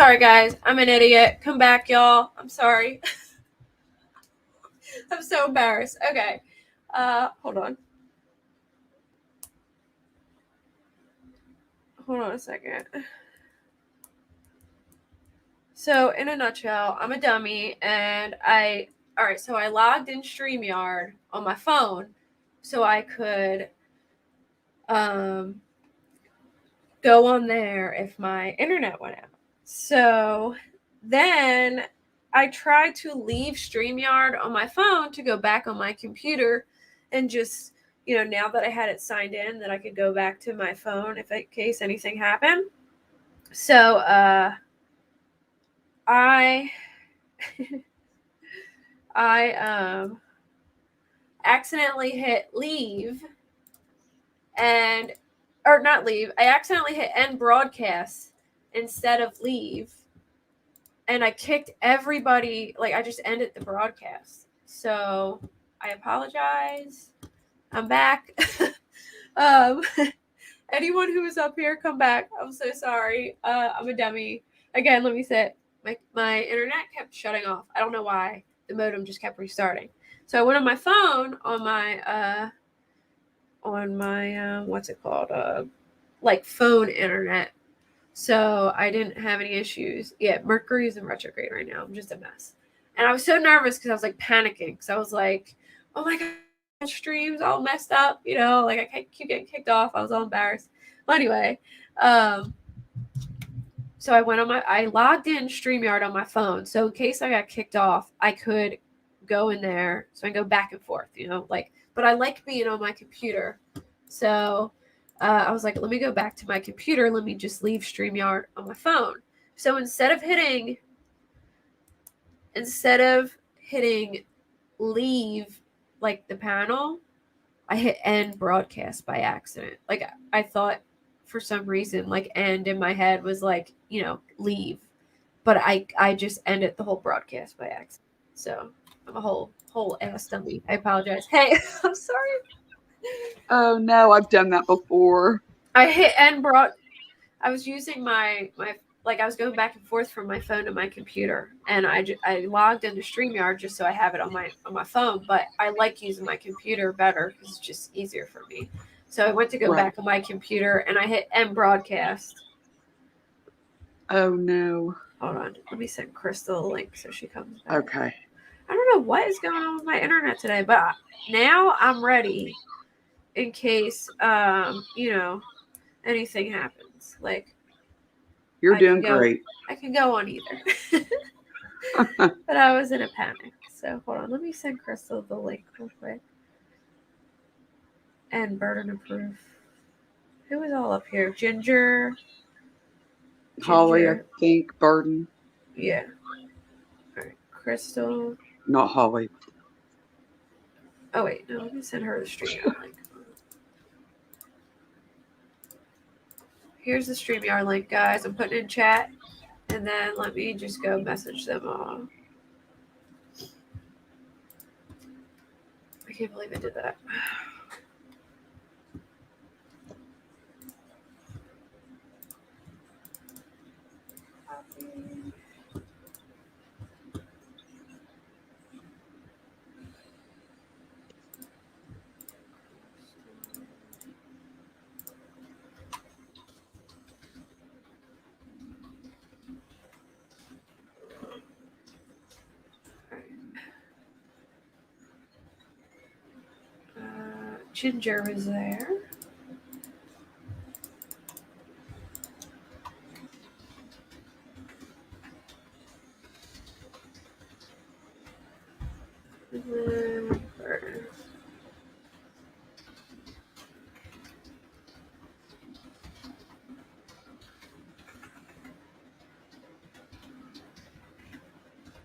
Sorry, guys. I'm an idiot. Come back, y'all. I'm sorry. I'm so embarrassed. Okay. Hold on. Hold on a second. So, in a nutshell, I'm a dummy, and I logged in StreamYard on my phone so I could go on there if my internet went out. So then I tried to leave StreamYard on my phone to go back on my computer and just, now that I had it signed in, that I could go back to my phone in case anything happened. So I accidentally hit leave I accidentally hit end broadcast instead of leave, and I kicked everybody. Like, I just ended the broadcast. So I apologize. I'm back. Anyone who was up here, come back. I'm so sorry. I'm a dummy. Again, let me say it. My internet kept shutting off. I don't know why. The modem just kept restarting. So I went on my phone on my what's it called? Like phone internet. So I didn't have any issues. Yeah, Mercury's in retrograde right now. I'm just a mess. And I was so nervous because I was like panicking. Because I was like, oh my God, stream's all messed up. Like I keep getting kicked off. I was all embarrassed. Well, anyway, so I logged in StreamYard on my phone. So in case I got kicked off, I could go in there. So I can go back and forth, but I like being on my computer. So I was like, let me go back to my computer. Let me just leave StreamYard on my phone. So instead of hitting leave, like the panel, I hit end broadcast by accident. Like, I thought for some reason, like, end in my head was like, leave. But I just ended the whole broadcast by accident. So I'm a whole ass dummy. I apologize. Hey, I'm sorry. Oh no, I've done that before. I hit end broad. I was using my I was going back and forth from my phone to my computer, and I logged into StreamYard just so I have it on my phone. But I like using my computer better because it's just easier for me. So I went to go back on my computer, and I hit end broadcast. Oh no! Hold on, let me send Crystal a link so she comes back. Okay. I don't know what is going on with my internet today, but now I'm ready in case anything happens. Like, you're doing great. I can go on either. But I was in a panic. So hold on, let me send Crystal the link real quick. And burden of proof. Who is all up here? Ginger. Holly, I think. Burden. Yeah. All right. Crystal. Not Holly. Oh wait, no, let me send her the StreamYard link. Here's the StreamYard link, guys. I'm putting it in chat. And then let me just go message them all. I can't believe I did that. Ginger was there. I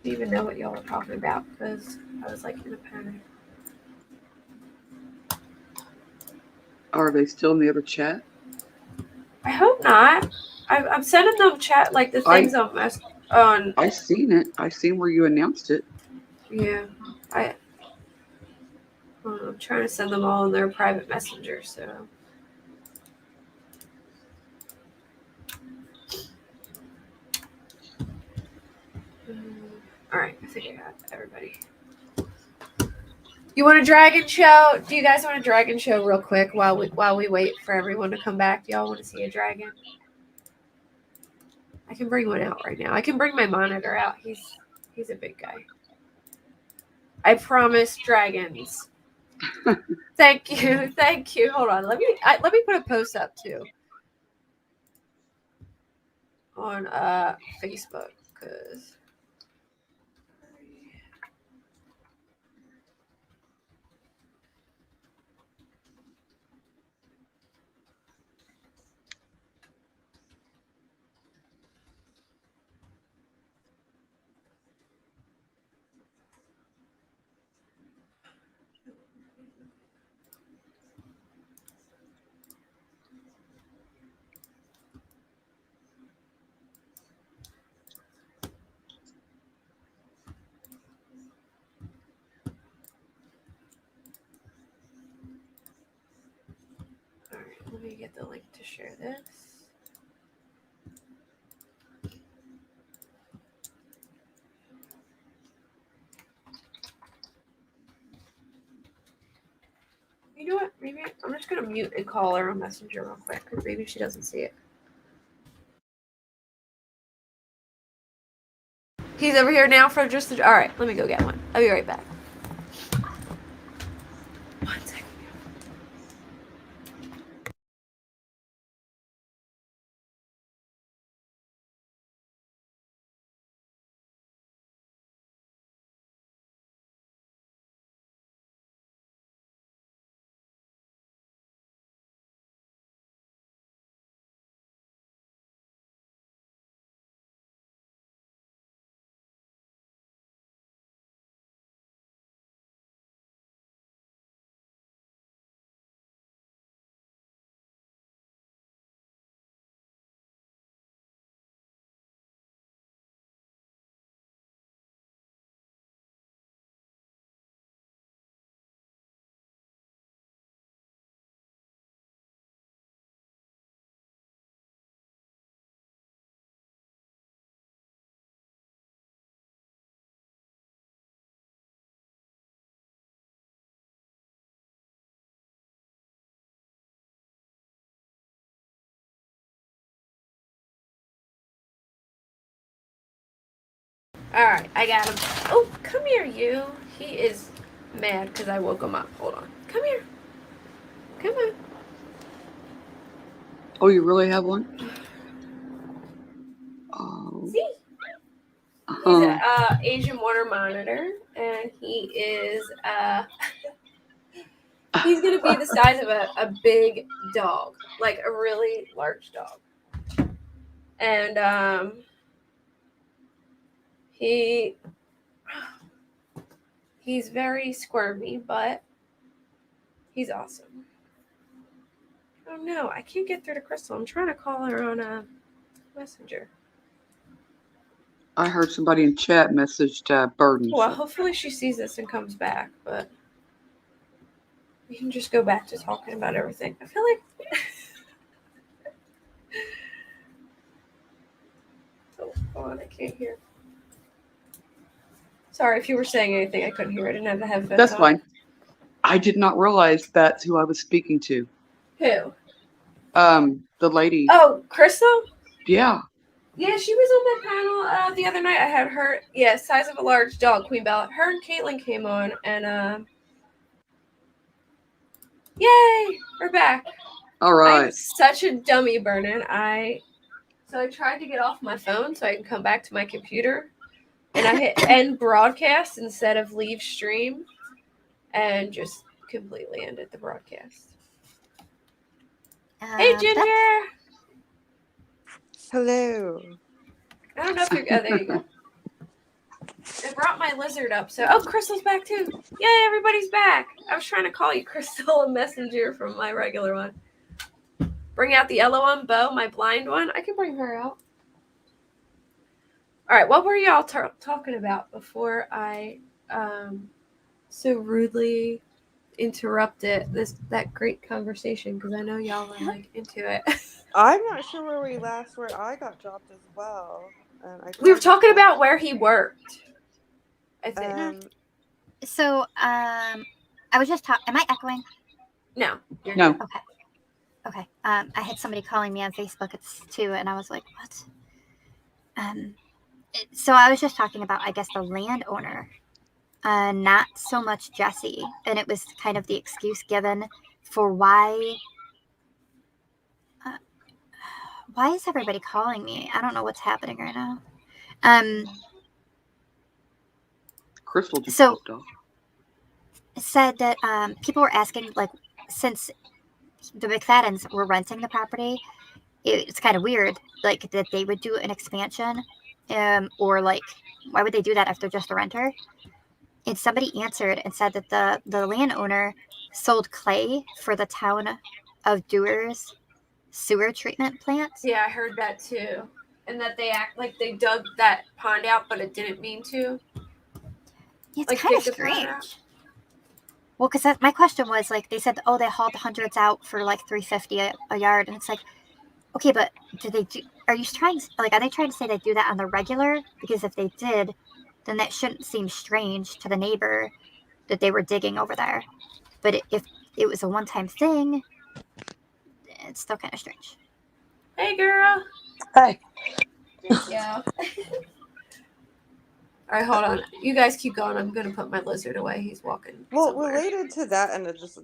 didn't even know what y'all were talking about because I was like in a panic. Are they still in the other chat? I hope not. I'm sending them chat like the things on. I seen it. I seen where you announced it. Yeah, I'm trying to send them all in their private messenger. So. figure it out, everybody. You want a dragon show? Do you guys want a dragon show real quick while we wait for everyone to come back? Do y'all want to see a dragon? I can bring one out right now. I can bring my monitor out. He's a big guy. I promise dragons. Thank you. Hold on. Let me put a post up too on Facebook because. Let me get the link to share this. You know what? Maybe I'm just going to mute and call her on Messenger real quick because maybe she doesn't see it. He's over here now for just the... All right, let me go get one. I'll be right back. 1 second. Alright, I got him. Oh, come here, you. He is mad because I woke him up. Hold on. Come here. Come on. Oh, you really have one? Oh. See? He's an Asian water monitor, and he is, he's going to be the size of a big dog. Like a really large dog. And, he's very squirmy, but he's awesome. Oh no, I can't get through to Crystal. I'm trying to call her on Messenger. I heard somebody in chat messaged Burden. Well, hopefully she sees this and comes back, but we can just go back to talking about everything. I feel like oh, hold on, I can't hear. Sorry, if you were saying anything, I couldn't hear. I didn't have the headphones That's on. fine. I did not realize that's who I was speaking to. Who? The lady. Oh, Crystal? Yeah. Yeah, she was on that panel the other night. I had her, size of a large dog, Queen Bella. Her and Caitlin came on, and yay, we're back. All right. I'm such a dummy, Vernon. So I tried to get off my phone so I can come back to my computer, and I hit end broadcast instead of leave stream, and just completely ended the broadcast. Hey, Ginger. Hello. I don't know if you're. Oh, there you go. I brought my lizard up. Oh, Crystal's back too. Yay, everybody's back. I was trying to call you Crystal, a messenger from my regular one. Bring out the yellow one, Bo, my blind one. I can bring her out. All right, what were y'all talking about before I so rudely interrupted that great conversation? Because I know y'all were like into it. I'm not sure where we last were. I got dropped as well. We were talking about where he worked. I think. So, I was just talking. Am I echoing? No. You're No. good. Okay. I had somebody calling me on Facebook. It's 2, and I was like, what? So I was just talking about, I guess, the landowner, not so much Jesse, and it was kind of the excuse given for why. Why is everybody calling me? I don't know what's happening right now. Crystal just So- popped off. Said that people were asking, like, since the McFaddens were renting the property, it's kind of weird, like, that they would do an expansion, or, like, why would they do that if they're just a renter? And somebody answered and said that the landowner sold clay for the town of Dewar's sewer treatment plant. Yeah, I heard that too. And that they act like they dug that pond out, but it didn't mean to. It's Like, kind of dig the pond out. strange. Well, because my question was, like, they said, oh, they hauled hundreds out for like $350 a yard, and it's like, okay, but are they trying to say they do that on the regular? Because if they did, then that shouldn't seem strange to the neighbor that they were digging over there. But if it was a one-time thing, it's still kind of strange. Hey, girl. Hi. There you go. All right, hold on. You guys keep going. I'm going to put my lizard away. He's walking Well, somewhere. related to that in a just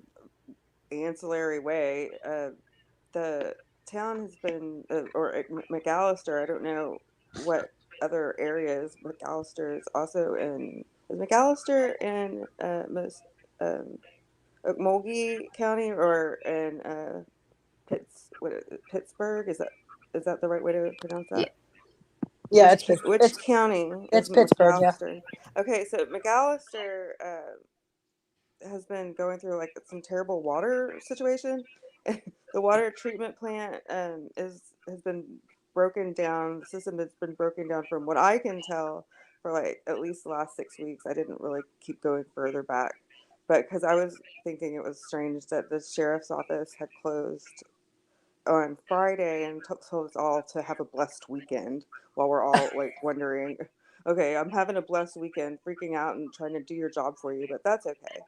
ancillary way, the town has been, or McAllister, I don't know what other areas. McAllister is also is McAllister in Okmulgee County or in Pittsburgh? Is that the right way to pronounce that? Yeah, Which county it's is Pittsburgh, yeah. McAllister? Okay, so McAllister has been going through like some terrible water situation. The water treatment plant has been broken down. The system has been broken down from what I can tell for like at least the last 6 weeks. I didn't really keep going further back, but because I was thinking it was strange that the sheriff's office had closed on Friday and told us all to have a blessed weekend while we're all like wondering, okay, I'm having a blessed weekend, freaking out and trying to do your job for you, but that's okay.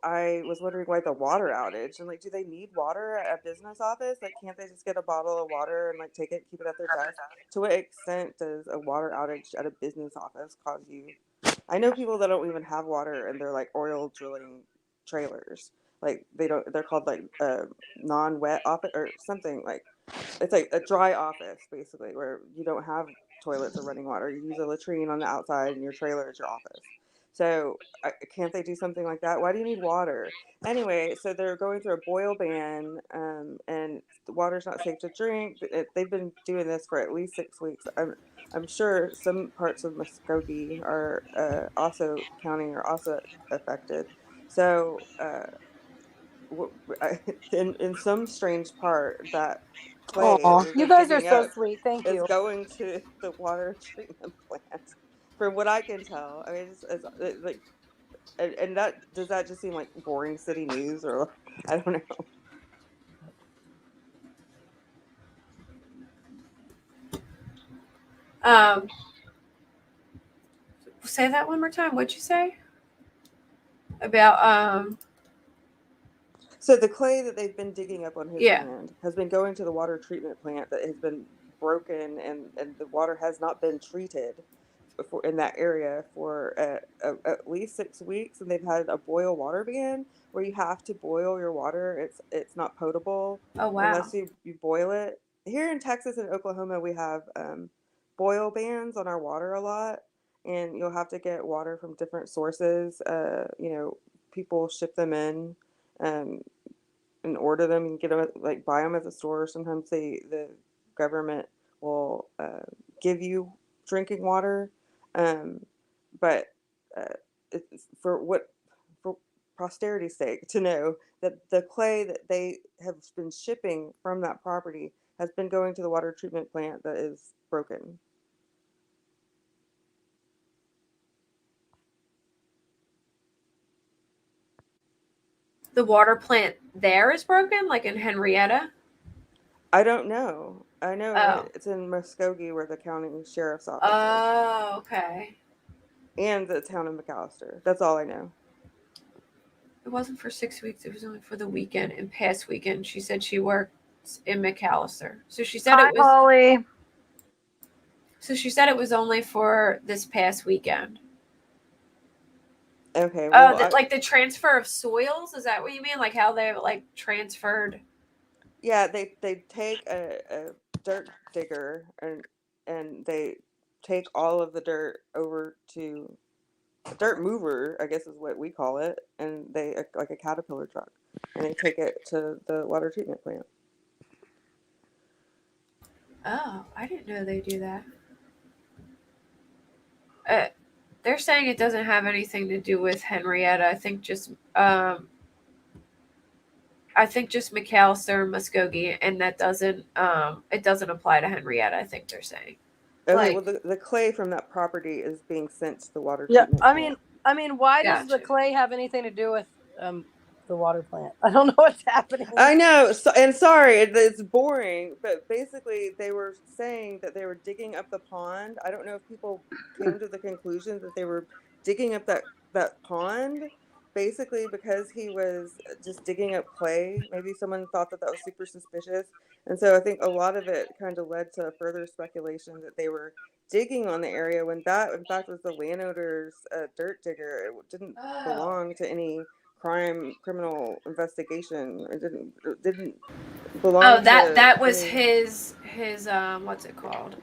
I was wondering why the water outage, and like, do they need water at a business office? Like, can't they just get a bottle of water and like take it, keep it at their desk? To what extent does a water outage at a business office cause you? I know people that don't even have water and they're like oil drilling trailers. Like they're called like non-wet office or something, like it's like a dry office basically where you don't have toilets or running water. You use a latrine on the outside and your trailer is your office. So can't they do something like that? Why do you need water? Anyway, so they're going through a boil ban, and the water's not safe to drink. They've been doing this for at least 6 weeks. I'm sure some parts of Muskogee are also county are also affected. So in some strange part, that clay Aw, that you they're guys are digging so up sweet. Thank is you. going to the water treatment plant. From what I can tell, I mean, it's like, and that does that just seem like boring city news, or I don't know. Say that one more time. What'd you say? About, So the clay that they've been digging up on his Yeah. land has been going to the water treatment plant that has been broken, and the water has not been treated for in that area for at least 6 weeks, and they've had a boil water ban where you have to boil your water. It's not potable Oh, wow. unless you boil it. Here in Texas and Oklahoma, we have boil bans on our water a lot, and you'll have to get water from different sources. People ship them in. Um, and order them and get them like buy them at the store. Sometimes the government will give you drinking water, but it's for posterity's sake to know that the clay that they have been shipping from that property has been going to the water treatment plant that is broken. The water plant there is broken, like in Henryetta? I don't know. I know Oh. it's in Muskogee where the county sheriff's office is. Oh, okay. and the town of McAllister. That's all I know. It wasn't for 6 weeks. It was only for the weekend and past weekend. She said she worked in McAllister. So she said Hi, it was. Holly. So she said it was only for this past weekend. Okay, well, Like the transfer of soils. Is that what you mean? Like how they like transferred? yeah, they take a dirt digger and they take all of the dirt over to a dirt mover, I guess is what we call it, and they like a Caterpillar truck, and they take it to the water treatment plant. Oh, I didn't know they do that. They're saying it doesn't have anything to do with Henryetta. I think just McAllister and Muskogee, and that doesn't it doesn't apply to Henryetta. I think they're saying. Okay, Like, well, the clay from that property is being sent to the water Yeah, treatment I plant. mean, why does the Gotcha. clay have anything to do with the water plant? I don't know what's happening. I know, and sorry, it's boring, but basically they were saying that they were digging up the pond. I don't know if people came to the conclusion that they were digging up that pond, basically because he was just digging up clay. Maybe someone thought that was super suspicious, and so I think a lot of it kind of led to further speculation that they were digging on the area when that, in fact, was the landowner's dirt digger. It didn't belong to any criminal investigation. It didn't belong. Oh, to that was any, his what's it called?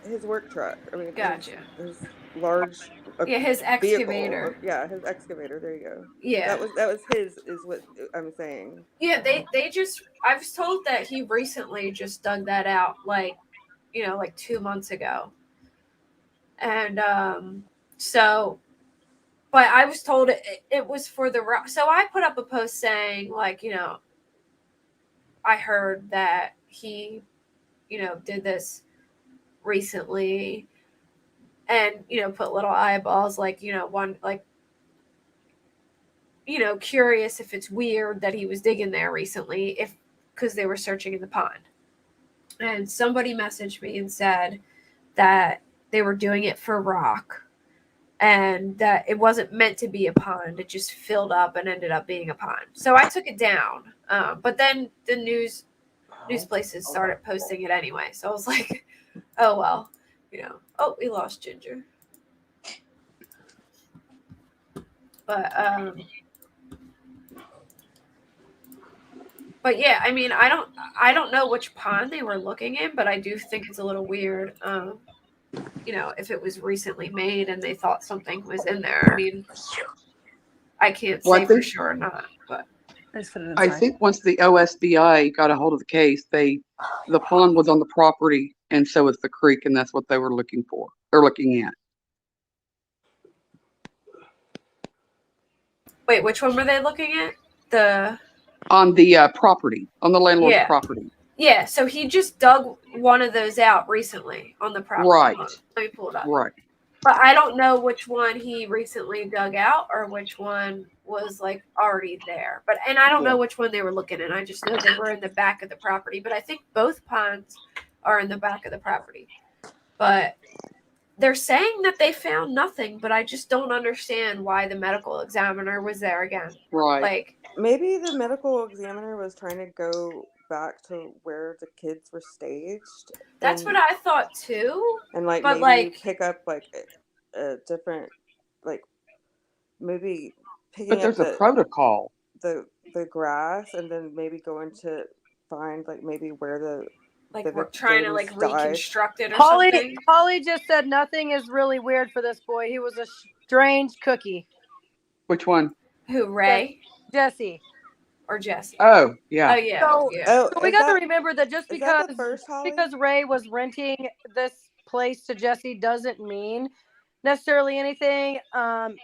his work truck. I mean, Gotcha. his large Yeah, his excavator. vehicle. Yeah, his excavator. There you go. Yeah. That was his, is what I'm saying. Yeah, they just I was told that he recently just dug that out like 2 months ago. And so but I was told it was for the rock. So I put up a post saying like, I heard that he, did this recently and, put little eyeballs like, one like curious if it's weird that he was digging there recently because they were searching in the pond. And somebody messaged me and said that they were doing it for rock and that it wasn't meant to be a pond. It just filled up and ended up being a pond. So I took it down. But then the news places started posting it anyway. So I was like, oh, well, oh, we lost Ginger. But yeah, I mean, I don't know which pond they were looking in, but I do think it's a little weird. If it was recently made and they thought something was in there. I mean, I can't say for sure or not, but I think once the OSBI got a hold of the case, the pond was on the property, and so was the creek, and that's what they were looking for. They're looking at. Wait, which one were they looking at? On the property, on the landlord's property. Yeah, so he just dug one of those out recently on the property. Right. Let me pull it up. Right. But I don't know which one he recently dug out or which one was like already there. And I don't know which one they were looking at. I just know they were in the back of the property. But I think both ponds are in the back of the property. But they're saying that they found nothing, but I just don't understand why the medical examiner was there again. Right. Like, maybe the medical examiner was trying to go back to where the kids were staged. That's what I thought too. And like but maybe pick up like a different, like maybe picking but there's up a protocol. The grass, and then maybe going to find like maybe where we're trying to like reconstruct it or Holly, something. Holly just said nothing is really weird for this boy. He was a strange cookie. Which one? Who, Ray? Jesse. Or Jesse. Oh, yeah. Oh, yeah. So we got to remember that just because because Ray was renting this place to Jesse doesn't mean necessarily anything.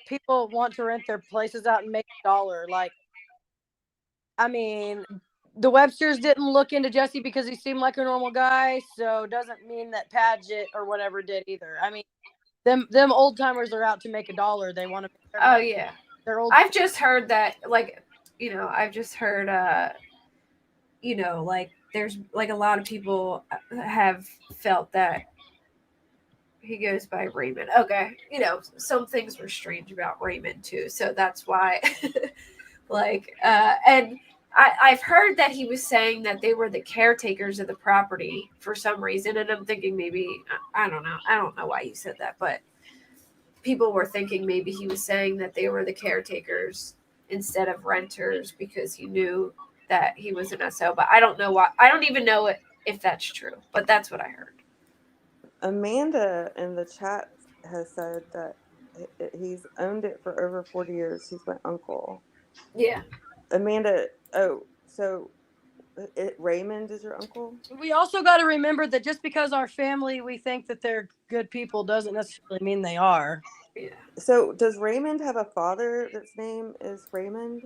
People want to rent their places out and make $1. Like, I mean, the Websters didn't look into Jesse because he seemed like a normal guy, so doesn't mean that Padgett or whatever did either. I mean, them old timers are out to make $1. They want to make their money. Yeah. They're old. I've just heard that, like, I've just heard, like, there's, like, a lot of people have felt that, He goes by Raymond. Okay. You know, some things were strange about Raymond too. So that's why, and I've heard that he was saying that they were the caretakers of the property for some reason. And I'm thinking maybe, I don't know. I don't know why he said that, but people were thinking maybe he was saying that they were the caretakers instead of renters because he knew that he was an SO. But I don't know why. I don't even know if that's true, but that's what I heard. Amanda in the chat has said that he's owned it for over 40 years. He's my uncle. Yeah. Amanda, oh, so Raymond is your uncle? We also got to remember that just because our family, we think that they're good people doesn't necessarily mean they are. Yeah. So does Raymond have a father that's name is Raymond?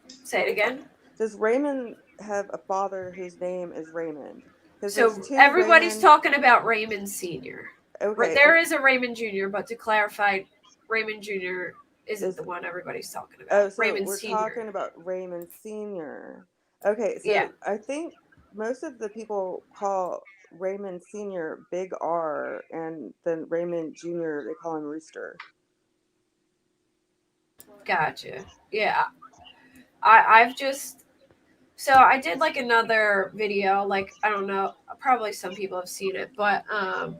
Say it again. Does Raymond have a father whose name is Raymond? So everybody's talking about Raymond Sr. Okay. There is a Raymond Jr., but to clarify, Raymond Jr. isn't the one everybody's talking about. Oh, so Raymond we're Sr. talking about Raymond Sr. Okay, so yeah. I think most of the people call Raymond Sr. Big R, and then Raymond Jr., they call him Rooster. Gotcha. Yeah. I've just... So I did like another video, like, I don't know, probably some people have seen it, but I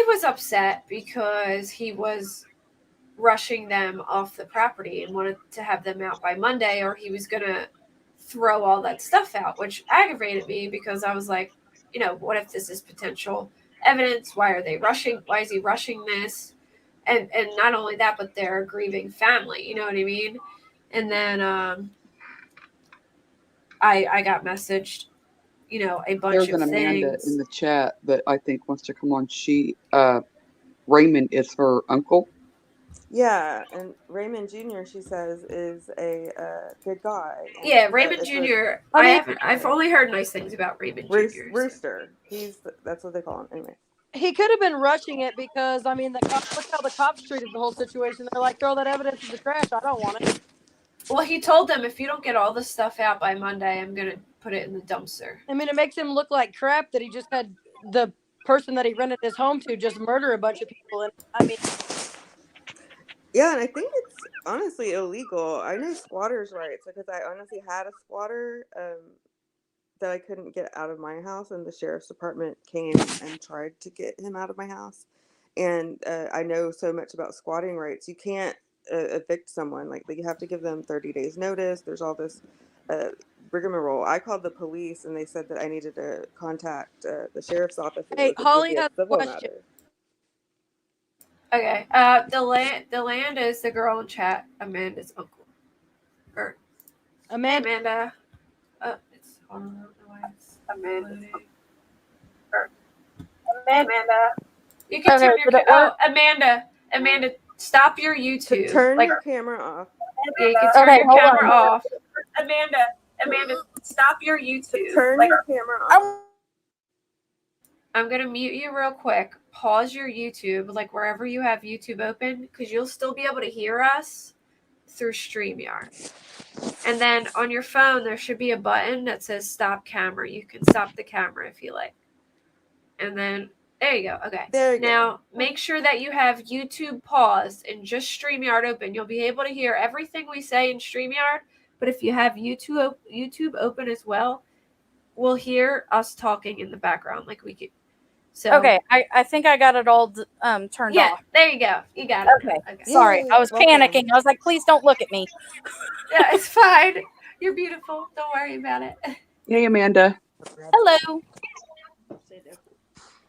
was upset because he was rushing them off the property and wanted to have them out by Monday, or he was going to throw all that stuff out, which aggravated me because I was like, you know, what if this is potential evidence? Why are they rushing? Why is he rushing this? And not only that, but they're a grieving family, you know what I mean? And then I got messaged, you know, a bunch There's of an Amanda things in the chat that I think wants to come on. Raymond is her uncle. Yeah, and Raymond Jr., she says, is a good guy. Yeah, Raymond Jr. I've only heard nice things about Raymond Jr. Rooster. That's what they call him. Anyway. He could have been rushing it because, I mean, look how the cops treated the whole situation. They're like, throw that evidence in the trash. I don't want it. Well, he told them, if you don't get all this stuff out by Monday, I'm going to put it in the dumpster. I mean, it makes him look like crap that he just had the person that he rented his home to just murder a bunch of people. And I mean... Yeah, and I think it's honestly illegal. I know squatters' rights because I honestly had a squatter that I couldn't get out of my house, and the sheriff's department came and tried to get him out of my house. And I know so much about squatting rights. You can't evict someone. Like, you have to give them 30 days notice. There's all this rigmarole. I called the police, and they said that I needed to contact the sheriff's office. Hey, Holly has a question. Matter. Okay. The land is the girl in chat, Amanda's uncle. Or Amanda. It's Amanda. Amanda. You can turn your Amanda, stop your YouTube. Turn your camera off. Yeah, you can turn your camera off. Amanda, stop your YouTube. Turn your camera off. I'm going to mute you real quick. Pause your YouTube, like wherever you have YouTube open, because you'll still be able to hear us through StreamYard. And then on your phone, there should be a button that says stop camera. You can stop the camera if you like. And then, there you go. Okay. There you go. Make sure that you have YouTube paused and just StreamYard open. You'll be able to hear everything we say in StreamYard. But if you have YouTube open as well, we'll hear us talking in the background like we could. So, okay, I think I got it all turned off. There you go. You got it. Okay. Sorry, I was panicking. I was like, please don't look at me. Yeah, it's fine. You're beautiful. Don't worry about it. Hey, Amanda. Hello.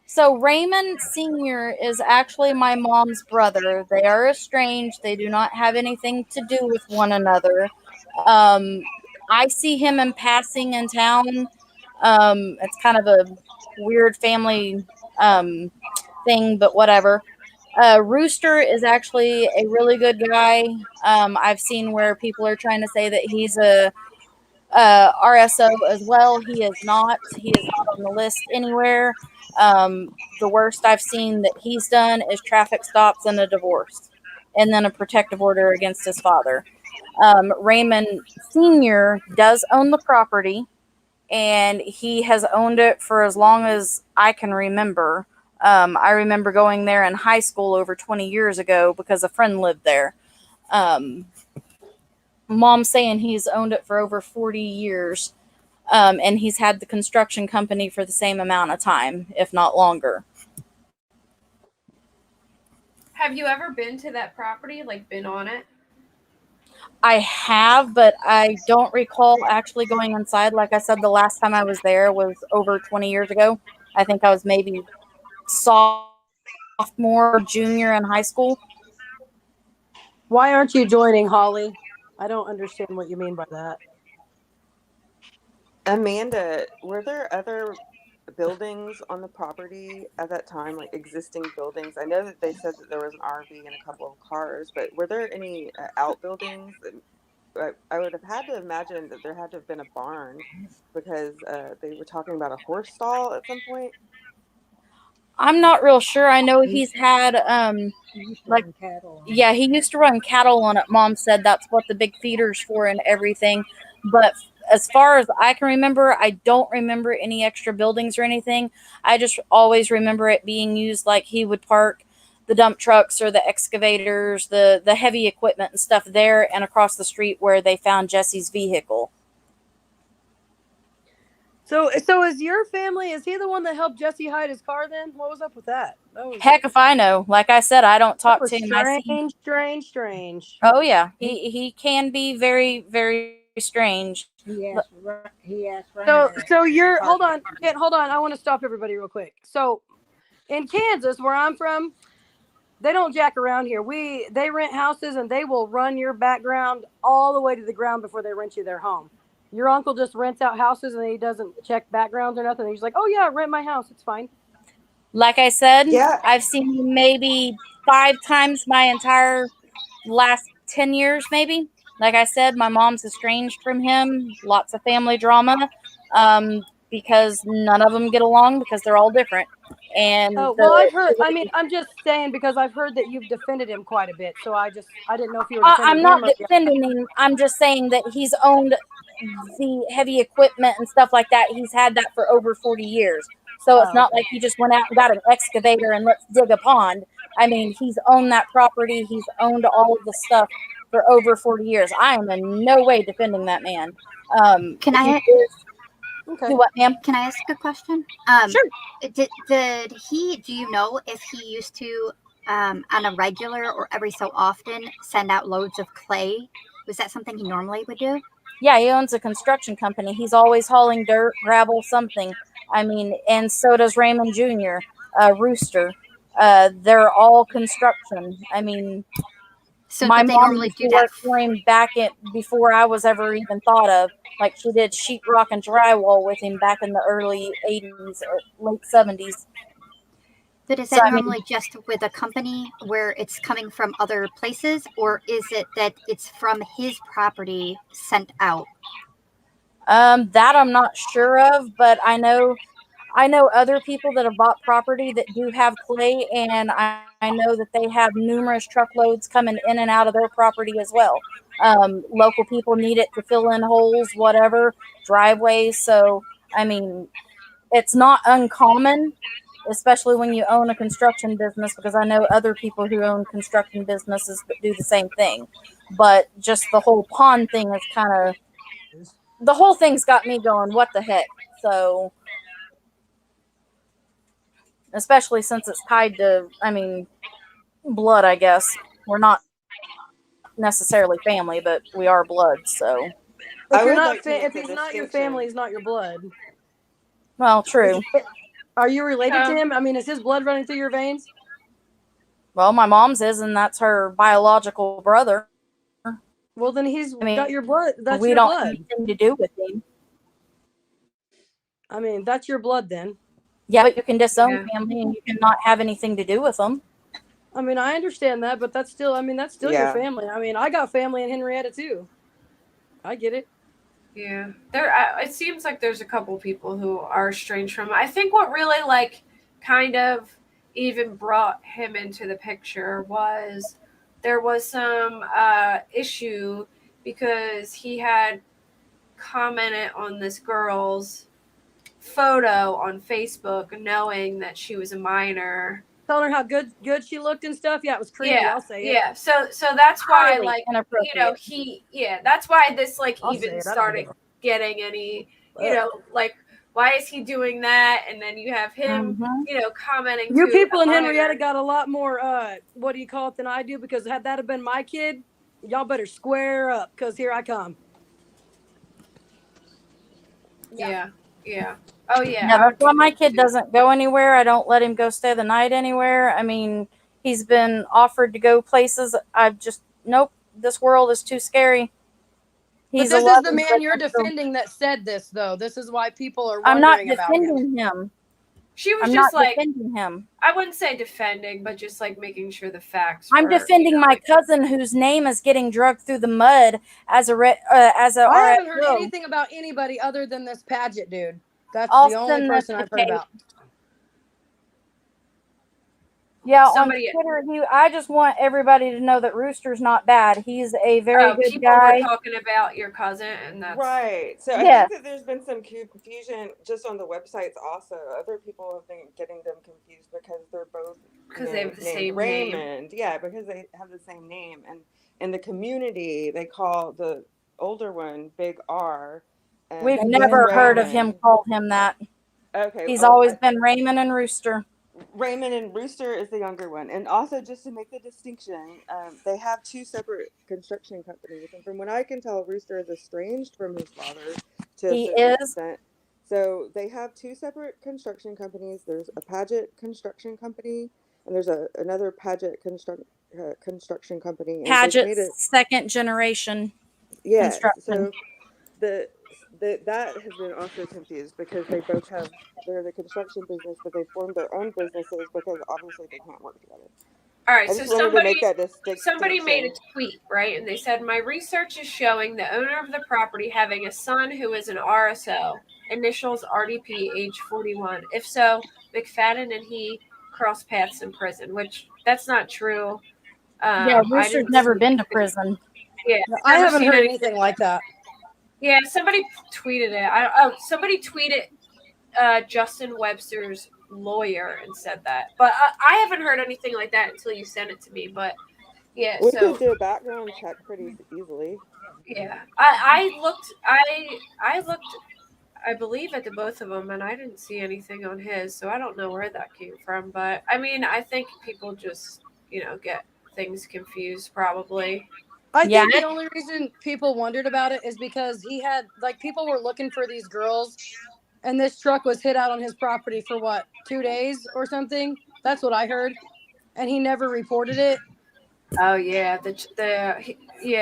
So Raymond Sr. is actually my mom's brother. They are estranged. They do not have anything to do with one another. I see him in passing in town. It's kind of a weird family thing, but whatever. Rooster is actually a really good guy. I've seen where people are trying to say that he's a RSO as well. He is not. He is not on the list anywhere. The worst I've seen that he's done is traffic stops and a divorce, and then a protective order against his father. Raymond Sr. does own the property. and he has owned it for as long as I can remember. I remember going there in high school over 20 years ago because a friend lived there. Mom's saying he's owned it for over 40 years, and he's had the construction company for the same amount of time, if not longer. Have you ever been to that property, like been on it? I have, but I don't recall actually going inside. Like I said, the last time I was there was over 20 years ago. I think I was maybe sophomore, junior in high school. Why aren't you joining, Holly? I don't understand what you mean by that. Amanda, were there other buildings on the property at that time, like existing buildings? I know that they said that there was an RV and a couple of cars, but were there any outbuildings? I would have had to imagine that there had to have been a barn because they were talking about a horse stall at some point. I'm not real sure. I know he's had like yeah, he used to run cattle on it. Mom said that's what the big feeder's for and everything. But as far as I can remember, I don't remember any extra buildings or anything. I just always remember it being used like he would park the dump trucks or the excavators, the heavy equipment and stuff there and across the street where they found Jesse's vehicle. So is your family, is he the one that helped Jesse hide his car then? What was up with that? Heck if I know. Like I said, I don't talk to him. Strange. Oh yeah, he can be very, very strange. So you're hold on. I want to stop everybody real quick. So in Kansas, where I'm from, they don't jack around here. They rent houses and they will run your background all the way to the ground before they rent you their home. Your uncle just rents out houses and he doesn't check backgrounds or nothing. He's like, oh yeah, rent my house. It's fine. Like I said, Yeah. I've seen him maybe 5 times my entire last 10 years, maybe. Like I said, my mom's estranged from him. Lots of family drama because none of them get along because they're all different. And I've heard. I mean, I'm just saying because I've heard that you've defended him quite a bit. So I didn't know if you were defending I'm not him. defending him. I'm just saying that he's owned the heavy equipment and stuff like that. He's had that for over 40 years. So it's not like he just went out and got an excavator and let's dig a pond. I mean, he's owned that property. He's owned all of the stuff for over 40 years. I am in no way defending that man. Can I? Okay. Do what, ma'am? Can I ask a question? Sure. Did he? Do you know if he used to, on a regular or every so often, send out loads of clay? Was that something he normally would do? Yeah, he owns a construction company. He's always hauling dirt, gravel, something. I mean, and so does Raymond Jr., Rooster. They're all construction. I mean, so my they mom normally used do to that work for him back before I was ever even thought of. Like she did sheetrock and drywall with him back in the early 80s or late 70s. But is that normally just with a company where it's coming from other places, or is it that it's from his property sent out? That I'm not sure of, but I know other people that have bought property that do have clay, and I know that they have numerous truckloads coming in and out of their property as well. Local people need it to fill in holes, whatever, driveways. So, I mean, it's not uncommon, especially when you own a construction business, because I know other people who own construction businesses that do the same thing. But just the whole pond thing is kind of, the whole thing's got me going, what the heck? So, especially since it's tied to, I mean, blood, I guess. We're not necessarily family, but we are blood, so. If he's not your family, he's not your blood. Well, true. Are you related to him? I mean, is his blood running through your veins? Well, my mom's is, and that's her biological brother. Well, then he's got your blood. That's we your don't blood. have anything to do with him. I mean, that's your blood then. Yeah, but you can disown family and you cannot have anything to do with them. I mean, I understand that, but that's still, your family. I mean, I got family in Henryetta too. I get it. Yeah, it seems like there's a couple people who are estranged from him. I think what really kind of even brought him into the picture was there was some issue because he had commented on this girl's photo on Facebook, knowing that she was a minor. Telling her how good she looked and stuff. Yeah, it was creepy. Yeah, I'll say it. yeah. So that's why, Highly like, inappropriate. that's why this, like, I'll even say it. I don't started give getting any, Ugh. like, why is he doing that? And then you have him, Mhm. commenting. You to people a in minor. Henryetta got a lot more, what do you call it, than I do, because had that have been my kid, y'all better square up, because here I come. Yeah, yeah. Oh yeah. Yeah, I that's would be why my good kid too. doesn't go anywhere. I don't let him go stay the night anywhere. I mean, he's been offered to go places. I've just, nope, this world is too scary. But He's this is the 11, man you're so defending that said this, though. This is why people are I'm not wondering about him. defending him. She was I'm just not like, defending him. I wouldn't say defending, but just like making sure the facts. I'm were, defending my like, cousin whose name is getting dragged through the mud as a I haven't heard RSO. anything about anybody other than this Paget dude. That's I'll the only send this person to I've heard Kate. about. Yeah, somebody. on Twitter, I just want everybody to know that Rooster's not bad. He's a very good People guy. were talking about your cousin, and that's Right. So I Yes. think that there's been some confusion just on the websites also. Other people have been getting them confused because they're both because they have the named same name. Raymond. Yeah, because they have the same name. And in the community, they call the older one Big R. And We've he's never heard of Raymond. him called him that. Okay. He's well, always been Raymond and Rooster. Raymond and Rooster is the younger one. And also, just to make the distinction, they have two separate construction companies. And from what I can tell, Rooster is estranged from his father to a He certain is. extent. So they have two separate construction companies. There's a Paget construction company, and there's another Paget construction company. And they've made it. Paget's second generation Yes. construction. So that has been also confused because they're the construction business, but they formed their own businesses because obviously they can't work together. all right. I So just wanted to make that distinction. somebody made a tweet, right? And they said, my research is showing the owner of the property having a son who is an RSO, initials RDP, age 41. If so, McFadden and he crossed paths in prison, which that's not true. Yeah, Rooster's never been to prison. Yeah, I haven't heard anything like that. Yeah, somebody tweeted it. Somebody tweeted Justin Webster's lawyer and said that, but I haven't heard anything like that until you sent it to me. But yeah, We could do a background check pretty easily. Yeah, I looked, I believe, at the both of them, and I didn't see anything on his, so I don't know where that came from. But I mean, I think people just get things confused, probably. I think the only reason people wondered about it is because he had, like, people were looking for these girls, and this truck was hid out on his property for what, 2 days or something? That's what I heard, and he never reported it. Oh yeah,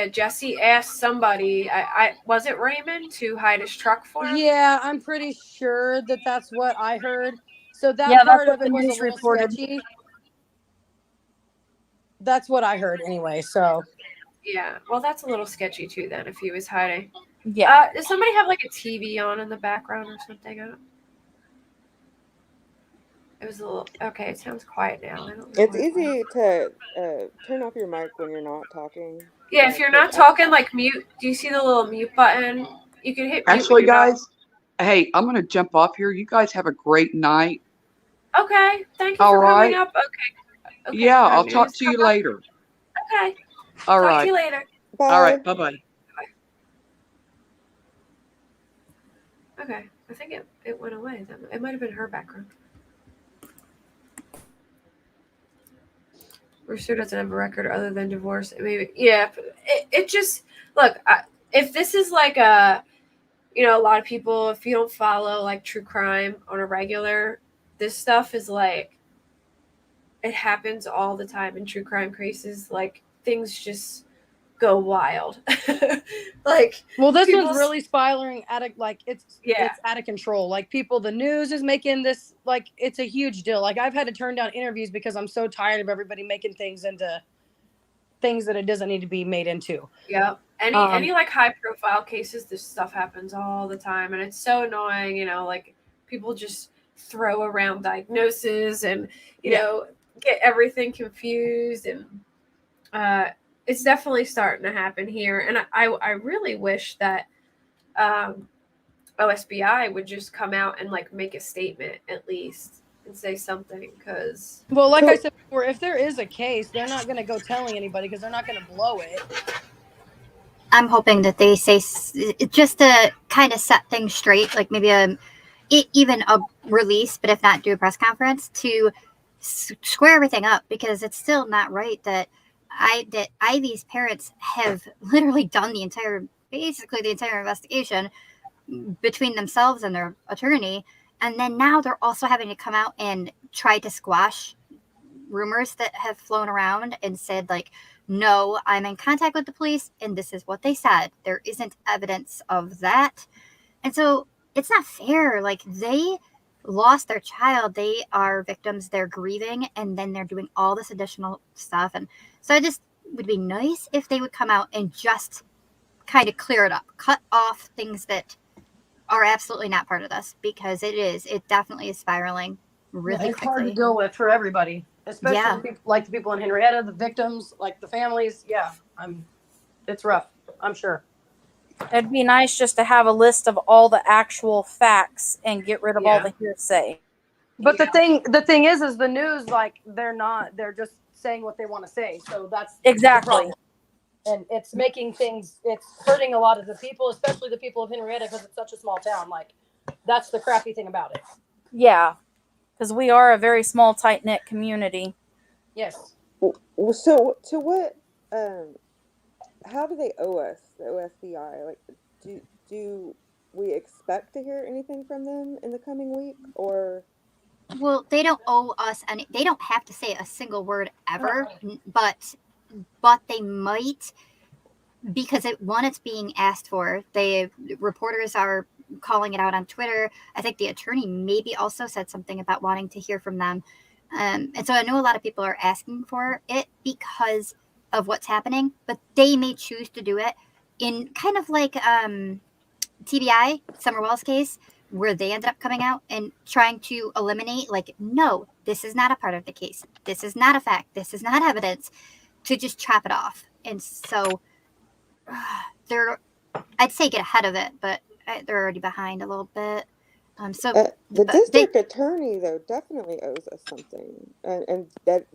Jesse asked somebody. I was it Raymond to hide his truck for him. Yeah, I'm pretty sure that that's what I heard. So that part of it was a little sketchy. That's what I heard anyway. So yeah, well, that's a little sketchy too. Then if he was hiding, yeah. Does somebody have like a TV on in the background or something? It was a little okay. It sounds quiet now. I don't know. It's easy to turn off your mic when you're not talking. Yeah, if you're not talking, like mute. Do you see the little mute button? You can hit mute. Actually, guys, hey, I'm going to jump off here. You guys have a great night. Okay, thank you for coming up. Okay. Yeah, I'll talk to you later. Okay. All right. Talk to you later. Bye. All right. Bye-bye. Okay. I think it went away. It might have been her background. Rooster doesn't have a record other than divorce. Maybe, yeah. It just look. If this is like a lot of people, if you don't follow like true crime on a regular, this stuff is like it happens all the time in true crime cases. Like things just go wild. well, this one's really spiraling out of it's out of control. Like the news is making this like it's a huge deal. Like I've had to turn down interviews because I'm so tired of everybody making things into things that it doesn't need to be made into. Yeah. Any like high profile cases, this stuff happens all the time, and it's so annoying. Like people just throw around diagnoses and get everything confused, and it's definitely starting to happen here. And I really wish that OSBI would just come out and like make a statement at least and say something, because Well, like I said before, if there is a case, they're not going to go telling anybody because they're not going to blow it. I'm hoping that they say just to kind of set things straight, like maybe even a release, but if not, do a press conference to square everything up, because it's still not right that Ivy's parents have literally done basically the entire investigation between themselves and their attorney, and then now they're also having to come out and try to squash rumors that have flown around and said, like, no, I'm in contact with the police and this is what they said. There isn't evidence of that. And so it's not fair. Like, they lost their child, they are victims, they're grieving, and then they're doing all this additional stuff. And so it just would be nice if they would come out and just kind of clear it up, cut off things that are absolutely not part of this, because it definitely is spiraling really It's quickly. hard to deal with for everybody, especially like the people in Henryetta, the victims, like the families. Yeah, it's rough, I'm sure. It'd be nice just to have a list of all the actual facts and get rid of all the hearsay. But the thing is the news, like, they're just saying what they want to say. So that's Exactly. And it's hurting a lot of the people, especially the people of Henryetta, because it's such a small town. Like, that's the crappy thing about it. Yeah, because we are a very small, tight-knit community. Yes. So to what, how do they owe us, the OSBI? Like, do we expect to hear anything from them in the coming week, or? Well, they don't owe us any. They don't have to say a single word ever, but they might, because it's being asked for. Reporters are calling it out on Twitter. I think the attorney maybe also said something about wanting to hear from them. And so I know a lot of people are asking for it because of what's happening, but they may choose to do it in kind of like TBI, Summer Wells case, where they ended up coming out and trying to eliminate, like, no, this is not a part of the case. This is not a fact. This is not evidence, to just chop it off. And so I'd say get ahead of it, but they're already behind a little bit. The district attorney, though, definitely owes us something. And that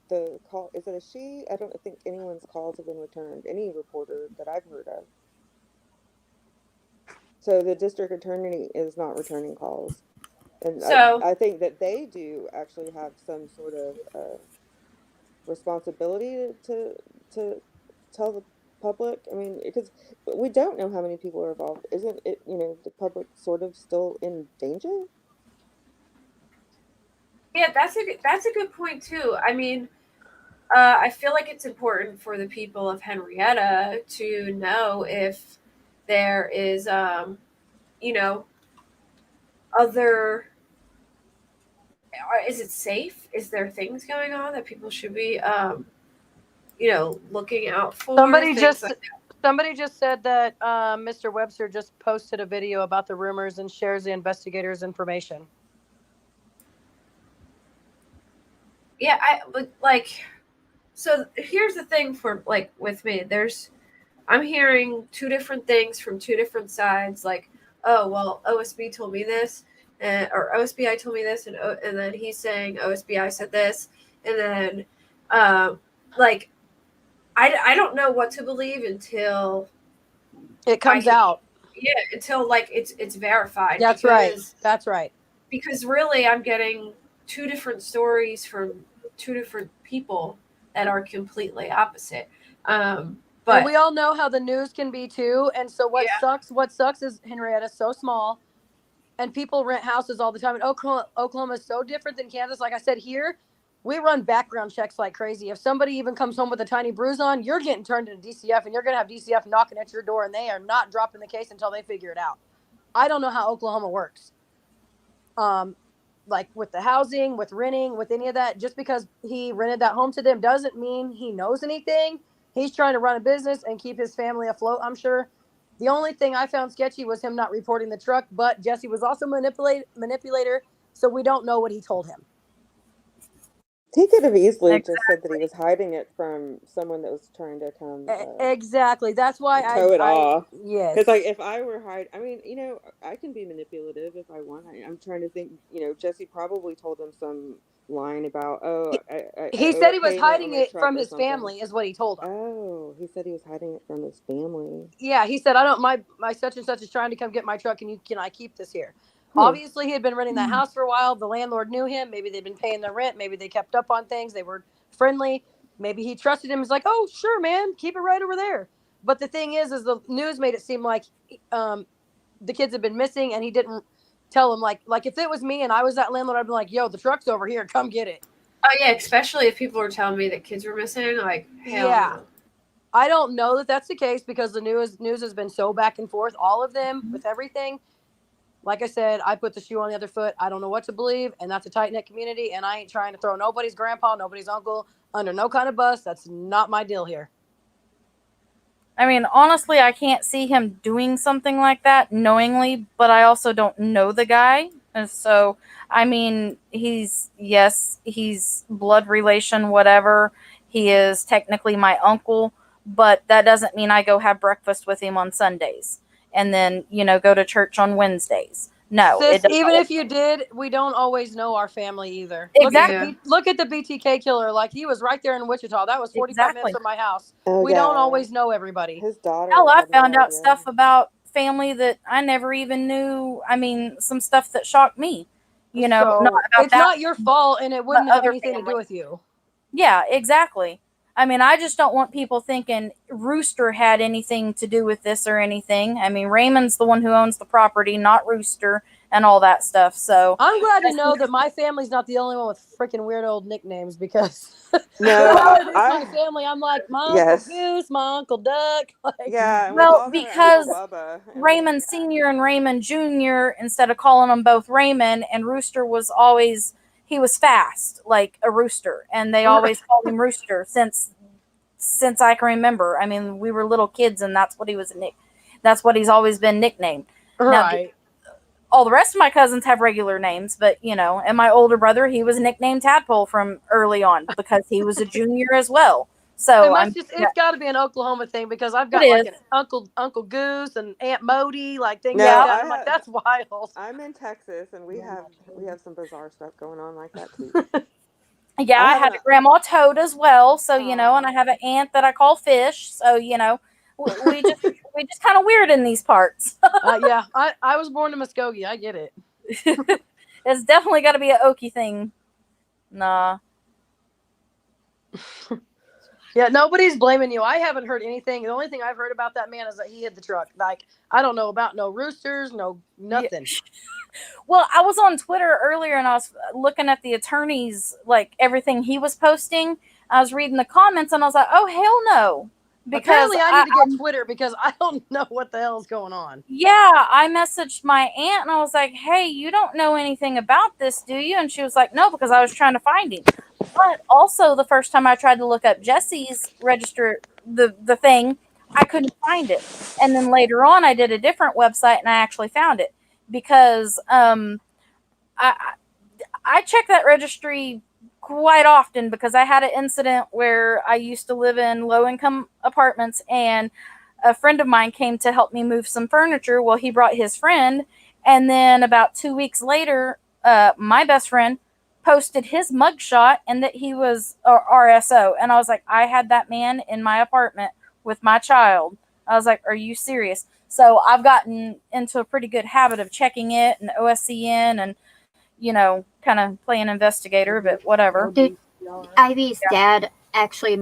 the call, is it a she? I don't think anyone's calls have been returned. Any reporter that I've heard of. So the district attorney is not returning calls, and So I think that they do actually have some sort of responsibility to tell the public. I mean, because we don't know how many people are involved. Isn't it, the public sort of still in danger? yeah, that's a good point too. I mean, I feel like it's important for the people of Henryetta to know if there is, other. Is it safe? Is there things going on that people should be, looking out for? Somebody just said that Mr. Webster just posted a video about the rumors and shares the investigators' information. Yeah, so here's the thing for, like, with me. I'm hearing two different things from two different sides. Like, oh, well, OSB told me this, or OSBI told me this, and then he's saying OSBI said this, and then, I don't know what to believe until it comes out. Yeah, until, like, it's verified. That's right. Because really, I'm getting two different stories from two different people that are completely opposite. But we all know how the news can be too. And so what sucks is Henrietta's so small and people rent houses all the time. And Oklahoma is so different than Kansas. Like I said, here we run background checks like crazy. If somebody even comes home with a tiny bruise on, you're getting turned into DCF, and you're going to have DCF knocking at your door, and they are not dropping the case until they figure it out. I don't know how Oklahoma works. Like with the housing, with renting, with any of that, just because he rented that home to them doesn't mean he knows anything. He's trying to run a business and keep his family afloat, I'm sure. The only thing I found sketchy was him not reporting the truck, but Jesse was also manipulator, so we don't know what he told him. He could have easily just said that he was hiding it from someone that was trying to come Exactly. That's why tow it off. yes. Because, like, if I were I mean, I can be manipulative if I want. I'm trying to think, Jesse probably told him some line about, he I said owe he a was payment on hiding my it truck from or his something. family, is what he told him. Oh, he said he was hiding it from his family. Yeah, he said, my such and such is trying to come get my truck. Can I keep this here? Obviously, he had been renting that house for a while. The landlord knew him. Maybe they'd been paying their rent. Maybe they kept up on things. They were friendly. Maybe he trusted him. He's like, oh, sure, man, keep it right over there. But the thing is the news made it seem like the kids had been missing, and he didn't tell him. Like if it was me and I was that landlord, I'd be like, yo, the truck's over here. Come get it. Oh yeah, especially if people were telling me that kids were missing. Like, hell no. I don't know that that's the case because the news has been so back and forth, all of them with everything. Like I said, I put the shoe on the other foot. I don't know what to believe, and that's a tight-knit community, and I ain't trying to throw nobody's grandpa, nobody's uncle under no kind of bus. That's not my deal here. I mean, honestly, I can't see him doing something like that knowingly, but I also don't know the guy. And so, I mean, he's blood relation, whatever. He is technically my uncle, but that doesn't mean I go have breakfast with him on Sundays and then, go to church on Wednesdays. No, Sis, it doesn't. even if you did, we don't always know our family either. Exactly. Look at the BTK killer. Like, he was right there in Wichita. That was 45 minutes from my house. We don't always know everybody. His daughter. Hell, I found out stuff about family that I never even knew. I mean, some stuff that shocked me. So, not about it's not your fault, and it wouldn't have anything to do with you. Yeah, exactly. I mean, I just don't want people thinking Rooster had anything to do with this or anything. I mean, Raymond's the one who owns the property, not Rooster and all that stuff. So I'm glad to know that my family's not the only one with freaking weird old nicknames, because no, my family, I'm like, my Uncle Goose, my Uncle Duck. Like, yeah, well, because Raymond Sr. and Raymond Jr., instead of calling them both Raymond, and Rooster was always, he was fast, like a rooster, and they always called him Rooster since I can remember. I mean, we were little kids, and that's what that's what he's always been nicknamed. Right. Now, all the rest of my cousins have regular names, but and my older brother, he was nicknamed Tadpole from early on because he was a junior as well. So it's got to be an Oklahoma thing, because I've got like an Uncle Goose and Aunt Modi, like things like that. I'm like, that's wild. I'm in Texas, and we have some bizarre stuff going on like that too. Yeah, I had a Grandma Toad as well. So, and I have an aunt that I call Fish. So, we just kind of weird in these parts. Yeah, I was born in Muskogee. I get it. It's definitely got to be an Okie thing. Nah. Yeah, nobody's blaming you. I haven't heard anything. The only thing I've heard about that man is that he hid the truck. Like, I don't know about no roosters, no nothing. Yeah. Well, I was on Twitter earlier, and I was looking at the attorney's, like, everything he was posting. I was reading the comments, and I was like, oh, hell no. Because apparently I need to get Twitter, because I don't know what the hell is going on. Yeah, I messaged my aunt, and I was like, hey, you don't know anything about this, do you? And she was like, no, because I was trying to find him. But also, the first time I tried to look up Jesse's register, the thing, I couldn't find it. And then later on, I did a different website, and I actually found it. Because I check that registry quite often, because I had an incident where I used to live in low-income apartments, and a friend of mine came to help me move some furniture. Well, he brought his friend, and then about 2 weeks later, my best friend posted his mugshot and that he was a RSO. And I was like, I had that man in my apartment with my child. I was like, are you serious? So I've gotten into a pretty good habit of checking it and OSCN and, kind of playing investigator, but whatever. Dude, Ivy's dad actually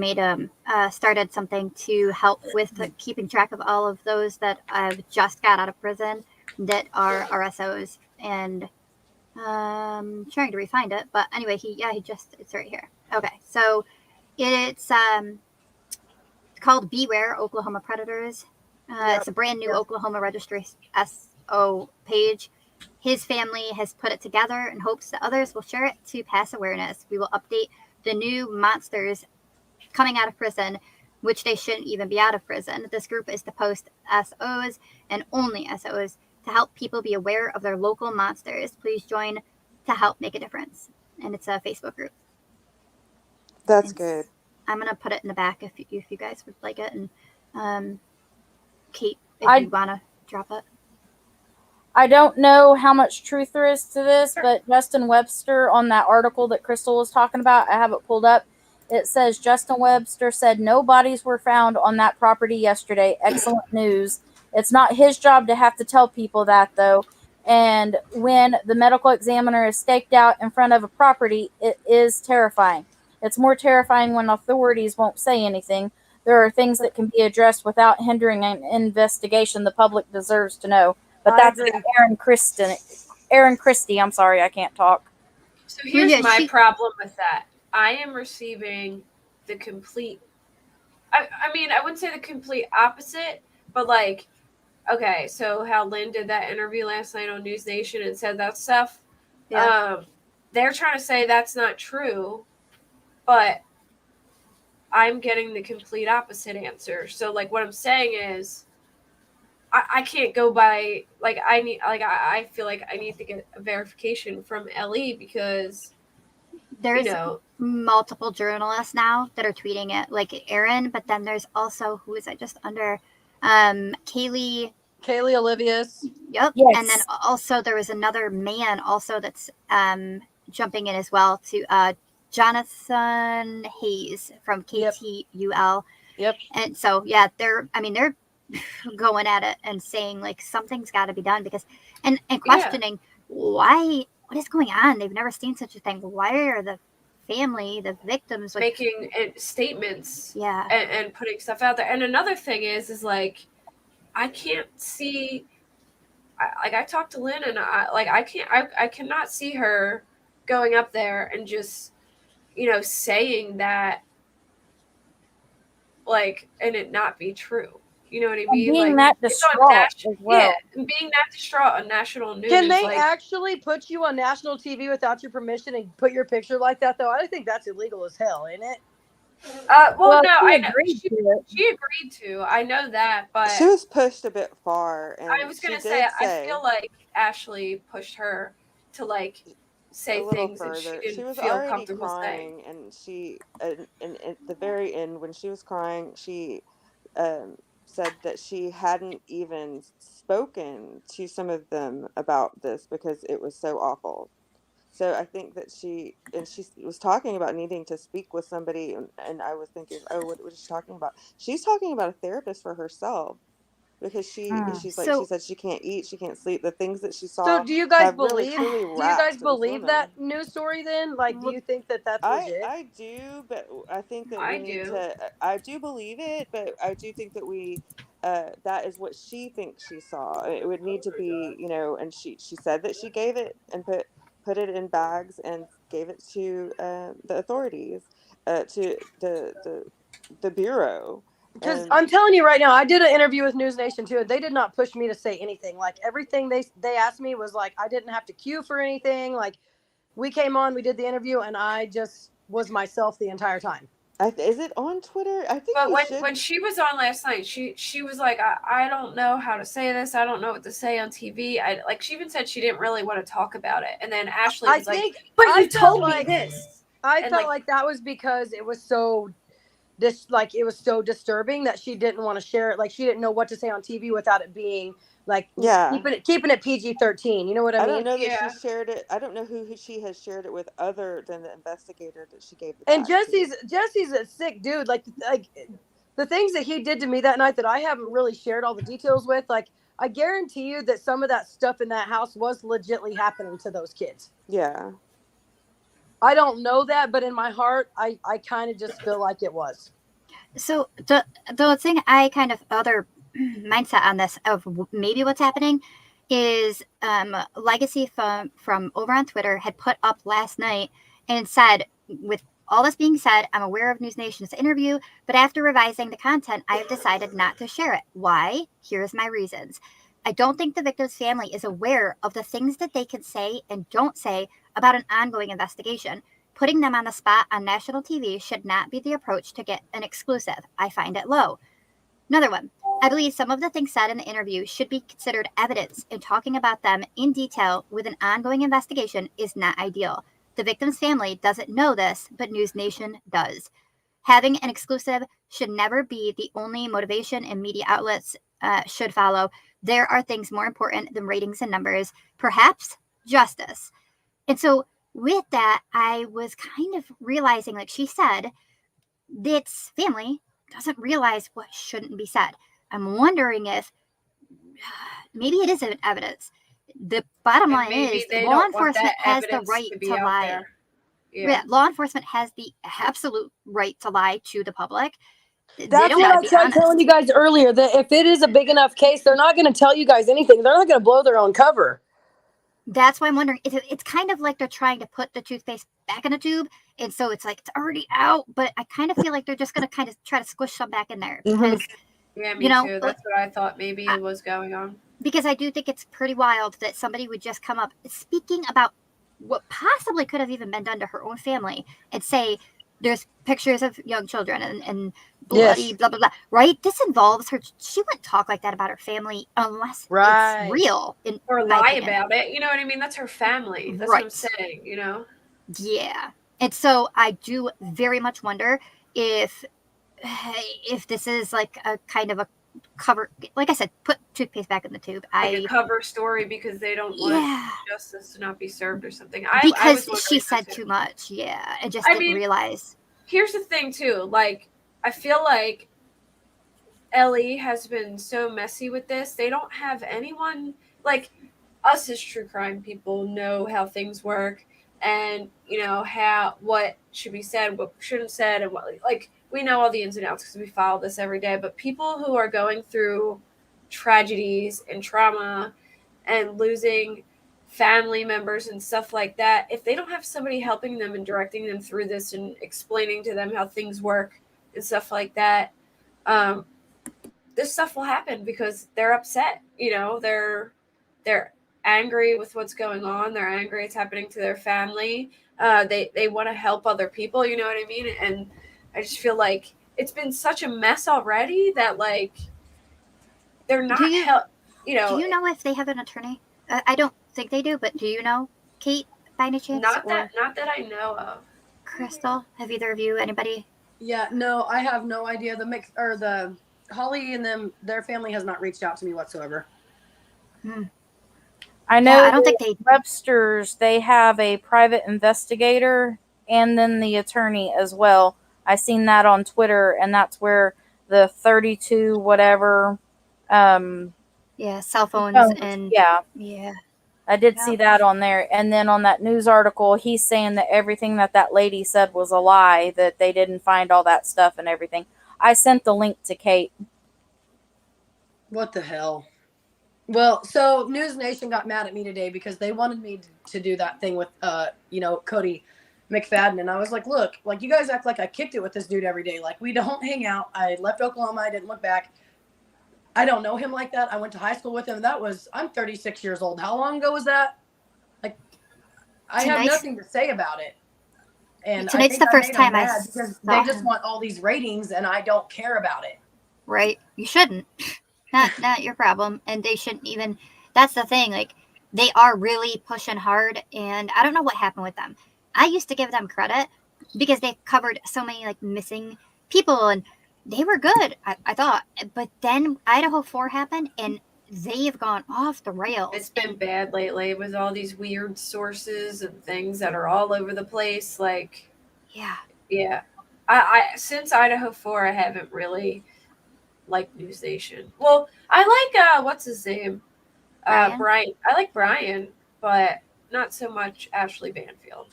started something to help with keeping track of all of those that just got out of prison that are RSOs, and trying to refind it, but anyway, it's right here. Okay, so it's called Beware Oklahoma Predators. It's a brand new Oklahoma Registry SO page. His family has put it together in hopes that others will share it to pass awareness. We will update the new monsters coming out of prison, which they shouldn't even be out of prison. This group is to post SOs and only SOs to help people be aware of their local monsters. Please join to help make a difference. And it's a Facebook group. That's And good. I'm gonna put it in the back if you guys would like it, and Kate, if I you wanna drop it. I don't know how much truth there is to this, but Justin Webster on that article that Crystal was talking about, I have it pulled up. It says Justin Webster said no bodies were found on that property yesterday. Excellent news. It's not his job to have to tell people that, though. And when the medical examiner is staked out in front of a property, it is terrifying. It's more terrifying when authorities won't say anything. There are things that can be addressed without hindering an investigation the public deserves to know. But I that's agree. Aaron Christie. I'm sorry, I can't talk. So here's yeah, my problem with that. I am receiving the complete. I mean, I wouldn't say the complete opposite, but like, okay, so how Lynn did that interview last night on NewsNation and said that stuff. Yeah. They're trying to say that's not true, but I'm getting the complete opposite answer. So like, what I'm saying is, I can't go by like I feel like I need to get a verification from LE because There's multiple journalists now that are tweeting it, like Aaron, but then there's also, who is it just under, Kaylee Olivius. Yep. Yes. And then also there was another man also that's jumping in as well, to Jonathan Hayes from KTUL. Yep. And so yeah, they're going at it and saying like something's got to be done, because and questioning why, what is going on. They've never seen such a thing. Why are the family, the victims, like making statements yeah and putting stuff out there? And another thing is like I can't see, I talked to Lynn and I cannot see her going up there and just saying that, like, and it not be true. You know what I mean? Being Like, that distraught as well. and being that distraught on national news. Can they like, actually put you on national TV without your permission and put your picture like that, though? I think that's illegal as hell, ain't it? Well, no, she I know agreed to it. she agreed to. I know that, but She was pushed a bit far, and I was gonna say, I feel like Ashley pushed her to like say a little things further. that she She didn't was feel already comfortable crying, saying. and she, and at the very end, when she was crying, she said that she hadn't even spoken to some of them about this because it was so awful. So I think that she was talking about needing to speak with somebody, and I was thinking, oh, what is she talking about? She's talking about a therapist for herself, because she's like, she so said she can't eat, she can't sleep. The things that she saw So do you guys have really believe? truly Do you guys wrapped this believe woman. that news story? Then, like, do you think that that's legit? I do, but I think that I we need do. to. I do believe it, but I do think that we. That is what she thinks she saw. It would need to be, and she said that she gave it and put it in bags and gave it to the authorities, to the bureau. Because And I'm telling you right now, I did an interview with NewsNation too. They did not push me to say anything. Like, everything they asked me was like, I didn't have to queue for anything. Like, we came on, we did the interview, and I just was myself the entire time. is it on Twitter? I think But you should. when she was on last night, she was like, I don't know how to say this. I don't know what to say on TV. She even said she didn't really want to talk about it. And then Ashley was like, but you told me this. I And, felt like that was because it was so it was so disturbing that she didn't want to share it. Like, she didn't know what to say on TV without it being like, Yeah, keeping it PG-13. You know what I mean? I don't know that Yeah. she shared it. I don't know who she has shared it with other than the investigator that she gave the And bag to. Jesse's a sick dude. Like the things that he did to me that night that I haven't really shared all the details with. Like, I guarantee you that some of that stuff in that house was legitly happening to those kids. Yeah. I don't know that, but in my heart, I kind of just feel like it was. So the thing I kind of other mindset on this of maybe what's happening is Legacy from over on Twitter had put up last night and said, with all this being said, I'm aware of NewsNation's interview, but after revising the content, I have decided not to share it. Why? Here's my reasons. I don't think the victim's family is aware of the things that they can say and don't say about an ongoing investigation. Putting them on the spot on national TV should not be the approach to get an exclusive. I find it low. Another one. I believe some of the things said in the interview should be considered evidence, and talking about them in detail with an ongoing investigation is not ideal. The victim's family doesn't know this, but NewsNation does. Having an exclusive should never be the only motivation, and media outlets should follow. There are things more important than ratings and numbers, perhaps justice. And so with that, I was kind of realizing, like she said, this family doesn't realize what shouldn't be said. I'm wondering if maybe it isn't evidence. The bottom line is law enforcement has the right to lie. Yeah, law enforcement has the absolute right to lie to the public. That's what I tried telling you guys earlier, that if it is a big enough case, they're not going to tell you guys anything. They're not going to blow their own cover. That's why I'm wondering. It's kind of like they're trying to put the toothpaste back in the tube. And so it's like it's already out. But I kind of feel like they're just going to kind of try to squish some back in there. Because, yeah, me too. That's what I thought maybe it was going on. Because I do think it's pretty wild that somebody would just come up speaking about what possibly could have even been done to her own family and say there's pictures of young children and bloody blah blah blah, right? This involves her. She wouldn't talk like that about her family unless it's real or lie about it, you know what I mean? That's her family. That's what I'm saying, you know. Yeah. And so I do very much wonder if this is like a kind of a cover, like I said, put toothpaste back in the tube. Like a cover story because they don't want justice to not be served or something. Because she said too much. Yeah. I just didn't realize. Here's the thing too. Like, I feel like Ellie has been so messy with this. They don't have anyone, like us as true crime people know how things work and, you know, what should be said, what shouldn't said, and what, like, we know all the ins and outs because we follow this every day. But people who are going through tragedies and trauma and losing family members and stuff like that, if they don't have somebody helping them and directing them through this and explaining to them how things work and stuff like that, this stuff will happen because they're upset. You know, they're angry with what's going on. They're angry it's happening to their family. They want to help other people. You know what I mean? And I just feel like it's been such a mess already that, like, they're not you know. Do you know if they have an attorney? I don't think they do, but do you know, Kate, by any chance? Not that I know of. Crystal, have either of you, anybody? Yeah, no, I have no idea. The Holly and their family has not reached out to me whatsoever. I know. I don't think they. Webster's, they have a private investigator and then the attorney as well. I seen that on Twitter, and that's where the 32 whatever. Cell phones and yeah. I did see that on there, and then on that news article, he's saying that everything that lady said was a lie, that they didn't find all that stuff and everything. I sent the link to Kate. What the hell? Well, so NewsNation got mad at me today because they wanted me to do that thing with, Cody McFadden. And I was like, look, like, you guys act like I kicked it with this dude every day. Like, we don't hang out. I left Oklahoma. I didn't look back. I don't know him like that. I went to high school with him. I'm 36 years old. How long ago was that? Like, I have nothing to say about it. And tonight's the first time I saw they just want all these ratings and I don't care about it. Right. You shouldn't. Not your problem. And they shouldn't even. That's the thing. Like, they are really pushing hard, and I don't know what happened with them. I used to give them credit because they covered so many, like, missing people, and they were good, I thought. But then Idaho 4 happened, and they have gone off the rails. It's been bad lately with all these weird sources and things that are all over the place. Like, yeah. I since Idaho 4, I haven't really liked NewsNation. Well, I like what's his name, Brian. I like Brian, but not so much Ashley Banfield.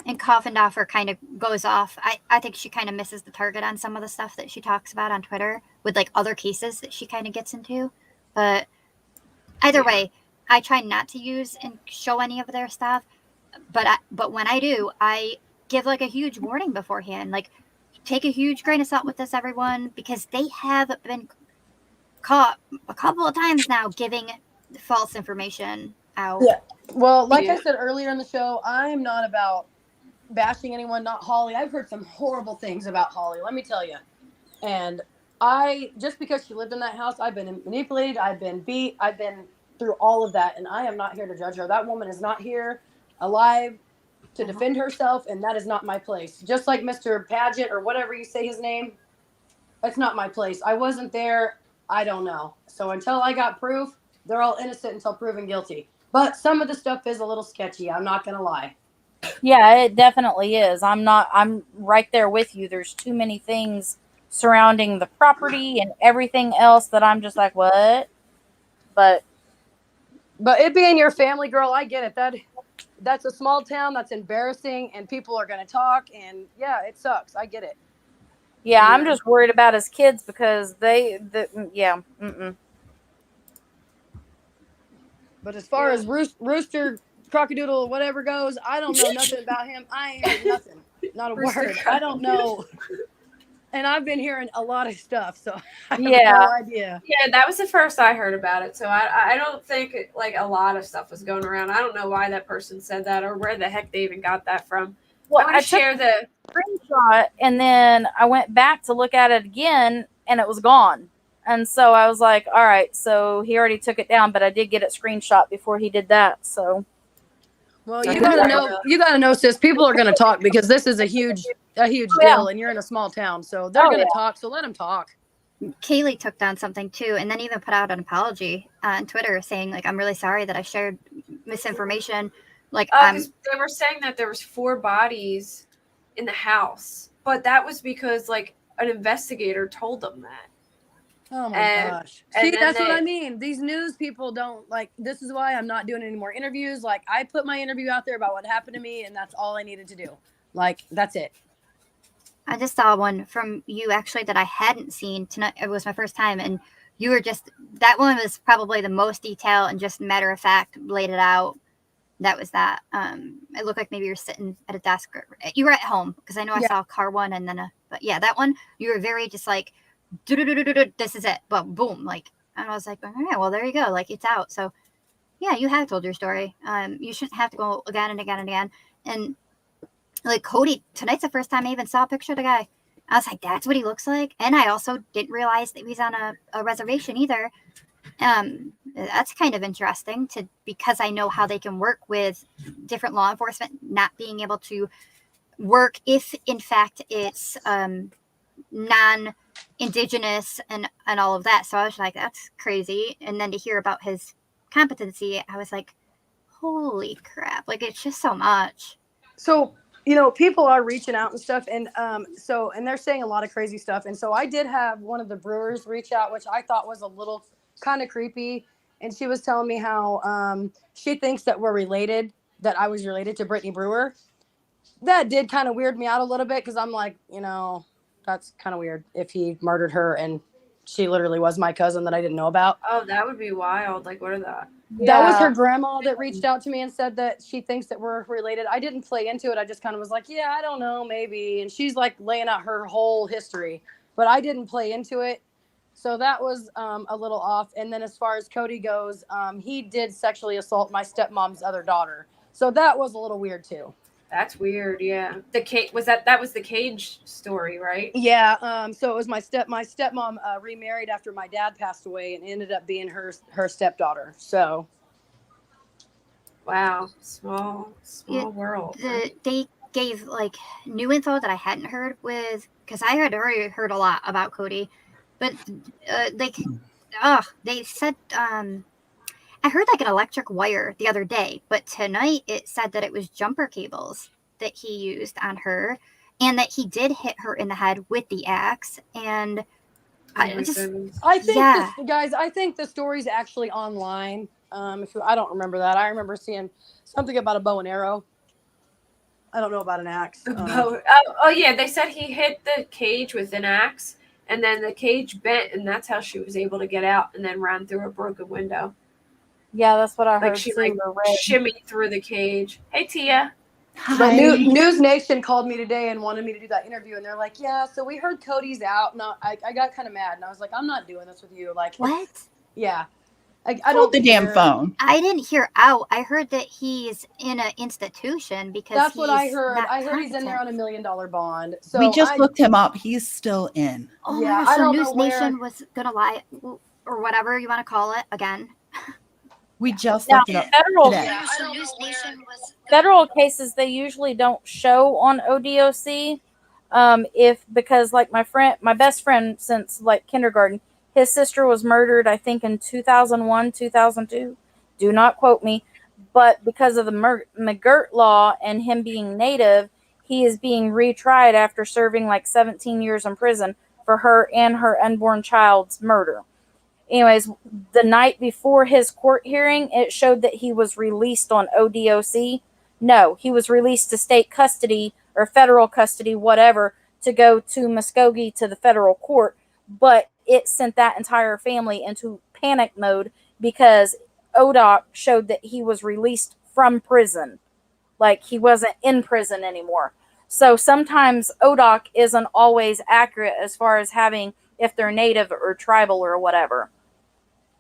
And Coffindoffer kind of goes off. I think she kind of misses the target on some of the stuff that she talks about on Twitter with, like, other cases that she kind of gets into. But either way, I try not to use and show any of their stuff. But when I do, I give, like, a huge warning beforehand. Like, take a huge grain of salt with this, everyone, because they have been caught a couple of times now giving false information out. Yeah. Well, like I said earlier in the show, I'm not about bashing anyone, not Holly. I've heard some horrible things about Holly, let me tell you. And just because she lived in that house, I've been manipulated, I've been beat, I've been through all of that, and I am not here to judge her. That woman is not here alive to defend herself, and that is not my place. Just like Mr. Paget or whatever you say his name, that's not my place. I wasn't there. I don't know. So until I got proof, they're all innocent until proven guilty. But some of the stuff is a little sketchy. I'm not going to lie. Yeah, it definitely is. I'm right there with you. There's too many things surrounding the property and everything else that I'm just like, what? But it being your family, girl, I get it. That's a small town. That's embarrassing, and people are going to talk. And yeah, it sucks. I get it. yeah, I'm just worried about his kids because yeah. Mm-mm. But as far as Rooster, Crockadoodle, whatever goes, I don't know nothing about him. I ain't heard nothing. Not a word. I don't know. And I've been hearing a lot of stuff, so I have no idea. Yeah, that was the first I heard about it. So I don't think like a lot of stuff was going around. I don't know why that person said that or where the heck they even got that from. Well, I share the screenshot and then I went back to look at it again and it was gone. And so I was like, all right, so he already took it down, but I did get it screenshot before he did that. So well, you gotta know, sis, people are gonna talk because this is a huge deal and you're in a small town. So they're gonna talk, so let them talk. Kaylee took down something too, and then even put out an apology on Twitter saying, like, I'm really sorry that I shared misinformation. Like, they were saying that there was 4 bodies in the house, but that was because like an investigator told them that. Oh my gosh. See, that's what I mean. These news people don't like, this is why I'm not doing any more interviews. Like, I put my interview out there about what happened to me, and that's all I needed to do. Like, that's it. I just saw one from you actually that I hadn't seen tonight. It was my first time, and you were that one was probably the most detail and just matter of fact laid it out. That was that. It looked like maybe you were sitting at a desk. You were at home because I know I saw a car one, and then but yeah, that one you were very just like, this is it. But boom, like, and I was like, all right, well there you go, like it's out. So yeah, you have told your story. You shouldn't have to go again and again and again. And like Cody, tonight's the first time I even saw a picture of the guy. I was like, that's what he looks like. And I also didn't realize that he's on a reservation either. That's kind of interesting because I know how they can work with different law enforcement not being able to work if in fact it's non-indigenous and all of that. So I was like, that's crazy. And then to hear about his competency, I was like, holy crap, like it's just so much. So people are reaching out and stuff, and and they're saying a lot of crazy stuff. And so I did have one of the brewers reach out, which I thought was a little kind of creepy. And she was telling me how she thinks that we're related, that I was related to Brittany Brewer. That did kind of weird me out a little bit because I'm like, that's kind of weird if he murdered her and she literally was my cousin that I didn't know about. Oh, that would be wild. Like, what are that? That was her grandma that reached out to me and said that she thinks that we're related. I didn't play into it. I just kind of was like, yeah, I don't know, maybe. And she's like laying out her whole history, but I didn't play into it. So that was a little off. And then as far as Cody goes, he did sexually assault my stepmom's other daughter. So that was a little weird too. That's weird. Yeah. That was the cage story, right? Yeah. So it was my stepmom remarried after my dad passed away and ended up being her stepdaughter. So. Wow. Small world. They gave like new info that I hadn't heard because I had already heard a lot about Cody, but they said, I heard like an electric wire the other day, but tonight it said that it was jumper cables that he used on her and that he did hit her in the head with the axe. And I think the story's actually online. I don't remember that. I remember seeing something about a bow and arrow. I don't know about an axe. Yeah. They said he hit the cage with an axe and then the cage bent and that's how she was able to get out and then ran through a broken window. Yeah, that's what I heard. Like she shimmied through the cage. Hey, Tia. Hi. But NewsNation called me today and wanted me to do that interview, and they're like, "Yeah, so we heard Cody's out." No, I got kind of mad, and I was like, "I'm not doing this with you." Like, what? Yeah, I don't the damn phone. I didn't hear out. I heard that he's in an institution because that's what I heard. I heard he's in there on $1 million bond. So we just looked him up. He's still in. Oh yeah, so NewsNation was gonna lie or whatever you want to call it again. We just Now, looked it up federal today. federal cases they usually don't show on ODOC, because like my best friend since like kindergarten, his sister was murdered I think in 2001, 2002. Do not quote me, but because of the McGirt law and him being Native, he is being retried after serving like 17 years in prison for her and her unborn child's murder. Anyways, the night before his court hearing, it showed that he was released on ODOC. No, he was released to state custody or federal custody, whatever, to go to Muskogee to the federal court. But it sent that entire family into panic mode because ODOC showed that he was released from prison. Like he wasn't in prison anymore. So sometimes ODOC isn't always accurate as far as having if they're native or tribal or whatever.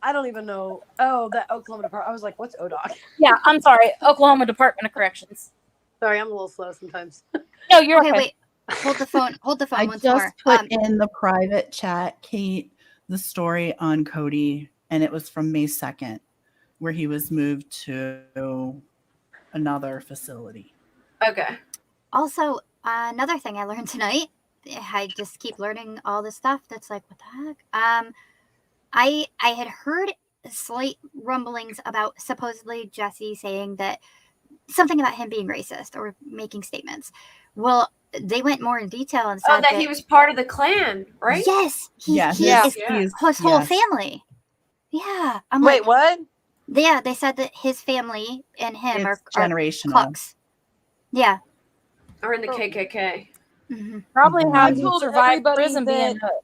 I don't even know. Oh, that Oklahoma Department. I was like, what's ODOC? Yeah, I'm sorry. Oklahoma Department of Corrections. Sorry, I'm a little slow sometimes. No, you're Okay, okay. wait. Hold the phone. Hold the phone I once just more. put in the private chat, Kate, the story on Cody, and it was from May 2nd, where he was moved to another facility. Okay. Also, another thing I learned tonight. I just keep learning all this stuff. That's like, what the heck? I had heard slight rumblings about supposedly Jesse saying that something about him being racist or making statements. Well, they went more in detail and said that he was part of the Klan, right? Yes, Yes, he Yeah. is his whole family. Yeah, I'm Wait, like, what? yeah, they said that his family and him It's are generational. clucks. Yeah. Or in the KKK. Mm-hmm. Probably Mhm. how I you told survive everybody prison being that- hooked.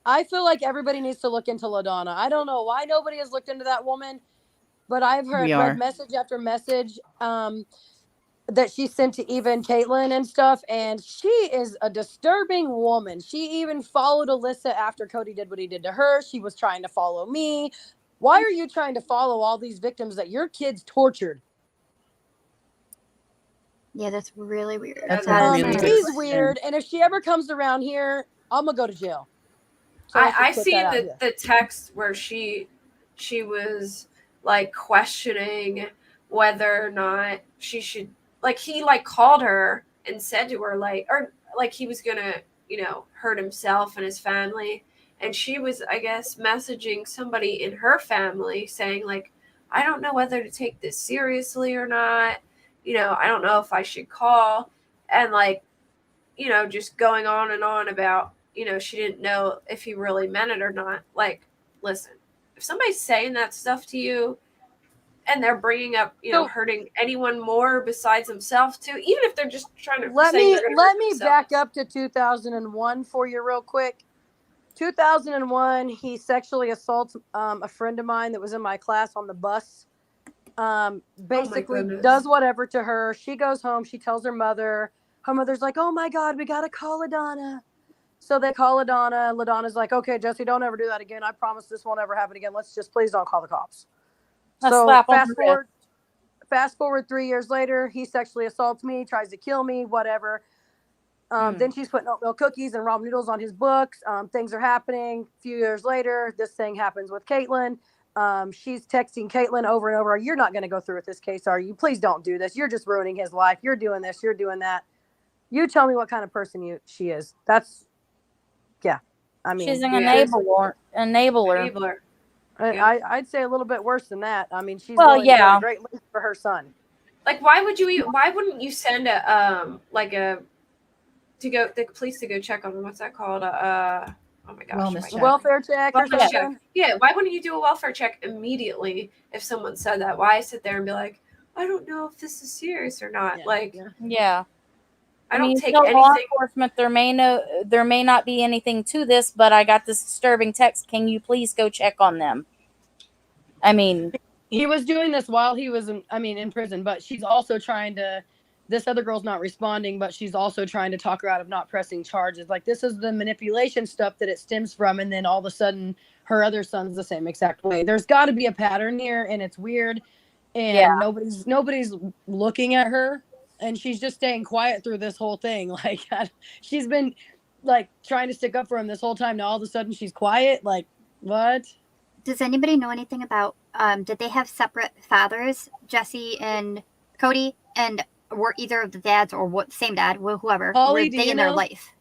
I feel like everybody needs to look into LaDonna. I don't know why nobody has looked into that woman, but I've read message after message that she sent to Eva and Caitlin and stuff, and she is a disturbing woman. She even followed Alyssa after Cody did what he did to her. She was trying to follow me. Why are you trying to follow all these victims that your kids tortured? Yeah, that's really weird. That's That is a really weird. good She's question. weird, and if she ever comes around here, I'm gonna go to jail. So let's I just put see that out here. the text where she was like questioning whether or not she should, like, he like called her and said to her like, or like he was gonna, hurt himself and his family, and she was, I guess, messaging somebody in her family saying like, I don't know whether to take this seriously or not, I don't know if I should call, and like, just going on and on about, she didn't know if he really meant it or not. Like, listen, if somebody's saying that stuff to you and they're bringing up, hurting anyone more besides themselves too, even if they're just trying to Let say me they're gonna hurt themselves. back up to 2001 for you real quick. 2001, he sexually assaults a friend of mine that was in my class on the bus. Basically goodness. does whatever to her. She goes home. She tells her mother. Her mother's like, oh my God, we got to call LaDonna. So they call LaDonna. LaDonna's like, okay, Jesse, don't ever do that again. I promise this won't ever happen again. Let's just please don't call the cops. A So slap on the wrist. fast forward 3 years later, he sexually assaults me, tries to kill me, whatever. Then she's putting oatmeal cookies and ramen noodles on his books. Things are happening. A few years later, this thing happens with Caitlin. She's texting Caitlin over and over, you're not going to go through with this case, are you? Please don't do this. You're just ruining his life. You're doing this. You're doing that. You tell me what kind of person she is. I mean, She's an enabler. I'd say a little bit worse than that. I mean, she's Well, willing to go yeah. to great lengths for her son. Like, why wouldn't you send the police to go check on him? What's that called? Oh my gosh. Wellness check. Welfare check or Welfare check. something. Yeah, why wouldn't you do a welfare check immediately if someone said that? Why sit there and be like, I don't know if this is serious or not? Yeah. I don't take law anything. enforcement. There may not be anything to this, but I got this disturbing text. Can you please go check on them? I mean, he was doing this while he was in prison, but she's also trying to, this other girl's not responding, but she's also trying to talk her out of not pressing charges. Like, this is the manipulation stuff that it stems from. And then all of a sudden her other son's the same exact way. There's got to be a pattern here, and it's weird. And nobody's looking at her, and she's just staying quiet through this whole thing. Like, she's been like trying to stick up for him this whole time. Now all of a sudden she's quiet. Like, what? Does anybody know anything about? Did they have separate fathers, Jesse and Cody, and were either of the dads or what same dad, whoever, Holly, were do they you in their know? life?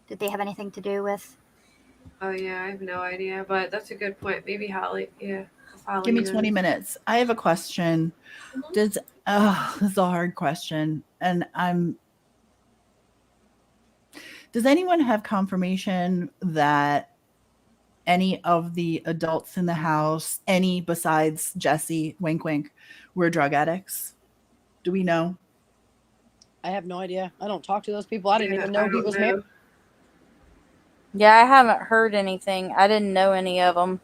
Did they have anything to do with? Oh yeah, I have no idea, but that's a good point. Maybe Holly. Yeah, if Holly Give me knows. 20 minutes. I have a question. This is a hard question. And does anyone have confirmation that any of the adults in the house, any besides Jesse, wink, wink, were drug addicts? Do we know? I have no idea. I don't talk to those people. I didn't Yeah, even know I he don't was know. married. Yeah, I haven't heard anything. I didn't know any of them.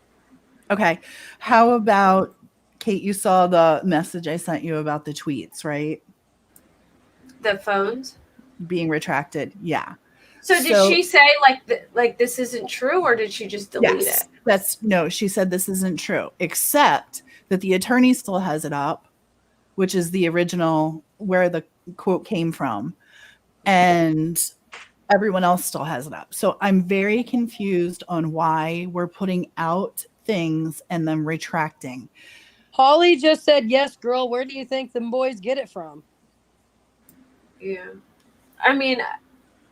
Okay. How about, Kate, you saw the message I sent you about the tweets, right? The phones. Being retracted. Yeah. So did she say like this isn't true, or did she just delete Yes. it? No, she said this isn't true, except that the attorney still has it up, which is the original where the quote came from. And everyone else still has it up. So I'm very confused on why we're putting out things and then retracting. Holly just said, yes, girl, where do you think them boys get it from? Yeah. I mean,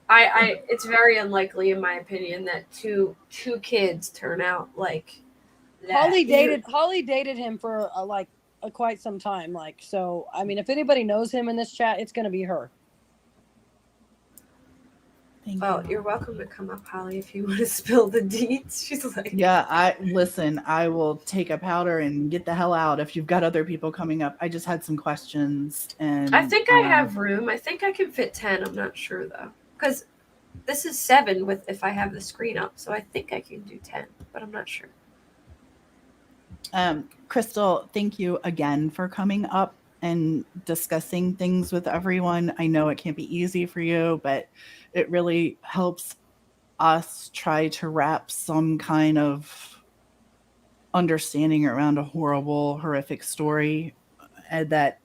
I it's very unlikely in my opinion that two kids turn out like that. Holly dated him for quite some time. Like, so I mean, if anybody knows him in this chat, it's gonna be her. Well, you're welcome to come up, Holly, if you want to spill the deets. She's like, yeah, I will take a powder and get the hell out if you've got other people coming up. I just had some questions, and I think I have room. I think I can fit 10. I'm not sure though, because this is 7 with if I have the screen up, so I think I can do 10, but I'm not sure. Crystal, thank you again for coming up and discussing things with everyone. I know it can't be easy for you, but it really helps us try to wrap some kind of understanding around a horrible, horrific story that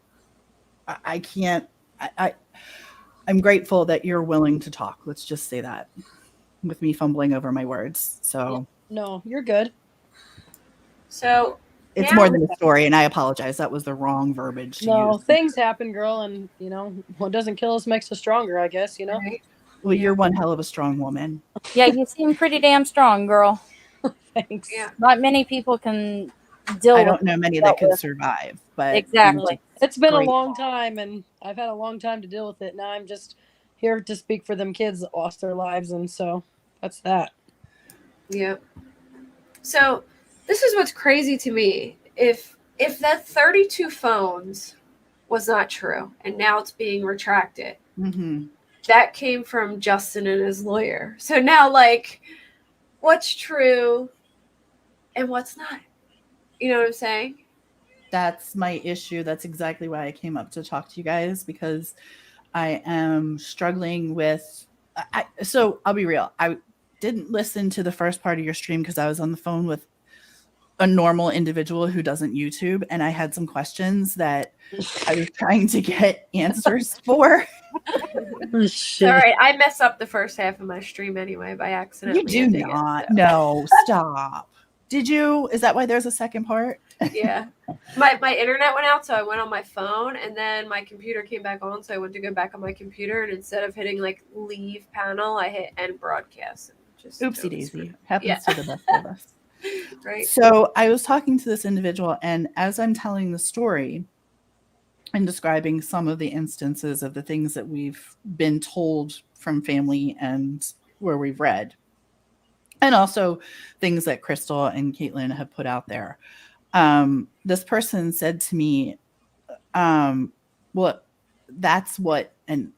I can't. I'm grateful that you're willing to talk. Let's just say that, with me fumbling over my words. So no, you're good. So it's more than a story, and I apologize. That was the wrong verbiage to use. Things happen, girl, and what doesn't kill us makes us stronger, I guess, Right. Well, you're one hell of a strong woman. Yeah, you seem pretty damn strong, girl. Thanks. Yeah. Not many people can deal with I don't know many that could survive, but exactly. It's been a long time, and I've had a long time to deal with it. Now I'm just here to speak for them kids that lost their lives, and so that's that. Yeah. So this is what's crazy to me. If that 32 phones was not true, and now it's being retracted, that came from Justin and his lawyer. So now, like, what's true and what's not? You know what I'm saying? That's my issue. That's exactly why I came up to talk to you guys, because I am struggling with. So I'll be real. I didn't listen to the first part of your stream because I was on the phone with a normal individual who doesn't YouTube, and I had some questions that I was trying to get answers for. All right, I mess up the first half of my stream anyway by accident. You do not. No, stop. Did you? Is that why there's a second part? Yeah. My internet went out, so I went on my phone, and then my computer came back on, so I went to go back on my computer, and instead of hitting like leave panel, I hit end broadcast. Just oopsie daisy. Happens to the best of us. Right. So I was talking to this individual, and as I'm telling the story and describing some of the instances of the things that we've been told from family and where we've read, and also things that Crystal and Caitlin have put out there, this person said to me, well, that's what, and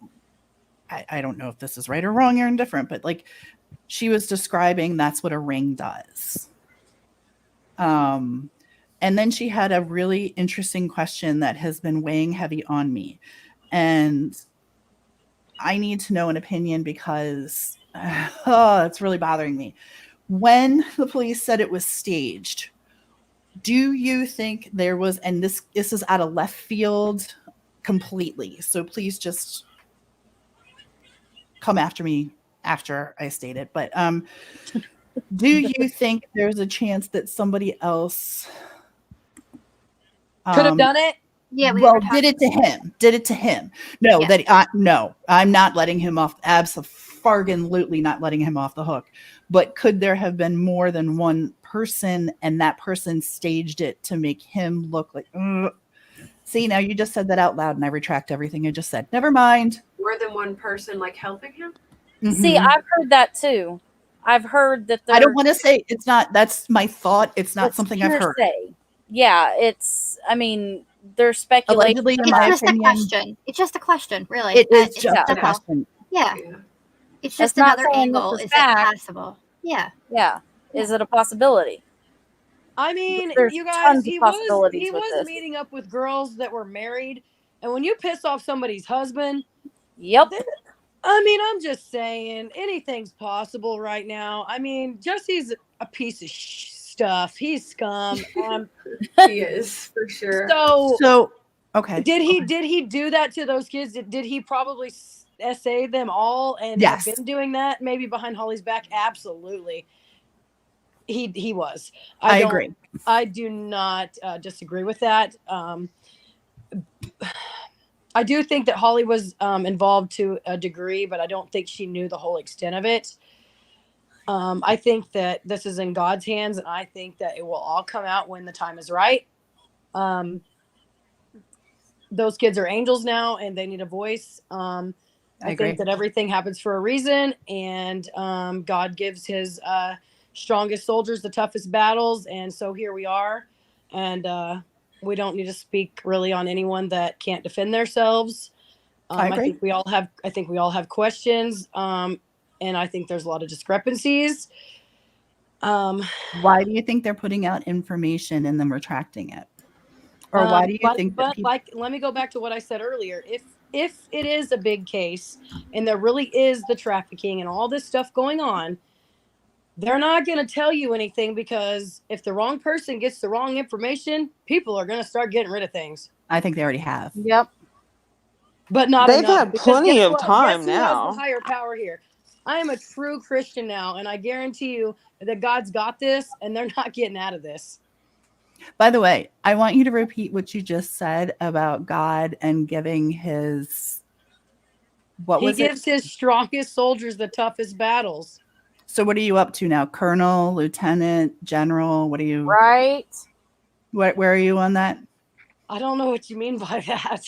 I don't know if this is right or wrong or indifferent, but like she was describing that's what a ring does. And then she had a really interesting question that has been weighing heavy on me. And I need to know an opinion because it's really bothering me. When the police said it was staged, do you think there was, and this is out of left field completely, so please just come after me after I state it, but Do you think there's a chance that somebody else Could have done it. Yeah, we well, were did talking. it to him? Did it to him? No, Yeah. no, I'm not letting him off. Absolutely not letting him off the hook. But could there have been more than one person, and that person staged it to make him look like? See, now you just said that out loud, and I retract everything I just said. Never mind. More than one person like helping him? See, Mhm. I've heard that too. I've heard that I don't want to say it's not. That's my thought. It's not it's something I've heard. hearsay. Yeah, it's. I mean, there's speculation. Allegedly, in It's my just opinion, a question. It's just a question, really. it is It's just a simple. question. Yeah. Yeah. It's That's just not another saying angle. this is Is it fact. possible? Yeah. Yeah, is it a possibility? I mean, There's you guys, tons of he was possibilities with this. meeting up with girls that were married, and when you piss off somebody's husband, Yep. I mean, I'm just saying anything's possible right now. I mean, Jesse's a piece of stuff. He's scum. He is, for sure. So okay. Did he do that to those kids? Did he probably essay them all and Yes. have been doing that maybe behind Holly's back? Absolutely. He was. I agree. I do not disagree with that. I do think that Holly was involved to a degree, but I don't think she knew the whole extent of it. I think that this is in God's hands, and I think that it will all come out when the time is right. Those kids are angels now, and they need a voice. I agree. think that everything happens for a reason, and God gives his strongest soldiers the toughest battles, and so here we are. And we don't need to speak really on anyone that can't defend themselves. I agree. I think we all have questions, and I think there's a lot of discrepancies. Why do you think they're putting out information and then retracting it? Or why do you think that people... let me go back to what I said earlier. If it is a big case and there really is the trafficking and all this stuff going on, they're not going to tell you anything, because if the wrong person gets the wrong information, people are going to start getting rid of things. I think they already have. Yep. But not They've enough, had because plenty guess of what? time Guess who now. has the higher power here? I am a true Christian now, and I guarantee you that God's got this, and they're not getting out of this. By the way, I want you to repeat what you just said about God and giving his... He gives his strongest soldiers the toughest battles. So what are you up to now? Colonel, lieutenant, general? What are you... Right. Where are you on that? I don't know what you mean by that.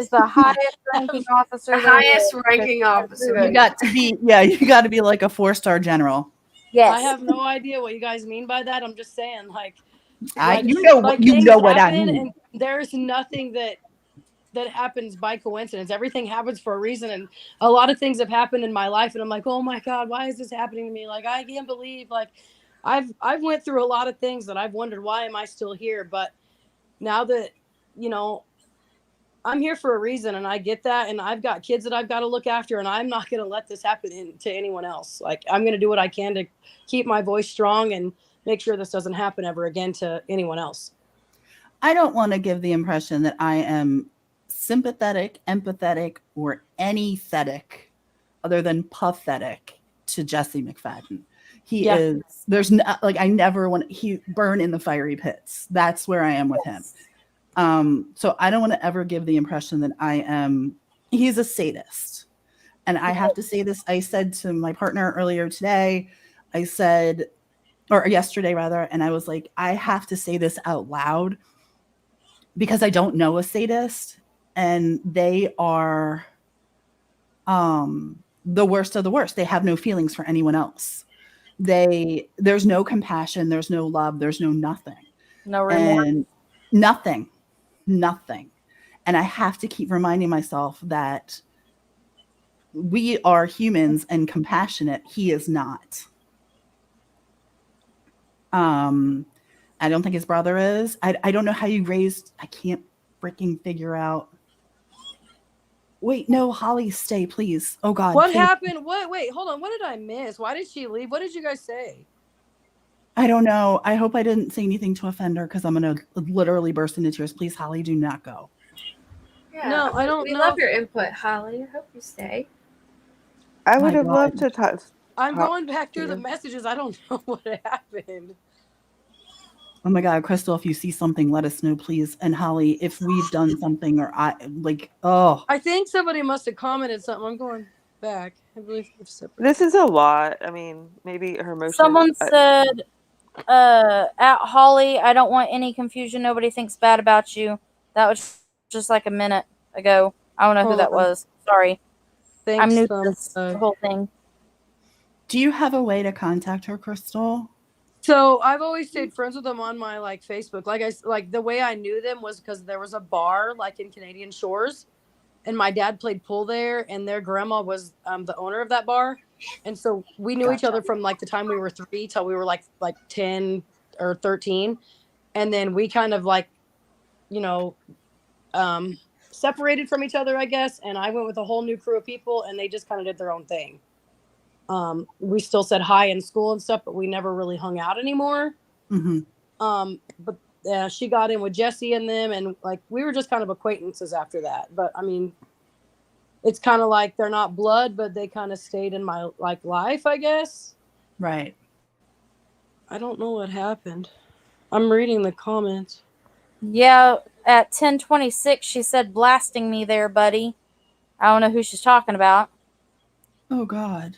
Is the highest ranking officer. The highest ranking officer. You got to be, yeah, you got to be like a 4-star general. Yes. I have no idea what you guys mean by that. I'm just saying, You know what I happen, mean. and there's nothing that happens by coincidence. Everything happens for a reason, and a lot of things have happened in my life, and I'm like, oh my God, why is this happening to me? Like, I can't believe, like, I've went through a lot of things that I've wondered, why am I still here? But now that, you know, I'm here for a reason, and I get that, and I've got kids that I've got to look after, and I'm not going to let this happen to anyone else. Like, I'm going to do what I can to keep my voice strong and make sure this doesn't happen ever again to anyone else. I don't want to give the impression that I am sympathetic, empathetic, or anythetic other than pathetic to Jesse McFadden. He is, there's not, like, I never want, he burn in the fiery pits. That's where I am with him. So I don't want to ever give the impression that he's a sadist. And I have to say this, I said to my partner earlier today, or yesterday rather, and I was like, I have to say this out loud because I don't know a sadist, and they are the worst of the worst. They have no feelings for anyone else. There's no compassion, there's no love, there's no nothing. No remorse. And nothing. And I have to keep reminding myself that we are humans and compassionate. He is not. I don't think his brother is. I don't know how you raised, I can't freaking figure out. Wait, no, Holly, stay, please. Oh God. What happened? Wait, hold on. What did I miss? Why did she leave? What did you guys say? I don't know. I hope I didn't say anything to offend her, because I'm going to literally burst into tears. Please, Holly, do not go. Yeah, No, I don't we know. love your input, Holly. I hope you stay. I would My have loved God. to I'm talk going back to through the you. messages. I don't know what happened. Oh my God, Crystal, if you see something, let us know, please. And Holly, if we've done something or I think somebody must have commented something. I'm going back. I believe we've separated. This is a lot. I mean, maybe her emotions. Someone said, at Holly, I don't want any confusion. Nobody thinks bad about you. That was just like a minute ago. I don't know who Hold that on. was. Sorry. I'm Thanks, new to this whole thing. do you have a way to contact her, Crystal? So I've always stayed friends with them on my like Facebook. Like the way I knew them was because there was a bar like in Canadian Shores, and my dad played pool there, and their grandma was the owner of that bar, and so we knew each other from like the time we were 3 till we were like 10 or 13, and then we kind of like, you know, separated from each other, I guess, and I went with a whole new crew of people, and they just kind of did their own thing. We still said hi in school and stuff, but we never really hung out anymore. Mm-hmm. But she got in with Jesse and them, and like we were just kind of acquaintances after that. But I mean, it's kind of like they're not blood, but they kind of stayed in my like life, I guess. Right. I don't know what happened. I'm reading the comments. Yeah, at 10:26, she said, blasting me there, buddy. I don't know who she's talking about. Oh God.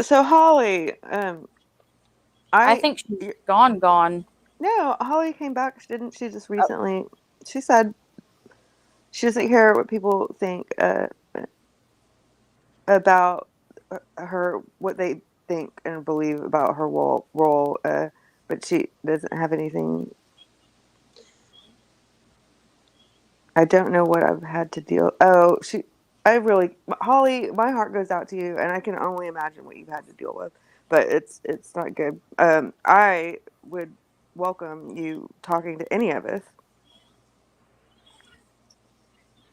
So Holly, I think she's gone. No, Holly came back, didn't she? Just recently, she said she doesn't care what people think about her, what they think and believe about her role, but she doesn't have anything. I don't know what I've had to deal. Oh, Holly, my heart goes out to you, and I can only imagine what you've had to deal with. But it's not good. I would welcome you talking to any of us.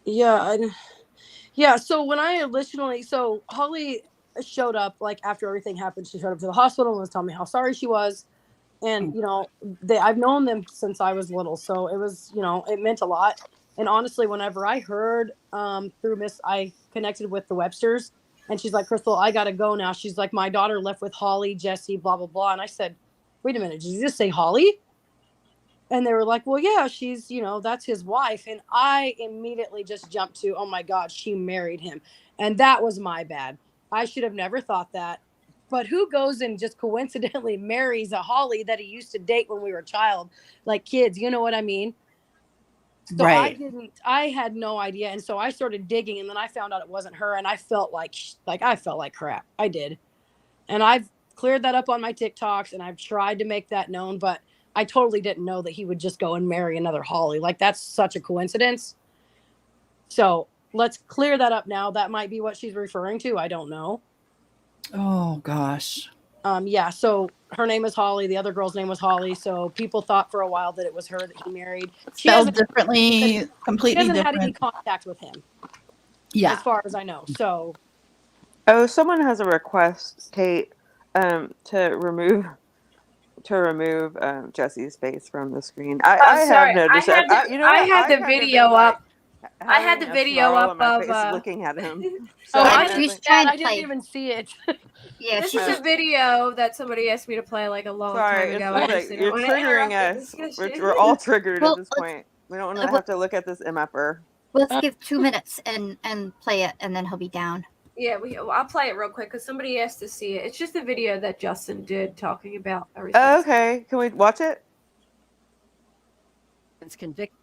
Yeah. So when I originally, so Holly showed up like after everything happened. She showed up to the hospital and was telling me how sorry she was, and you know, I've known them since I was little, so it was, you know, it meant a lot. And honestly, whenever I heard through Miss, I connected with the Websters, and she's like, Crystal, I gotta go now. She's like, my daughter left with Holly, Jesse, blah blah blah. And I said, wait a minute, did you just say Holly? And they were like, well, yeah, she's, you know, that's his wife. And I immediately just jumped to, oh my God, she married him. And that was my bad. I should have never thought that. But who goes and just coincidentally marries a Holly that he used to date when we were a child, like kids, you know what I mean? So Right. I had no idea. And so I started digging, and then I found out it wasn't her. And I felt like I felt like crap. I did. And I've cleared that up on my TikToks, and I've tried to make that known, but I totally didn't know that he would just go and marry another Holly. Like, that's such a coincidence. So let's clear that up now. That might be what she's referring to. I don't know. Oh gosh. Yeah. So her name is Holly. The other girl's name was Holly. So people thought for a while that it was her that he married. Spelled differently, completely she hasn't different. had any contact with him. Yeah. As far as I know. So. Oh, someone has a request, Kate, to remove Jesse's face from the screen. I sorry. have noticed. I had the video up. I had the having a video snarl up on my of face looking at him. So Yeah, I she's didn't, trying to I didn't play. even see it. Yeah, This she's is just a video that somebody asked me to play like a long Sorry, time ago. it's I like just didn't you're want to triggering interrupt the us. discussion. We're all triggered Well, at this point. We don't have to look at this MFR. let's give 2 minutes and play it, and then he'll be down. Yeah, I'll play it real quick because somebody asked to see it. It's just a video that Justin did talking about everything. Oh, okay. Can we watch it? Convicted.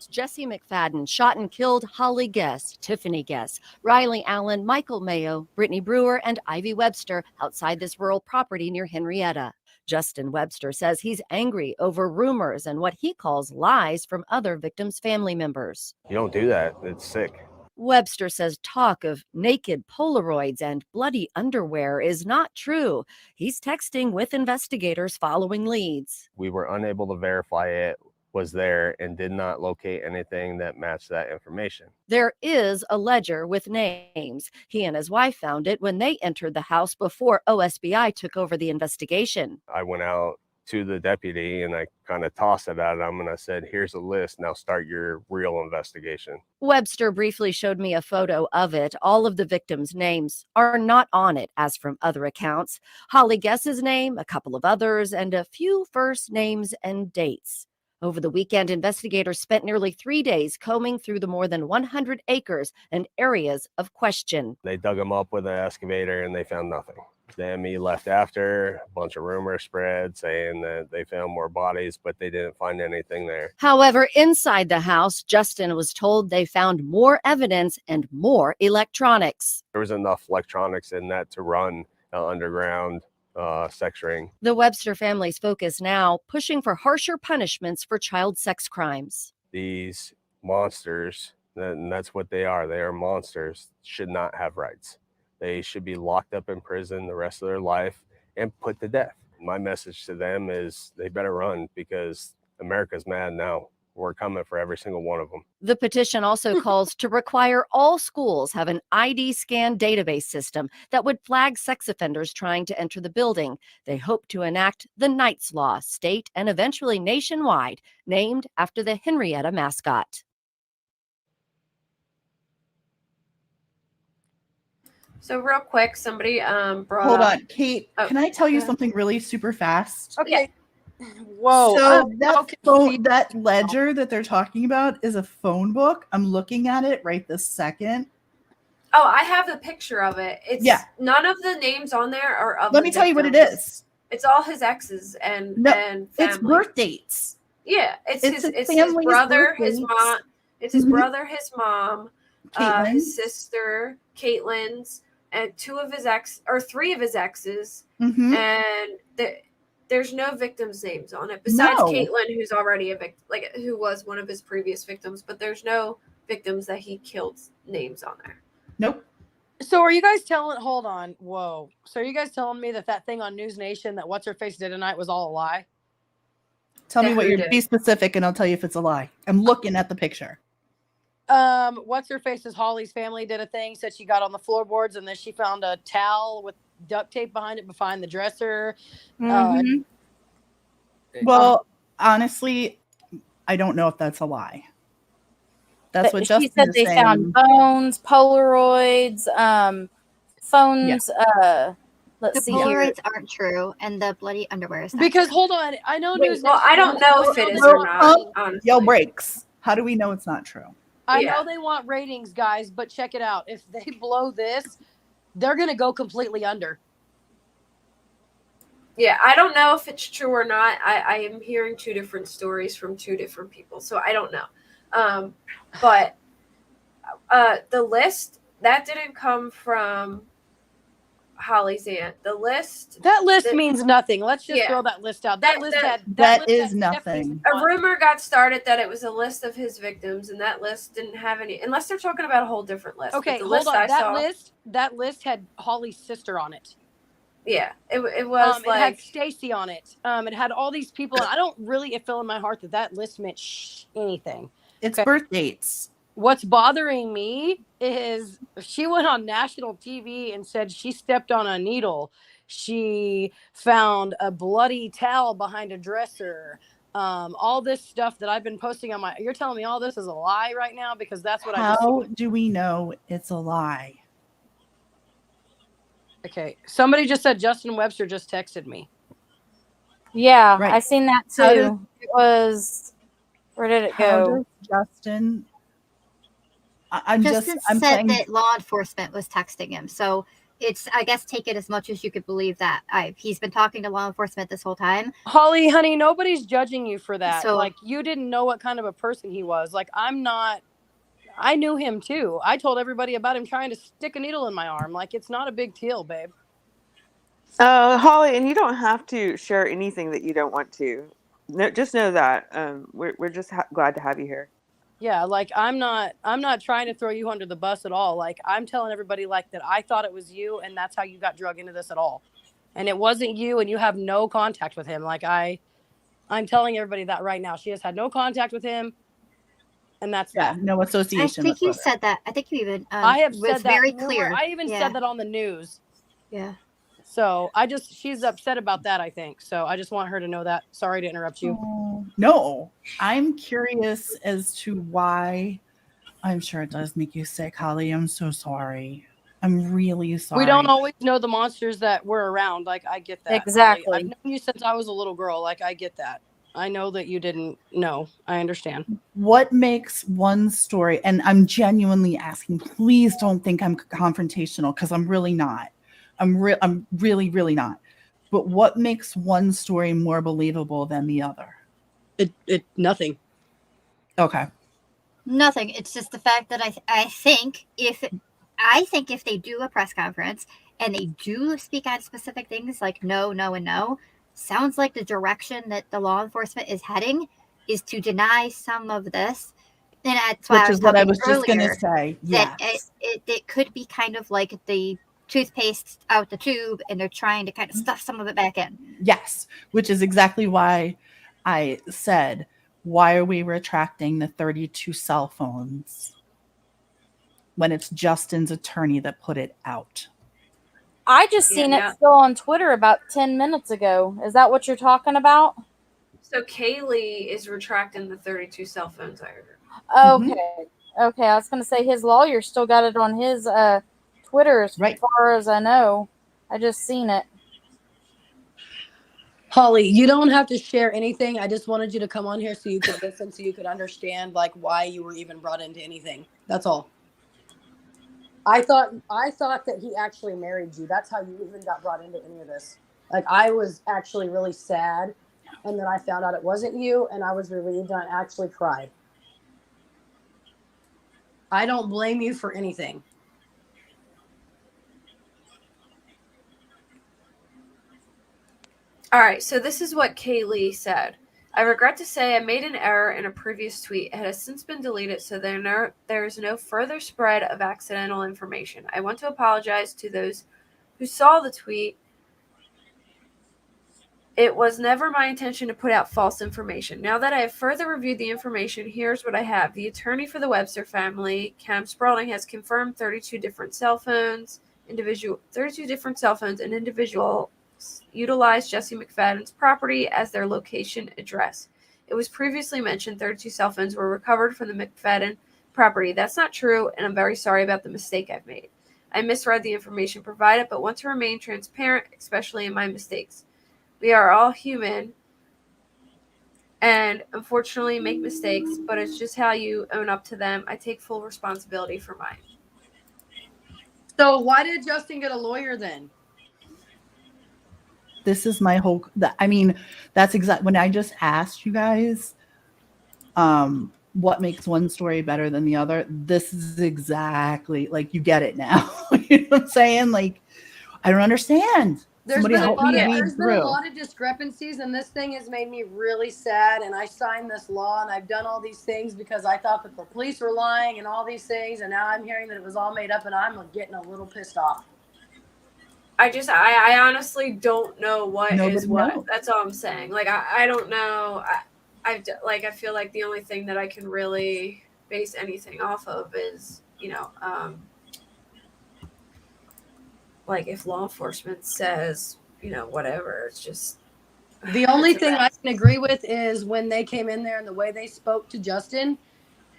Jesse McFadden shot and killed Holly Guest, Tiffany Guest, Riley Allen, Michael Mayo, Brittany Brewer, and Ivy Webster outside this rural property near Henryetta. Justin Webster says he's angry over rumors and what he calls lies from other victims' family members. You don't do that. It's sick. Webster says talk of naked Polaroids and bloody underwear is not true. He's texting with investigators following leads. We were unable to verify it was there and did not locate anything that matched that information. There is a ledger with names. He and his wife found it when they entered the house before OSBI took over the investigation. I went out to the deputy, and I kind of tossed it at him and I said, here's a list. Now start your real investigation. Webster briefly showed me a photo of it. All of the victims' names are not on it, as from other accounts. Holly Guess's name, a couple of others, and a few first names and dates. Over the weekend, investigators spent nearly 3 days combing through the more than 100 acres and areas of question. They dug him up with an excavator and they found nothing. The ME left after. A bunch of rumors spread saying that they found more bodies, but they didn't find anything there. However, inside the house, Justin was told they found more evidence and more electronics. There was enough electronics in that to run an underground sex ring. The Webster family's focus now, pushing for harsher punishments for child sex crimes. These monsters, and that's what they are monsters, should not have rights. They should be locked up in prison the rest of their life and put to death. My message to them is they better run, because America's mad now. We're coming for every single one of them. The petition also calls to require all schools have an ID scan database system that would flag sex offenders trying to enter the building. They hope to enact the Knights Law, state and eventually nationwide, named after the Henryetta mascot. So real quick, somebody brought Hold up. on, Kate. Oh, Can I tell you go ahead. something really super fast? Okay. Whoa. So I'm that ledger that they're talking about is a phone book. I'm looking at it right this second. Oh, I have the picture of it. It's Yeah. None of the names on there are of. Let the me tell you what it victims. is. It's all his exes and No, and It's family. birth dates. Yeah, it's It's his his his family's brother, birth his dates. mom. It's his Mhm. brother, his mom, Caitlin's. his sister, Caitlin's, and three of his exes, Mhm. and there's no victims' names on it besides No. Caitlin, who's already a victim, like who was one of his previous victims. But there's no victims that he killed names on there. Nope. So are you guys hold on. Whoa. So are you guys telling me that thing on NewsNation that What's Her Face did tonight was all a lie? Tell me Yeah, what who you're did? be specific and I'll tell you if it's a lie. I'm looking at the picture. What's Her Face's Holly's family did a thing, said she got on the floorboards and then she found a towel with duct tape behind it behind the dresser. Mhm. Well, honestly, I don't know if that's a lie. That's what She Justin said is they saying. found bones, Polaroids, phones. Let's The see here. Polaroids aren't true, and the bloody underwear is not Because true. hold on, I know Wait, NewsNation. well, I don't know if it is or not. Honestly, Yo breaks. How do we know it's not true? I Yeah. know they want ratings, guys, but check it out. If they blow this, they're gonna go completely under. Yeah, I don't know if it's true or not. I am hearing two different stories from two different people, so I don't know. But the list that didn't come from Holly's aunt. The list That list means nothing. Let's just Yeah. throw that list out. That- That list that- had That list is had nothing. Stephanie's a on- rumor got started that it was a list of his victims, and that list didn't have any. Unless they're talking about a whole different list. But Okay, the hold list on. I That saw, list had Holly's sister on it. yeah, it was It had like Stacy on it. It had all these people. And I don't really feel in my heart that list meant anything. It's Okay. birth dates. What's bothering me is she went on national TV and said she stepped on a needle. She found a bloody towel behind a dresser. All this stuff that I've been posting on my. You're telling me all this is a lie right now, because that's what I just. How do we know it's a lie? Okay, somebody just said Justin Webster just texted me. Yeah, Right. I seen that too. How does- It was. Where did it How go? does Justin? I'm Justin I'm said saying that law enforcement was texting him, so it's, I guess, take it as much as you could believe that he's been talking to law enforcement this whole time. Holly, honey, nobody's judging you for that. So- Like, you didn't know what kind of a person he was. Like, I'm not. I knew him too. I told everybody about him trying to stick a needle in my arm. Like, it's not a big deal, babe. Holly, and you don't have to share anything that you don't want to. No, just know that we're just glad to have you here. Yeah, like I'm not trying to throw you under the bus at all. Like, I'm telling everybody like that I thought it was you, and that's how you got drug into this at all. And it wasn't you, and you have no contact with him. Like, I'm telling everybody that right now. She has had no contact with him, and that's yeah, that. no I association. think you whatsoever. said that. I think you even I have was said that very numerous- clear. I even Yeah. said that on the news. Yeah. So she's upset about that, I think. So I just want her to know that. Sorry to interrupt you. No, I'm curious as to why. I'm sure it does make you sick, Holly. I'm so sorry. I'm really sorry. We don't always know the monsters that we're around. Like, I get that. Exactly. Holly. I've known you since I was a little girl. Like, I get that. I know that you didn't know. I understand. What makes one story, and I'm genuinely asking, please don't think I'm confrontational, because I'm really not. I'm really, really not. But what makes one story more believable than the other? Nothing. Okay. Nothing. It's just the fact that I think if they do a press conference and they do speak on specific things like no, no, and no, sounds like the direction that the law enforcement is heading is to deny some of this. And that's why Which is what I was just going to say. That Yes. it could be kind of like the toothpaste out the tube, and they're trying to kind of stuff some of it back in. Yes, which is exactly why I said, why are we retracting the 32 cell phones when it's Justin's attorney that put it out? I just seen it still on Twitter about 10 minutes ago. Is that what you're talking about? So Kaylee is retracting the 32 cell phones, I heard. Okay. Okay, I was going to say his lawyer still got it on his Twitter as far as I know. I just seen it. Holly, you don't have to share anything. I just wanted you to come on here so you could listen, so you could understand like why you were even brought into anything. That's all. I thought that he actually married you. That's how you even got brought into any of this. Like, I was actually really sad, and then I found out it wasn't you, and I was relieved, and I actually cried. I don't blame you for anything. All right, so this is what Kaylee said. I regret to say I made an error in a previous tweet. It has since been deleted, so there is no further spread of accidental information. I want to apologize to those who saw the tweet. It was never my intention to put out false information. Now that I have further reviewed the information, here's what I have. The attorney for the Webster family, Cam Spaulding, has confirmed 32 different cell phones, and individuals utilized Jesse McFadden's property as their location address. It was previously mentioned 32 cell phones were recovered from the McFadden property. That's not true, and I'm very sorry about the mistake I've made. I misread the information provided, but want to remain transparent, especially in my mistakes. We are all human and unfortunately make mistakes, but it's just how you own up to them. I take full responsibility for mine. So why did Justin get a lawyer then? This is my whole, I mean, that's exactly when I just asked you guys what makes one story better than the other. This is exactly, like, you get it now. You know what I'm saying? Like, I don't understand. There's been a lot of discrepancies, and this thing has made me really sad. And I signed this law, and I've done all these things because I thought that the police were lying and all these things. And now I'm hearing that it was all made up, and I'm getting a little pissed off. I honestly don't know what Nobody is what. knows. That's all I'm saying. Like, I don't know. I feel like the only thing that I can really base anything off of is, like, if law enforcement says, whatever, it's just. The only thing I can agree with is when they came in there and the way they spoke to Justin.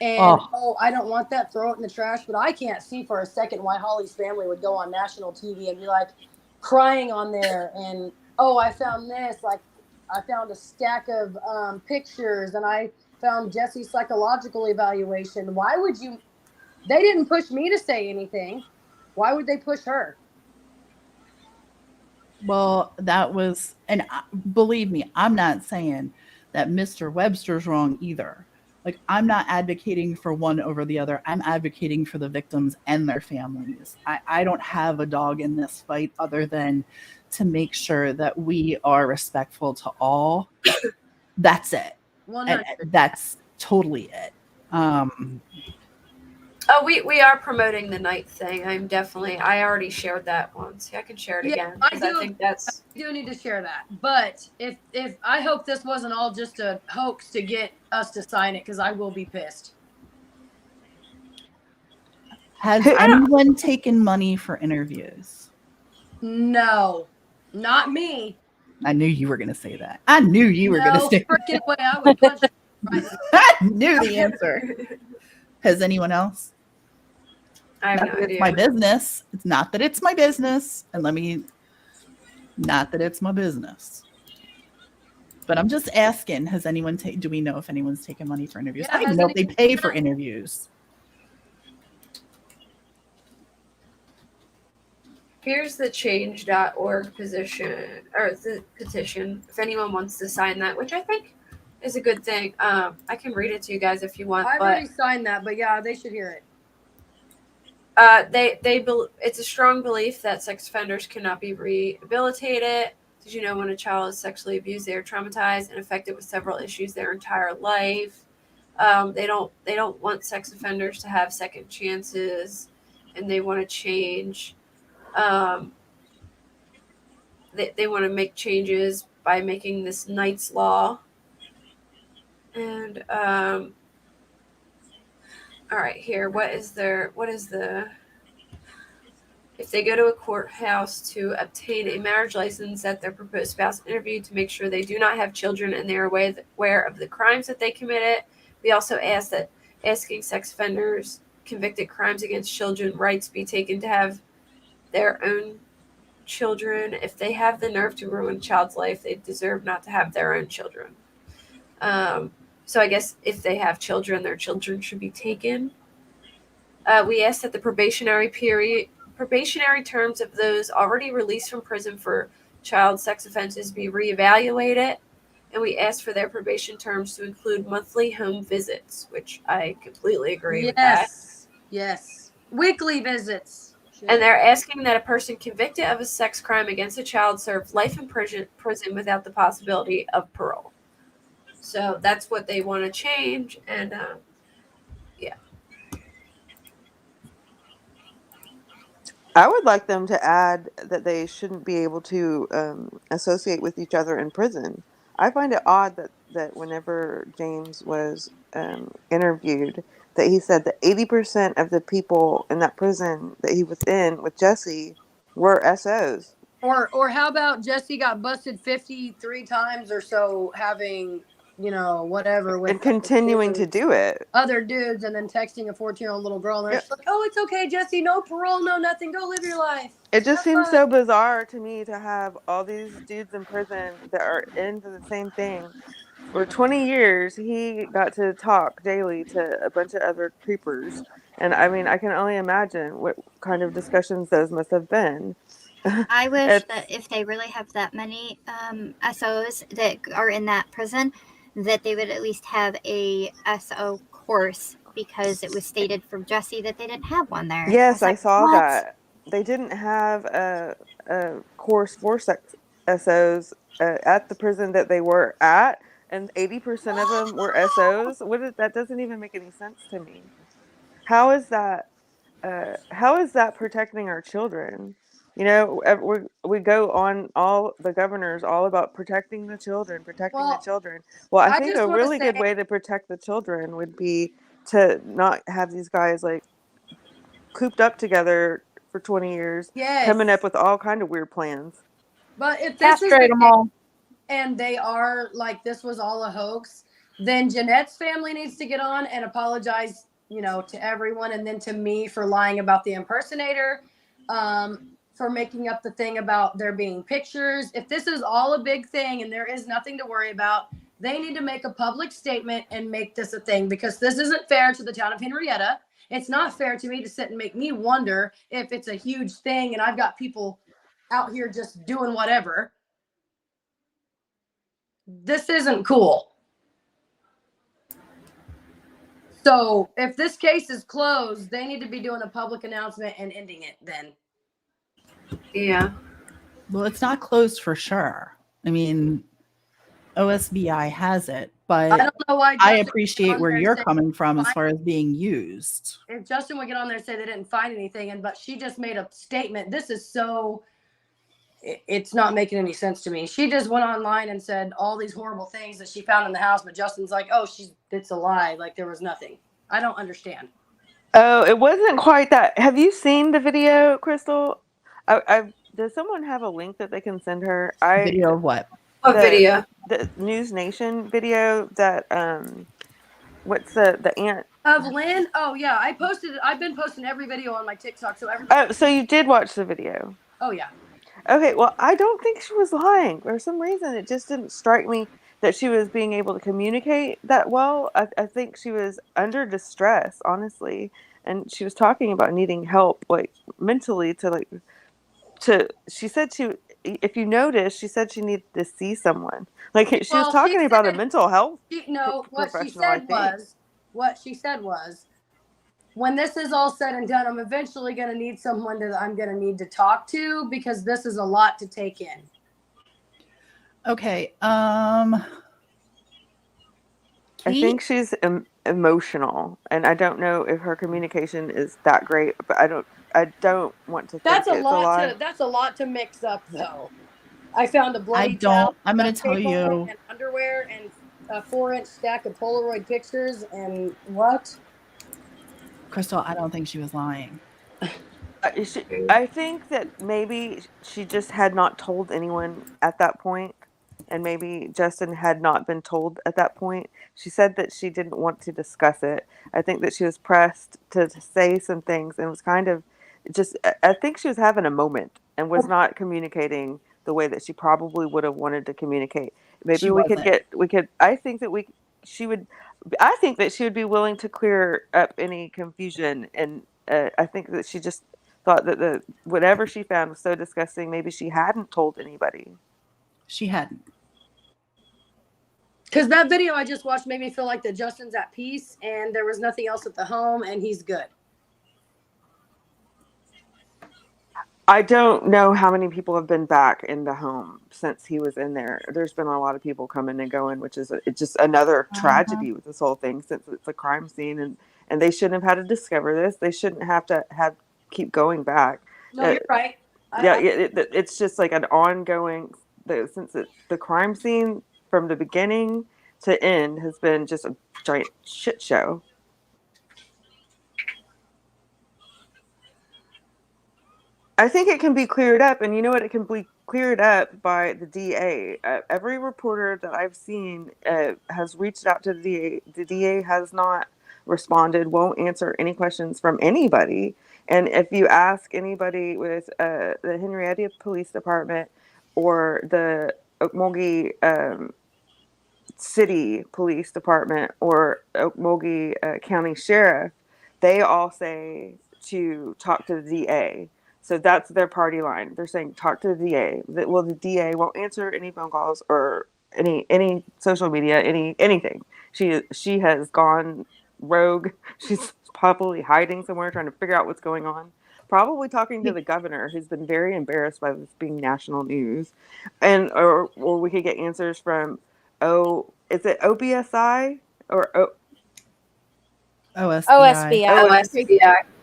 And, I don't want that, throw it in the trash. But I can't see for a second why Holly's family would go on national TV and be like crying on there. And, I found this. Like, I found a stack of pictures, and I found Jesse's psychological evaluation. Why would you? They didn't push me to say anything. Why would they push her? Well, that was, and believe me, I'm not saying that Mr. Webster's wrong either. Like, I'm not advocating for one over the other. I'm advocating for the victims and their families. I don't have a dog in this fight other than to make sure that we are respectful to all. That's it. That's totally it. We are promoting the night thing. I already shared that once. I can share it again. I think that's. I do need to share that. But if I hope this wasn't all just a hoax to get us to sign it, because I will be pissed. Has anyone taken money for interviews? No. Not me. I knew you were going to say that. I knew you were going to No say freaking way. I would punch you right in the I knew the answer. Has anyone else? I have Not no that it's idea. my business. It's not that it's my business. And not that it's my business. But I'm just asking, has anyone do we know if anyone's taken money for interviews? Yeah, I don't even has know if they anyone pay done for it? interviews. Here's the change.org position or the petition. If anyone wants to sign that, which I think is a good thing. I can read it to you guys if you want. I've but already signed that, but yeah, they should hear it. It's a strong belief that sex offenders cannot be rehabilitated. Did you know when a child is sexually abused, they are traumatized and affected with several issues their entire life? They don't want sex offenders to have second chances, and they want to change. They want to make changes by making this Knight's Law. And all right, here, what is the if they go to a courthouse to obtain a marriage license that their proposed spouse interviewed to make sure they do not have children and they are aware of the crimes that they committed. We also ask that asking sex offenders convicted crimes against children rights be taken to have their own children. If they have the nerve to ruin a child's life, they deserve not to have their own children. So I guess if they have children, their children should be taken. We ask that the probationary terms of those already released from prison for child sex offenses be reevaluated, and we ask for their probation terms to include monthly home visits, which I completely agree with that. Yes. Weekly visits. And they're asking that a person convicted of a sex crime against a child serve life in prison without the possibility of parole. So that's what they want to change, and yeah. I would like them to add that they shouldn't be able to associate with each other in prison. I find it odd that whenever James was interviewed, that he said that 80% of the people in that prison that he was in with Jesse were SOs. Or how about Jesse got busted 53 times or so having, whatever with And continuing to do it. Other dudes, and then texting a 14-year-old little girl, and they're just like, "Oh, it's okay, Jesse, no parole, no nothing, go live your life." It just seems so bizarre to me to have all these dudes in prison that are into the same thing. For 20 years, he got to talk daily to a bunch of other creepers. And I mean, I can only imagine what kind of discussions those must have been. I wish that if they really have that many SOs that are in that prison, that they would at least have a SO course, because it was stated from Jesse that they didn't have one there. Yes, I like, saw what? that. They didn't have a course for sex SOs at the prison that they were at, and 80% of them were SOs. That doesn't even make any sense to me. How is that? How is that protecting our children? We go on, all the governors all about protecting the children. Well, I think a really good way to protect the children would be to not have these guys like cooped up together for 20 years, coming up with all kind of weird plans. But if this Castrate them all. And they are like, this was all a hoax, then Jeanette's family needs to get on and apologize, to everyone, and then to me for lying about the impersonator, for making up the thing about there being pictures. If this is all a big thing and there is nothing to worry about, they need to make a public statement and make this a thing, because this isn't fair to the town of Henryetta. It's not fair to me to sit and make me wonder if it's a huge thing and I've got people out here just doing whatever. This isn't cool. So if this case is closed, they need to be doing a public announcement and ending it then. Yeah. Well, it's not closed for sure. I mean, OSBI has it, but I don't know why I appreciate where you're coming from as far as being used. If Justin would get on there and say they didn't find anything, but she just made a statement. This is so, it's not making any sense to me. She just went online and said all these horrible things that she found in the house, but Justin's like, oh, it's a lie. Like there was nothing. I don't understand. Oh, it wasn't quite that. Have you seen the video, Crystal? I've Does someone have a link that they can send her? Video of what? What video? The NewsNation video that what's the aunt? Of Lynn? Oh yeah, I posted it. I've been posting every video on my TikTok, so everybody. Oh, so you did watch the video? Oh yeah. Okay, well, I don't think she was lying. For some reason, it just didn't strike me that she was being able to communicate that well. I think she was under distress, honestly, and she was talking about needing help, like mentally, she said if you notice, she said she needed to see someone. Like she was Well, talking about a said- mental health what she professional, I said think. was, when this is all said and done, I'm eventually going to need someone that I'm going to need to talk to because this is a lot to take in. Okay. I think she's emotional, and I don't know if her communication is that great, but I don't want to think That's a it's a lie. That's a lot to mix up, though. I found a bloody I'm going to tell you. and underwear and a 4-inch stack of Polaroid pictures and what? Crystal, I don't think she was lying. I think that maybe she just had not told anyone at that point, and maybe Justin had not been told at that point. She said that she didn't want to discuss it. I think that she was pressed to say some things and was kind of just, I think she was having a moment and was not communicating the way that she probably would have wanted to communicate. Maybe I think that I think that she would be willing to clear up any confusion, and I think that she just thought that whatever she found was so disgusting, maybe she hadn't told anybody. She hadn't. Because that video I just watched made me feel like that Justin's at peace and there was nothing else at the home and he's good. I don't know how many people have been back in the home since he was in there. There's been a lot of people coming and going, which is it's just another tragedy with this whole thing, since it's a crime scene, and they shouldn't have had to discover this. They shouldn't have to keep going back. No, you're right. It's just like an ongoing, since the crime scene from the beginning to end has been just a giant shit show. I think it can be cleared up, and you know what? It can be cleared up by the DA. Every reporter that I've seen has reached out to the DA. The DA has not responded, won't answer any questions from anybody. And if you ask anybody with the Henryetta Police Department or the Okmulgee City Police Department or Okmulgee County Sheriff, they all say to talk to the DA. So that's their party line. They're saying talk to the DA. Well, the DA won't answer any phone calls or any social media, anything. She has gone rogue. She's probably hiding somewhere, trying to figure out what's going on. Probably talking to the governor, who's been very embarrassed by this being national news, or we could get answers from is it OBSI or OSBI?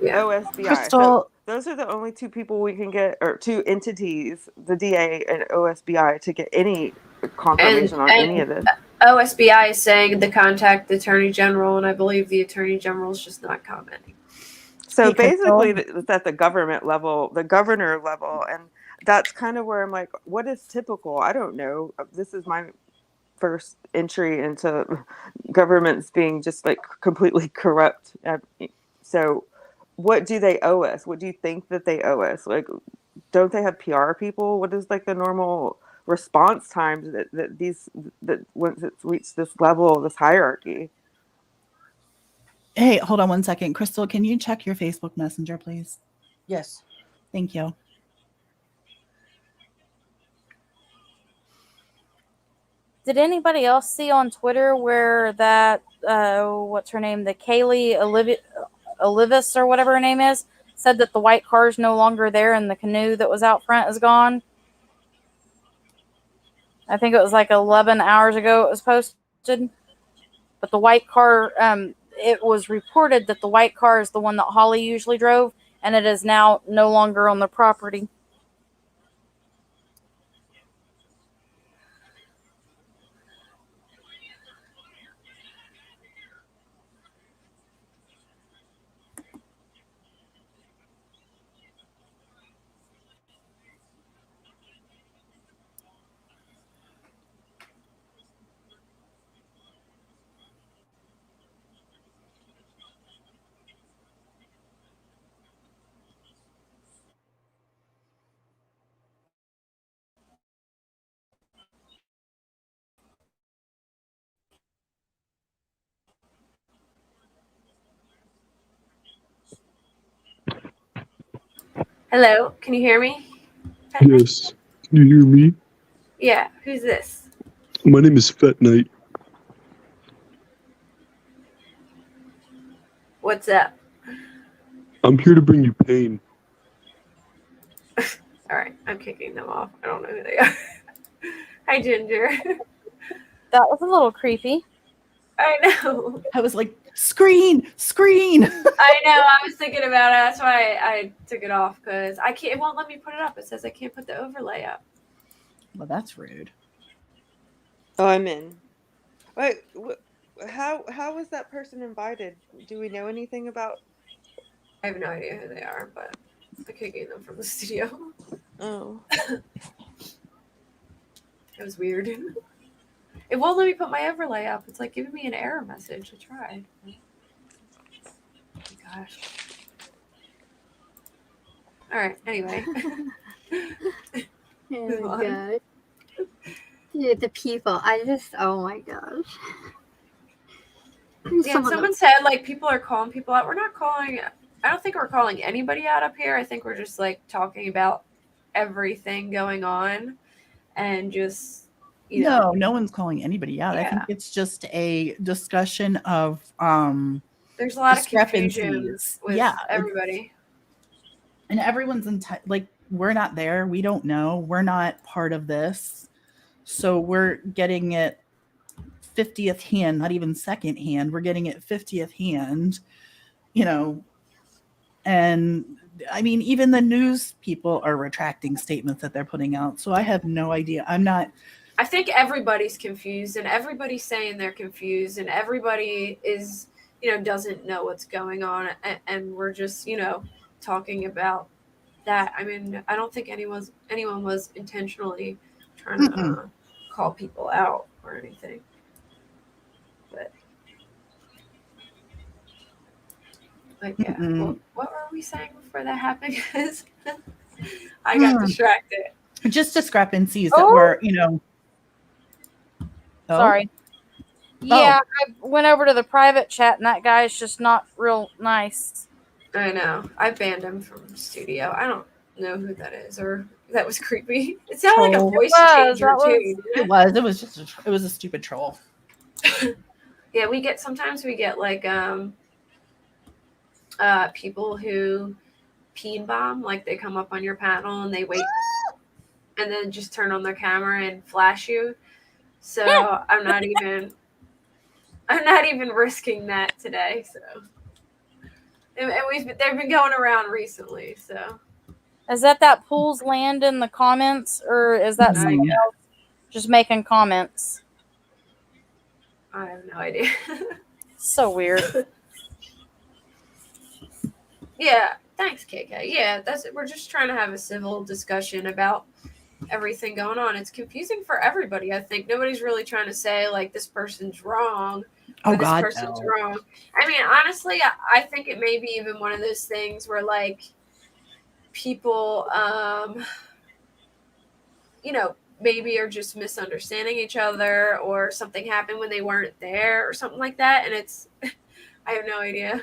OSBI. Crystal, So those are the only two people we can get, or two entities, the DA and OSBI, to get any confirmation on any of this. OSBI is saying to contact the Attorney General, and I believe the Attorney General is just not commenting. So basically, it's at the government level, the governor level, and that's kind of where I'm like, what is typical? I don't know. This is my first entry into governments being just like completely corrupt. So what do they owe us? What do you think that they owe us? Like, don't they have PR people? What is like the normal response times that once it's reached this level, this hierarchy? Hey, hold on 1 second. Crystal, can you check your Facebook Messenger, please? Yes. Thank you. Did anybody else see on Twitter where that, what's her name, the Kaylee Olivis or whatever her name is, said that the white car is no longer there and the canoe that was out front is gone? I think it was like 11 hours ago it was posted. But the white car, it was reported that the white car is the one that Holly usually drove, and it is now no longer on the property. Hello, can you hear me? Yes. Can you hear me? Yeah, who's this? My name is Fat Knight. What's up? I'm here to bring you pain. All right, I'm kicking them off. I don't know who they are. Hi, Ginger. That was a little creepy. I know. I was like, screen. I know. I was thinking about it. That's why I took it off because I can't. It won't let me put it up. It says I can't put the overlay up. Well, that's rude. Oh, I'm in. Wait, how was that person invited? Do we know anything about? I have no idea who they are, but I'm kicking them from the studio. Oh, It was weird. It won't let me put my overlay up. It's like giving me an error message. I tried. Oh my gosh. All right. Anyway. Oh my god. Dude, the people. Oh my gosh. Yeah, someone said like people are calling people out. We're not calling. I don't think we're calling anybody out up here. I think we're just like talking about everything going on, and just No one's calling anybody out. I think Yeah. it's just a discussion of there's a lot of discrepancies. confusion with Yeah, everybody. and everyone's like, we're not there. We don't know. We're not part of this. So we're getting it 50th hand, not even second hand. We're getting it 50th hand, and I mean, even the news people are retracting statements that they're putting out. So I have no idea. I think everybody's confused, and everybody's saying they're confused, and everybody is, doesn't know what's going on, and we're just, talking about that. I mean, I don't think anyone was intentionally trying to call people out or anything. But yeah, what were we saying before that happened? Because I got distracted. Just discrepancies that were, Sorry. Yeah, I went over to the private chat, and that guy's just not real nice. I know. I banned him from studio. I don't know who that is, or that was creepy. It sounded like a voice changer too. It was just it was a stupid troll. Yeah, sometimes we get like people who peen bomb, like they come up on your panel and they wait and then just turn on their camera and flash you. So I'm not even risking that today. So and they've been going around recently. So is that Pool's Land in the comments, or is that someone else just making comments? I have no idea. So weird. Yeah, thanks, KK. Yeah, we're just trying to have a civil discussion about everything going on. It's confusing for everybody. I think nobody's really trying to say like this person's wrong or this person's wrong. I mean, honestly, I think it may be even one of those things where like people, maybe are just misunderstanding each other, or something happened when they weren't there or something like that. And it's, I have no idea.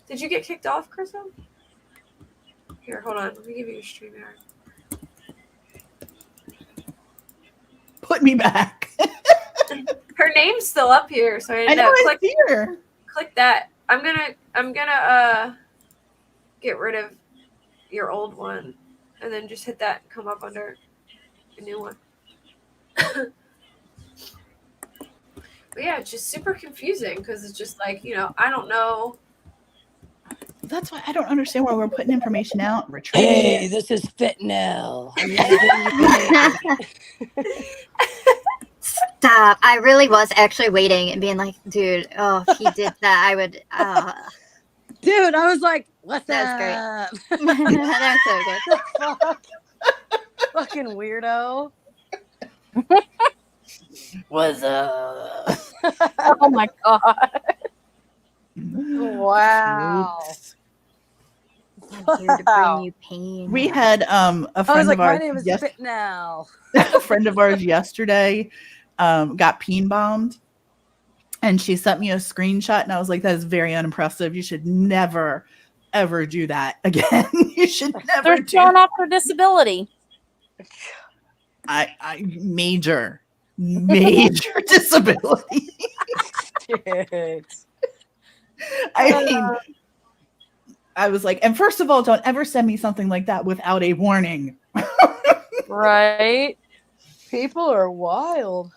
Did you get kicked off, Crystal? Here, hold on. Let me give you a StreamYard. Put me back. Her name's still up here, so I know. Click that. I'm gonna get rid of your old one, and then just hit that and come up under a new one. But yeah, it's just super confusing because it's just like, I don't know. That's why I don't understand why we're putting information out. Hey, this is Fitnell. Stop. I really was actually waiting and being like, dude, if he did that, I would. Dude, I was like, what's that? up? That's great. That's so good. Fuck. Fucking weirdo. What's up? Oh my god. Wow. I'm here to bring you pain. We had a friend of ours. My name is Fitnell. A friend of ours yesterday got peen bombed, and she sent me a screenshot, and I was like, that is very unimpressive. You should never ever do that again. You should never They're do showing off their disability. I major disability. Shit. I mean, I was like, and first of all, don't ever send me something like that without a warning. Right? People are wild.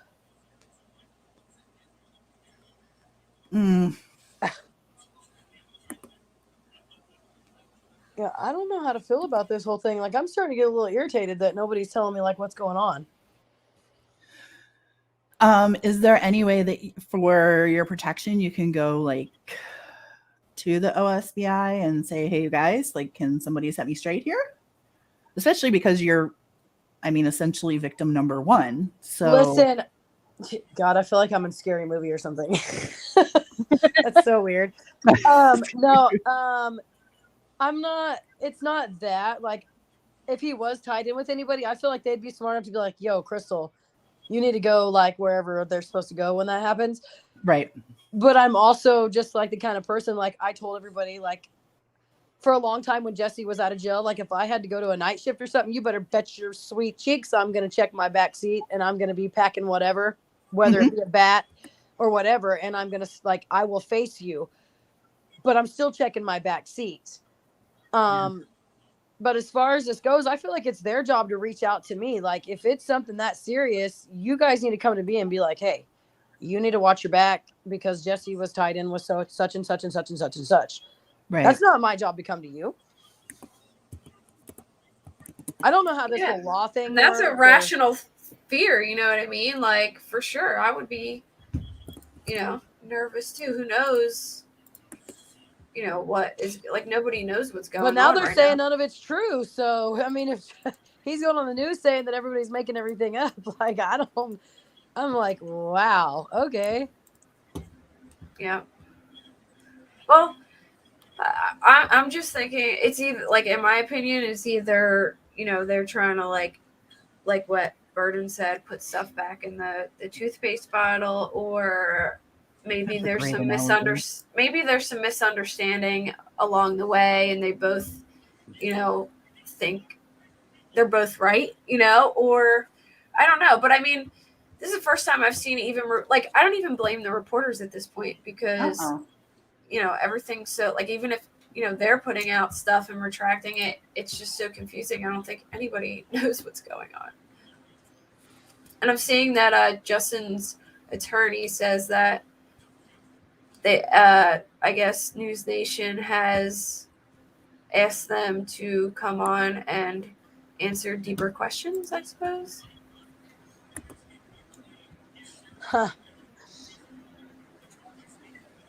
Mm. Yeah, I don't know how to feel about this whole thing. Like, I'm starting to get a little irritated that nobody's telling me like what's going on. Is there any way that for your protection you can go like to the OSBI and say, hey, you guys, like, can somebody set me straight here? Especially because you're, I mean, essentially victim number one. So Listen, God, I feel like I'm in a scary movie or something. That's so weird. No, I'm not. It's not that. Like, if he was tied in with anybody, I feel like they'd be smart enough to be like, "Yo, Crystal, you need to go like wherever they're supposed to go when that happens." right. But I'm also just like the kind of person, like I told everybody, like for a long time when Jesse was out of jail, like if I had to go to a night shift or something, you better bet your sweet cheeks I'm going to check my back seat and I'm going to be packing whatever, whether it be a bat or whatever. And I'm going to like, I will face you, but I'm still checking my back seat. But as far as this goes, I feel like it's their job to reach out to me. Like if it's something that serious, you guys need to come to me and be like, hey, you need to watch your back because Jesse was tied in with such and such and such and such and such. Right. That's not my job to come to you. I don't know how this whole law thing That's works, a rational fear, you know what I mean? Like, for sure, I would be, nervous too. Who knows, what is, like, nobody knows what's going on. But now they're right saying now. none of it's true. So, I mean, if he's going on the news saying that everybody's making everything up, like, I'm like, wow, okay. Yeah. Well, I'm just thinking it's either, like, in my opinion, it's either, they're trying to like what Burden said, put stuff back in the toothpaste bottle, or maybe there's some misunderstanding along the way, and they both, think they're both right, or I don't know. But I mean, this is the first time I've seen it even like, I don't even blame the reporters at this point because, everything's so, like, even if, they're putting out stuff and retracting it, it's just so confusing. I don't think anybody knows what's going on. And I'm seeing that Justin's attorney says that they, I guess NewsNation has asked them to come on and answer deeper questions, I suppose. Huh.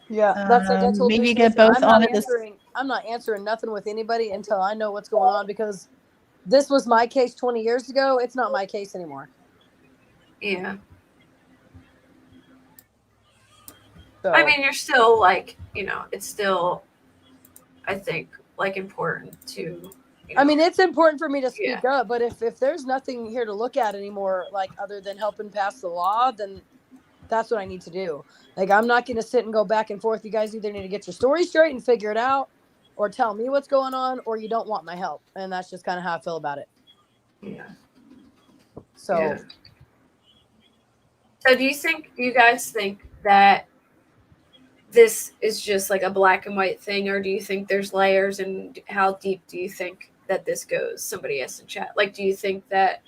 Yeah, that's like I told maybe you. get both on it. I'm not answering nothing with anybody until I know what's going on, because this was my case 20 years ago. It's not my case anymore. Yeah. So, I mean, you're still like, it's still, I think, like, important to. I mean, it's important for me to speak up, but if there's nothing here to look at anymore, like other than helping pass the law, then that's what I need to do. Like, I'm not going to sit and go back and forth. You guys either need to get your story straight and figure it out, or tell me what's going on, or you don't want my help. And that's just kind of how I feel about it. Yeah. So, yeah. So do you guys think that this is just like a black and white thing, or do you think there's layers, and how deep do you think that this goes? Somebody asked in chat. Like, do you think that,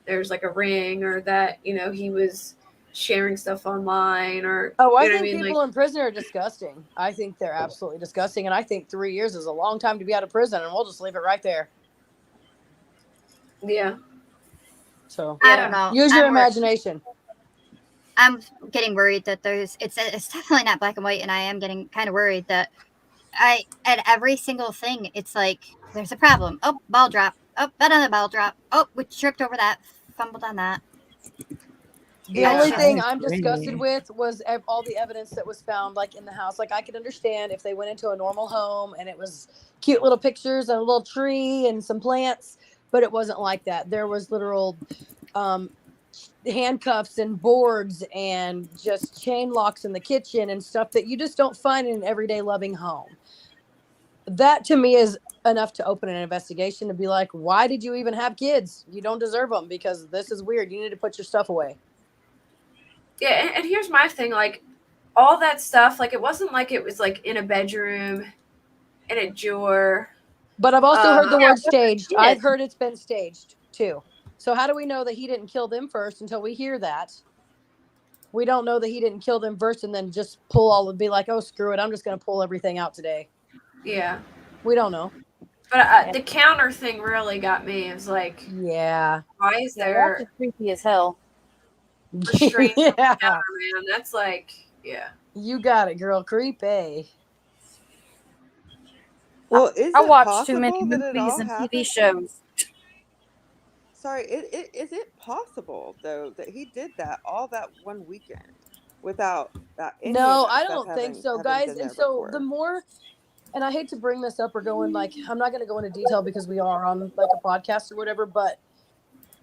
there's like a ring, or that, he was sharing stuff online, or I think people in prison are disgusting. I think they're absolutely disgusting, and I think 3 years is a long time to be out of prison, and we'll just leave it right there. Yeah. So I don't know. Use your imagination. I'm getting worried that it's definitely not black and white, and I am getting kind of worried that at every single thing, it's like there's a problem. Oh, ball drop. Oh, another ball drop. Oh, we tripped over that, fumbled on that. The only thing I'm disgusted with was all the evidence that was found, like, in the house. Like, I could understand if they went into a normal home and it was cute little pictures and a little tree and some plants, but it wasn't like that. There was literal handcuffs and boards and just chain locks in the kitchen and stuff that you just don't find in an everyday loving home. that to me is enough to open an investigation to be like, why did you even have kids? You don't deserve them because this is weird. You need to put your stuff away. Yeah, and here's my thing, like all that stuff, like it wasn't like it was like in a bedroom, in a drawer. But I've also heard the Yeah, word staged. did. I've heard it's been staged too. So how do we know that he didn't kill them first until we hear that? We don't know that he didn't kill them first and then just pull all and be like, oh, screw it. I'm just going to pull everything out today. Yeah. We don't know. But the counter thing really got me. It was like, Yeah. why is Yeah, there that's creepy as hell. restraints on the Yeah. counter, man? That's like, yeah. You got it, girl. Creepy. Well, is I it watch too many possible that it movies all and TV happened? shows. Sorry, is it possible though that he did that all that one weekend without any of No, that I stuff don't think so, having guys. been And there so the before? more, and I hate to bring this up or go in like, I'm not going to go into detail because we are on like a podcast or whatever, but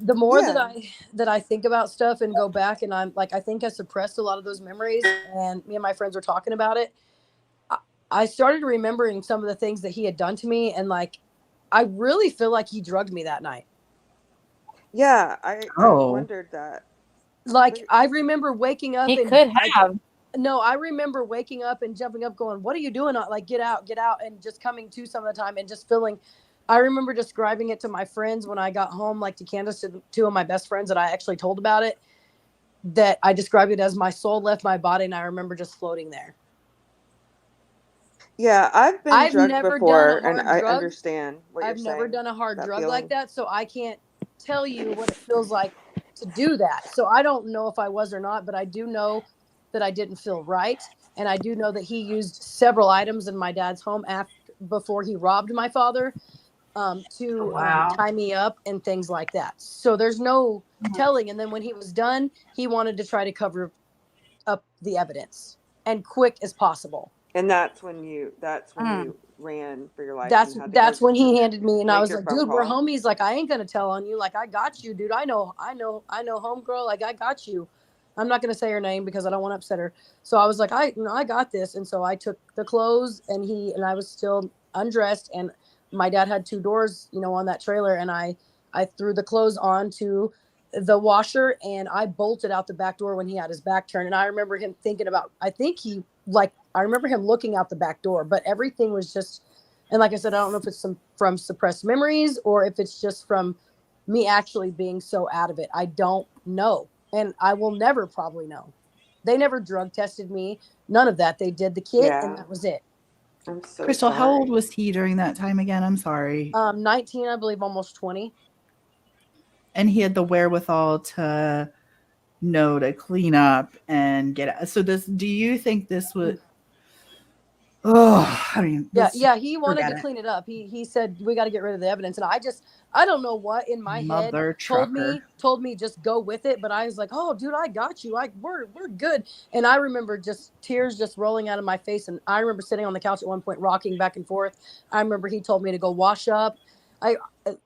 the more Yeah. that I think about stuff and go back and I'm like, I think I suppressed a lot of those memories and me and my friends were talking about it. I started remembering some of the things that he had done to me. And like, I really feel like he drugged me that night. Yeah, I Oh. wondered that. Like, Wait. I remember waking up He and could have. no, I remember waking up and jumping up going, what are you doing? Like, get out. And just coming to some of the time and just feeling, I remember describing it to my friends when I got home, like to Candace, to two of my best friends that I actually told about it, that I described it as my soul left my body. And I remember just floating there. Yeah, I've been I've drugged never before, done a and hard I drug. understand what you're I've never saying. done a hard That drug like feeling. that. So I can't tell you what it feels like to do that. So I don't know if I was or not, but I do know that I didn't feel right. And I do know that he used several items in my dad's home before he robbed my father to Wow. tie me up and things like that. So there's no telling. And then when he was done, he wanted to try to cover up the evidence and quick as possible. And that's when you ran for your life That's and had to that's go when he handed me, and I make was your like, phone dude, we're call. homies. Like, I ain't gonna tell on you. Like, I got you, dude. I know, homegirl. Like, I got you. I'm not gonna say her name because I don't want to upset her. So I was like, I got this. And so I took the clothes, and I was still undressed, and my dad had two doors, on that trailer, and I threw the clothes onto the washer, and I bolted out the back door when he had his back turned. And I remember him thinking about, I remember him looking out the back door, but everything was just, and like I said, I don't know if it's from suppressed memories or if it's just from me actually being so out of it. I don't know. And I will never probably know. They never drug tested me. None of that. They did the kit and that was it. I'm so Crystal, sorry. how old was he during that time again? I'm sorry. 19, I believe, almost 20. And he had the wherewithal to know to clean up and get. So do you think this would? Oh, I mean, yeah. He wanted to clean it up. He said we got to get rid of the evidence, and I don't know what in my head told me just go with it. But I was like, oh, dude, I got you. We're good. And I remember just tears just rolling out of my face, and I remember sitting on the couch at one point, rocking back and forth. I remember he told me to go wash up. I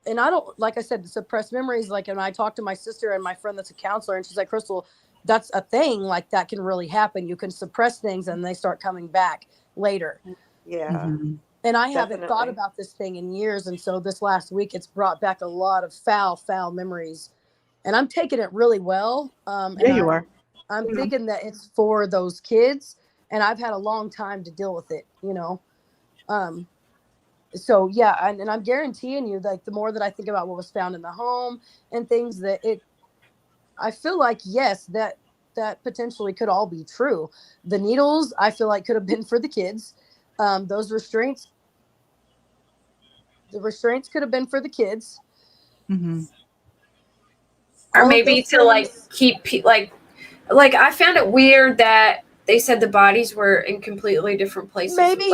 don't, like I said, suppressed memories. Like, and I talked to my sister and my friend that's a counselor, and she's like, Crystal, that's a thing. Like, that can really happen. You can suppress things, and they start coming back later. Yeah. Mm-hmm. And I haven't thought about this thing in years. And so this last week, it's brought back a lot of foul memories. And I'm taking it really well. You are. I'm thinking that it's for those kids. And I've had a long time to deal with it, So, yeah. And I'm guaranteeing you, like, the more that I think about what was found in the home and things I feel like, yes, that potentially could all be true. The needles, I feel like, could have been for the kids. Those restraints, the restraints could have been for the kids. Mm-hmm. Or maybe to like keep like I found it weird that they said the bodies were in completely different places. Maybe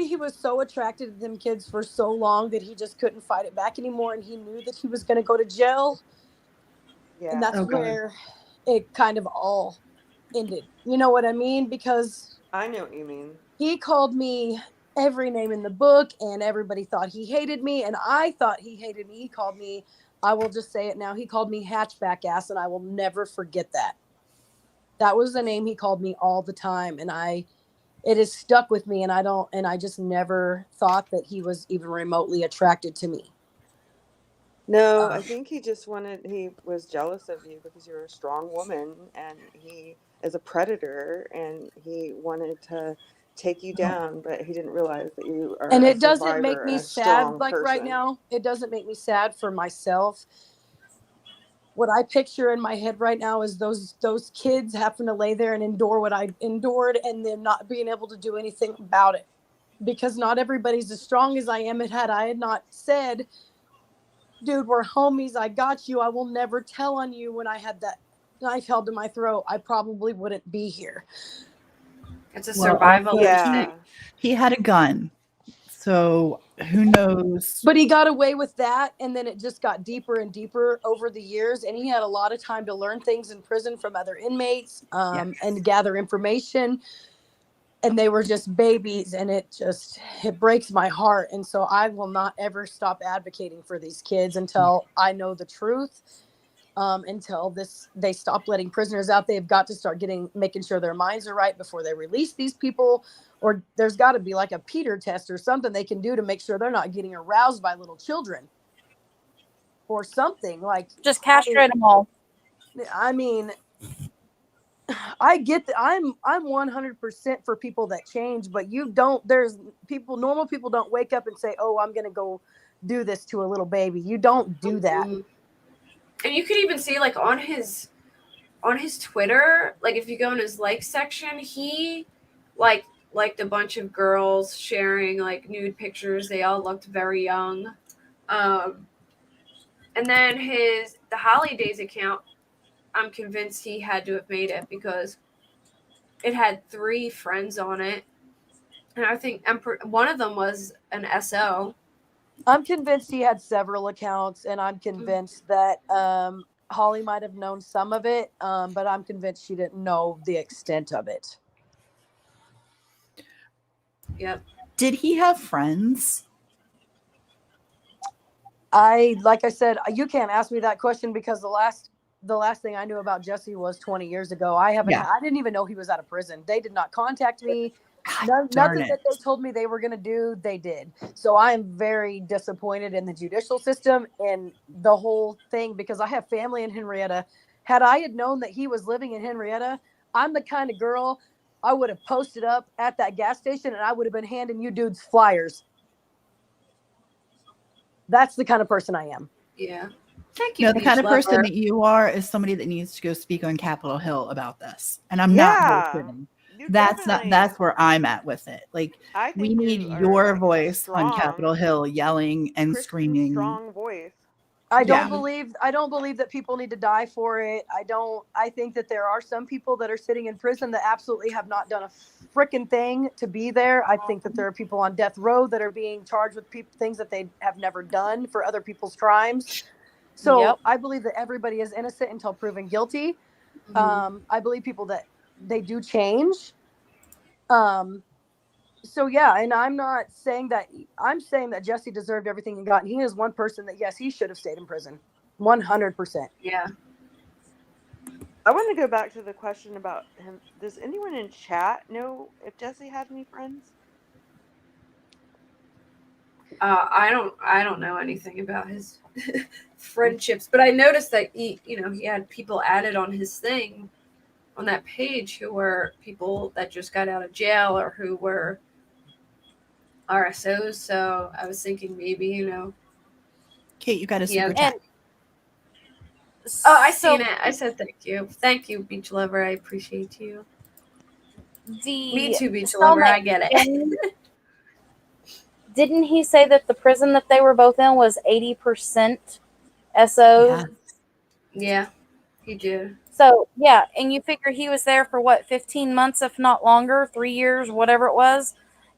he was so attracted to them kids for so long that he just couldn't fight it back anymore, and he knew that he was going to go to jail. Yeah. And that's where it kind of all ended. You know what I mean? Because I know what you mean. He called me every name in the book, and everybody thought he hated me, and I thought he hated me. He called me, I will just say it now, he called me hatchback ass, and I will never forget that. That was the name he called me all the time, and I it has stuck with me, and I just never thought that he was even remotely attracted to me. No, I think he was jealous of you because you're a strong woman and he is a predator and he wanted to take you down, but he didn't realize that you are And a it doesn't make survivor me and a sad strong like right person. now. It doesn't make me sad for myself. What I picture in my head right now is those kids having to lay there and endure what I endured and then not being able to do anything about it. Because not everybody's as strong as I am. Had I not said, dude, we're homies, I got you, I will never tell on you, when I had that knife held to my throat, I probably wouldn't be here. It's a Well, survival also, instinct. he had a gun. So who knows? But he got away with that, and then it just got deeper and deeper over the years, and he had a lot of time to learn things in prison from other inmates, and gather information, and they were just babies, and it breaks my heart. And so I will not ever stop advocating for these kids until I know the truth. Until they stop letting prisoners out. They've got to start making sure their minds are right before they release these people, or there's got to be like a Peter test or something they can do to make sure they're not getting aroused by little children or something. Like, just castrate them all. I mean, I get that I'm 100% for people that change, but normal people don't wake up and say, oh, I'm going to go do this to a little baby. You don't do that. And you could even see like on his Twitter, like if you go in his like section, he liked a bunch of girls sharing like nude pictures. They all looked very young. And then the Holidays account, I'm convinced he had to have made it because it had 3 friends on it. And I think one of them was an SO. I'm convinced he had several accounts, and I'm convinced that Holly might have known some of it, but I'm convinced she didn't know the extent of it. Yep. Did he have friends? Like I said, you can't ask me that question because the last thing I knew about Jesse was 20 years ago. I didn't even know he was out of prison. They did not contact me. Nothing that they told me they were going to do, they did. So I am very disappointed in the judicial system and the whole thing, because I have family in Henryetta. Had I had known that he was living in Henryetta, I'm the kind of girl, I would have posted up at that gas station and I would have been handing you dudes flyers. That's the kind of person I am. Yeah. Thank you. No, the kind of person that you are is somebody that needs to go speak on Capitol Hill about this. And I'm not bullshitting. That's where I'm at with it. Like, we need your voice on Capitol Hill yelling and screaming. Strong voice. I don't believe that people need to die for it. I think that there are some people that are sitting in prison that absolutely have not done a freaking thing to be there. I think that there are people on death row that are being charged with things that they have never done for other people's crimes. So I believe that everybody is innocent until proven guilty. I believe people that they do change. So yeah, and I'm saying that Jesse deserved everything he got. And he is one person that, yes, he should have stayed in prison. 100%. Yeah. I want to go back to the question about him. Does anyone in chat know if Jesse had any friends? I don't know anything about his friendships, but I noticed that he had people added on his thing, on that page, who were people that just got out of jail or who were RSOs. So I was thinking maybe, Kate, you got a super chat. Oh, I seen it. I said thank you. Thank you, Beach Lover. I appreciate you. Me too, Beach Lover. I get it. Didn't he say that the prison that they were both in was 80% SOs? Yeah, he did. So, yeah, and you figure he was there for, 15 months, if not longer, 3 years, whatever it was.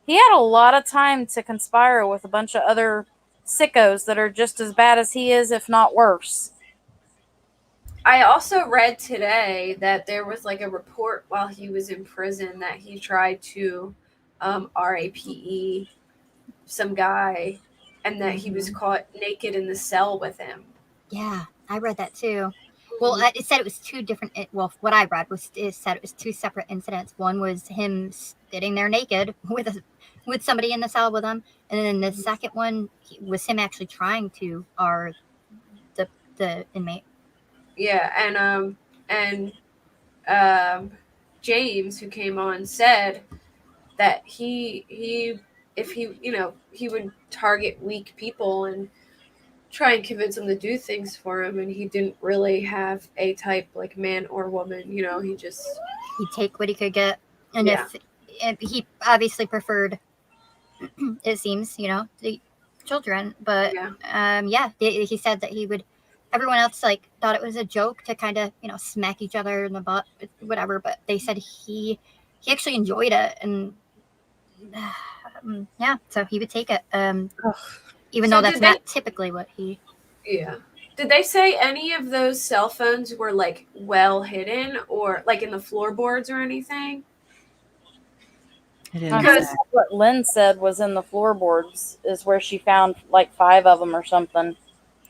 He had a lot of time to conspire with a bunch of other sickos that are just as bad as he is, if not worse. I also read today that there was like a report while he was in prison that he tried to RAPE some guy, and that he was caught naked in the cell with him. Yeah, I read that too. Well, it said it was two different. Well, what I read said it was two separate incidents. One was him sitting there naked with somebody in the cell with him, and then the second one was him actually trying to the inmate. Yeah, and James, who came on, said that he if he he would target weak people and try and convince them to do things for him, and he didn't really have a type, like man or woman. He just He'd take what he could get, and Yeah. if he obviously preferred, it seems, the children, but he said that he would. Everyone else thought it was a joke to kind of smack each other in the butt, whatever. But they said he actually enjoyed it, and so he would take it, even though that's not typically what he. Yeah. Did they say any of those cell phones were like well hidden or like in the floorboards or anything? Because what Lynn said was in the floorboards is where she found like 5 of them or something.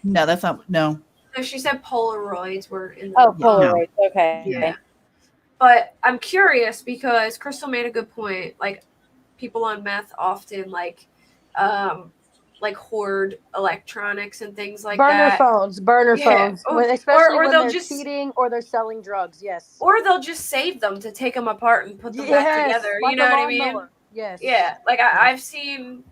No, that's not. No. No, she said Polaroids were in the Polaroids. Okay. Yeah. But I'm curious because Crystal made a good point. Like people on meth often like hoard electronics and things like that. Burner phones, especially when they'll they're just cheating or they're selling drugs. Yes. Or they'll just save them to take them apart and put them back together. Like You know a what I mean? lawnmower. Yes. Yeah. Like I've seen,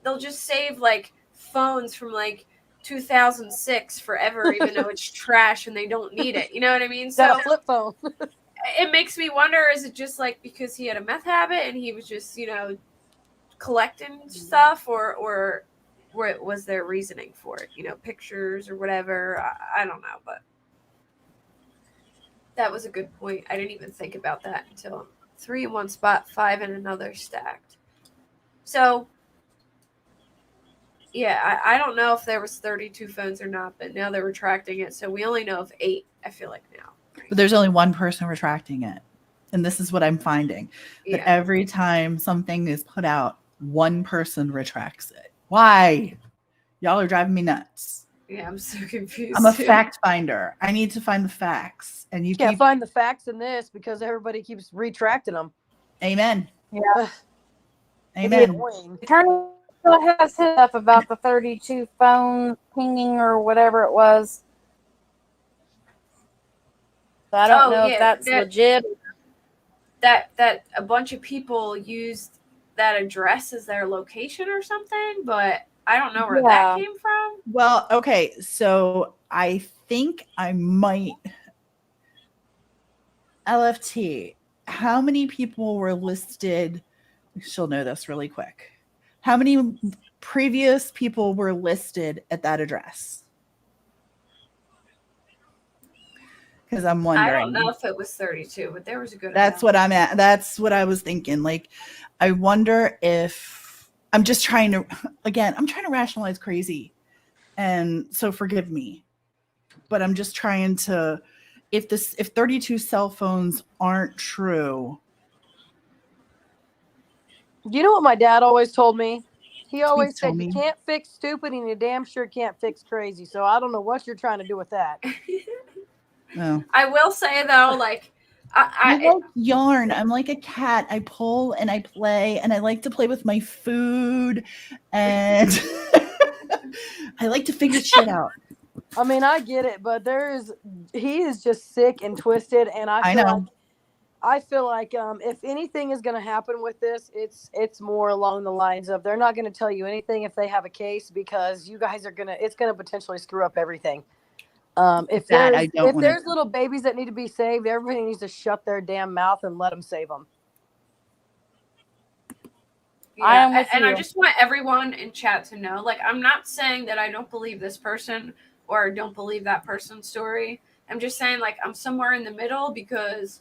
they'll just save like phones from like 2006 forever, even though it's trash and they don't need it. You know what I mean? So flip phone. It makes me wonder: is it just like because he had a meth habit and he was just collecting stuff, or was there reasoning for it? Pictures or whatever. I don't know, but that was a good point. I didn't even think about that until 3 in one spot, 5 in another stacked. So yeah, I don't know if there was 32 phones or not, but now they're retracting it, so we only know of 8. I feel like now. But there's only one person retracting it. And this is what I'm finding. That every time something is put out, one person retracts it. Why? Y'all are driving me nuts. Yeah, I'm so confused. I'm a fact finder. I need to find the facts. And you can't find the facts in this because everybody keeps retracting them. Amen. Yeah. Amen. Attorney has stuff about the 32 phone pinging or whatever it was. So I don't know if that's legit. That a bunch of people used that address as their location or something, but I don't know where that came from. Well, okay, so I think I might. LFT, how many people were listed? She'll know this really quick. How many previous people were listed at that address? Because I'm wondering. I don't know if it was 32, but there was a good. That's what I'm at. That's what I was thinking. Like, I wonder if I'm just trying to. Again, I'm trying to rationalize crazy, and so forgive me, but I'm just trying to. If 32 cell phones aren't true. You know what my dad always told me? He always said, you can't fix stupid and you damn sure can't fix crazy. So I don't know what you're trying to do with that. No. I will say, though, like, I like yarn. I'm like a cat. I pull and I play, and I like to play with my food, and I like to figure shit out. I mean, I get it, but he is just sick and twisted, and I feel like if anything is going to happen with this, it's more along the lines of they're not going to tell you anything if they have a case because you guys it's going to potentially screw up everything. If there's little babies that need to be saved, everybody needs to shut their damn mouth and let them save them. Yeah, I just want everyone in chat to know, like, I'm not saying that I don't believe this person or don't believe that person's story. I'm just saying, like, I'm somewhere in the middle because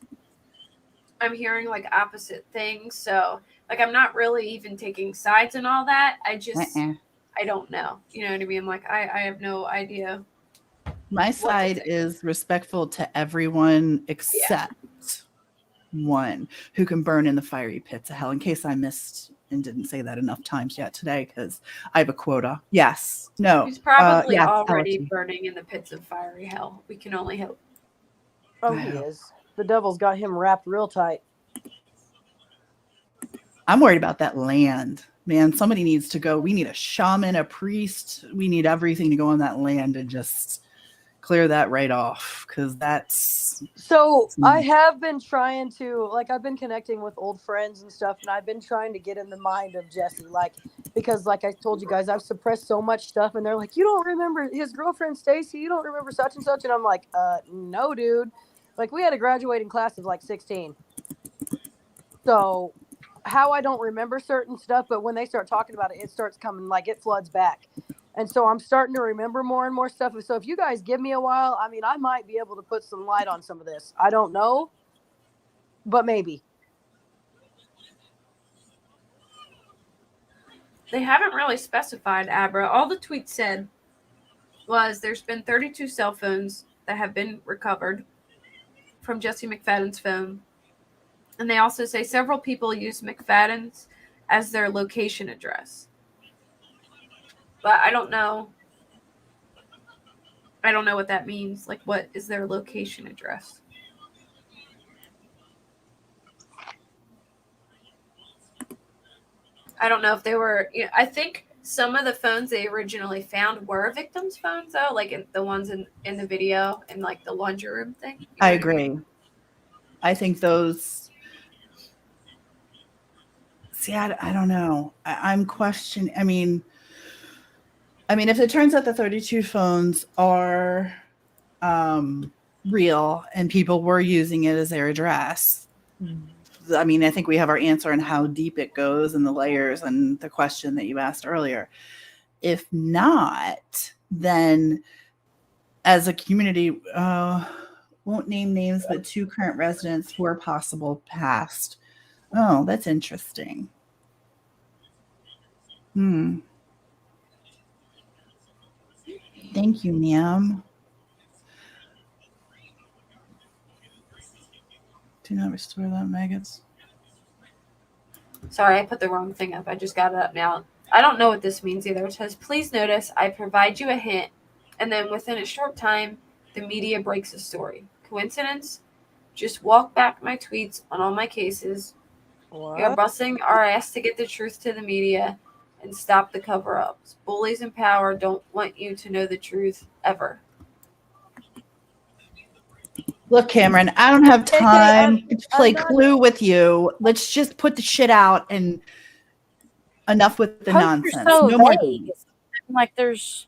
I'm hearing like opposite things. So like, I'm not really even taking sides and all that. I just, I don't know. You know what I mean? Like, I have no idea. My side is respectful to everyone except one who can burn in the fiery pits of hell, in case I missed and didn't say that enough times yet today because I have a quota. Yes. No. He's probably already burning in the pits of fiery hell. We can only hope. Oh, he is. The devil's got him wrapped real tight. I'm worried about that land. Man, somebody needs to go. We need a shaman, a priest. We need everything to go on that land and just clear that right off, because that's... So I have been trying to, like, I've been connecting with old friends and stuff, and I've been trying to get in the mind of Jesse, like, because like I told you guys, I've suppressed so much stuff, and they're like, you don't remember his girlfriend Stacy, you don't remember such and such, and I'm like, no, dude. Like, we had a graduating class of like 16. So how I don't remember certain stuff, but when they start talking about it, it starts coming, like, it floods back. And so I'm starting to remember more and more stuff. So if you guys give me a while, I mean, I might be able to put some light on some of this. I don't know, but maybe. They haven't really specified, Abra. All the tweet said was there's been 32 cell phones that have been recovered from Jesse McFadden's phone. And they also say several people use McFadden's as their location address. But I don't know. I don't know what that means. Like, what is their location address? I don't know if they were... You know, I think some of the phones they originally found were victims' phones, though. Like, the ones in the video and, like, the laundry room thing. You know I agree. I think those... See, I don't know. I'm questioning... I mean, if it turns out the 32 phones are real and people were using it as their address, I mean, I think we have our answer on how deep it goes and the layers and the question that you asked earlier. If not, then as a community, won't name names, but 2 current residents who are possible past. Oh, that's interesting. Thank you, Niam. Do not restore that maggots. Sorry, I put the wrong thing up. I just got it up now. I don't know what this means either. It says, please notice I provide you a hint, and then within a short time, the media breaks the story. Coincidence? Just walk back my tweets on all my cases. What? We are busting our ass to get the truth to the media and stop the cover-ups. Bullies in power don't want you to know the truth ever. Look, Cameron, I don't have time to play I'm not- Clue with you. Let's just put the shit out and enough with the Posts are nonsense. so No more vague. games. Like, it's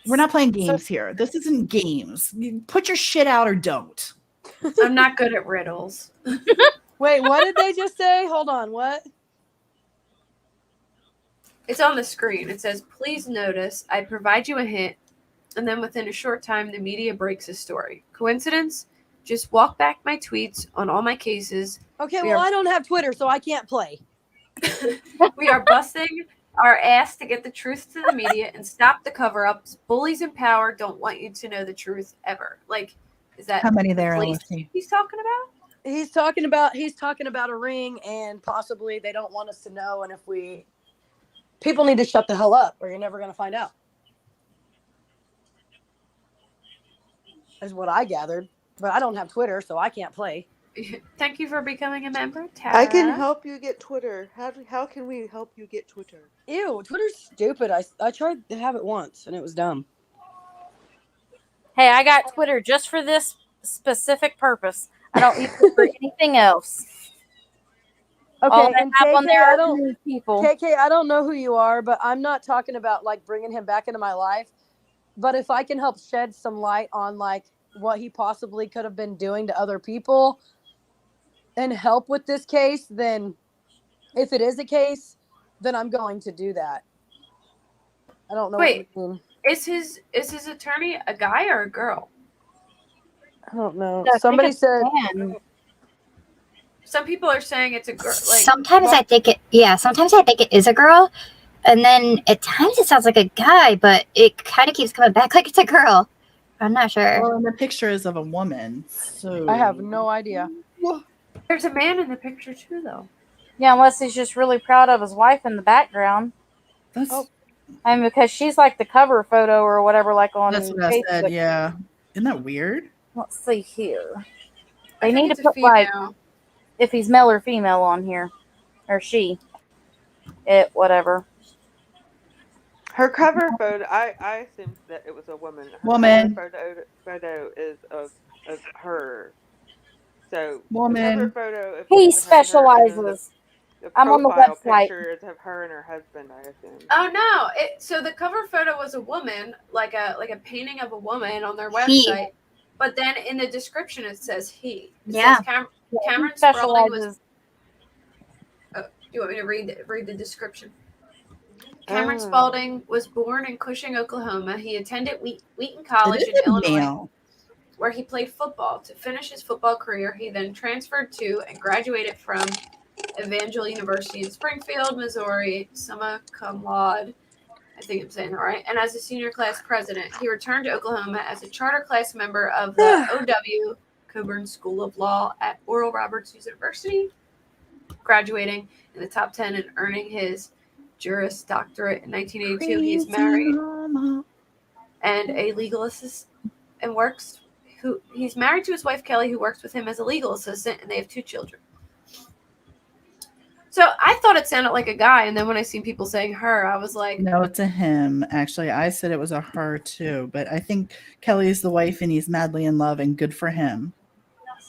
We're not playing so- games here. This isn't games. You put your shit out or don't. I'm not good at riddles. Wait, what did they just say? Hold on, what? It's on the screen. It says, please notice I provide you a hint, and then within a short time, the media breaks the story. Coincidence? Just walk back my tweets on all my cases. Okay, We well, are- I don't have Twitter, so I can't play. We are busting our ass to get the truth to the media and stop the cover-ups. Bullies in power don't want you to know the truth ever. Like, is that How many there, the place LSC? he's talking about? He's talking about a ring, and possibly they don't want us to know, and if people need to shut the hell up, or you're never going to find out. Is what I gathered. But I don't have Twitter, so I can't play. Thank you for becoming a member, Tara. I can help you get Twitter. How can we help you get Twitter? Ew, Twitter's stupid. I tried to have it once, and it was dumb. Hey, I got Twitter just for this specific purpose. I don't use it for anything else. Okay, All I and have on KK, there I are don't, news people. KK, I don't know who you are, but I'm not talking about like bringing him back into my life. But if I can help shed some light on like what he possibly could have been doing to other people and help with this case, then if it is a case, then I'm going to do that. I don't know. Wait. What you mean. Is his attorney a guy or a girl? I don't know. I think Somebody it's said man. Some people are saying it's a girl. Like, Sometimes I think it is a girl, and then at times it sounds like a guy, but it kind of keeps coming back like it's a girl. I'm not sure. Well, and the picture is of a woman. So I have no idea. there's a man in the picture too, though. Yeah, unless he's just really proud of his wife in the background. That's I mean, because she's like the cover photo or whatever, like on what I Facebook. said. Yeah, isn't that weird? Let's see here. I They think need it's to a put like female. if he's male or female on here, or she. It whatever. Her cover photo, I assumed that it was a woman. Her Woman. cover photo is of her. So the cover Woman. photo of He her, and then specializes. the I'm on the profile website. picture is of her and her husband, I assume. Oh no! So the cover photo was a woman, like a painting of a woman on their He. website. But then in the description it says he. It Yeah. says Cameron He Spaulding was. specializes. Oh, do you want me to read the description? Cameron Spaulding was born in Cushing, Oklahoma. He attended Wheaton College It in is a Illinois, male. where he played football. To finish his football career, he then transferred to and graduated from Evangel University in Springfield, Missouri, summa cum laude. I think I'm saying that right. And as a senior class president, he returned to Oklahoma as a charter class member of the OW Coburn School of Law at Oral Roberts University, graduating in the top 10 and earning his Juris Doctorate in 1982. He's married and a legal assistant and works. He's married to his wife Kelly, who works with him as a legal assistant, and they have 2 children. So I thought it sounded like a guy, and then when I seen people saying her, I was like, No, it's a him. Actually, I said it was a her too, but I think Kelly's the wife and he's madly in love, and good for him.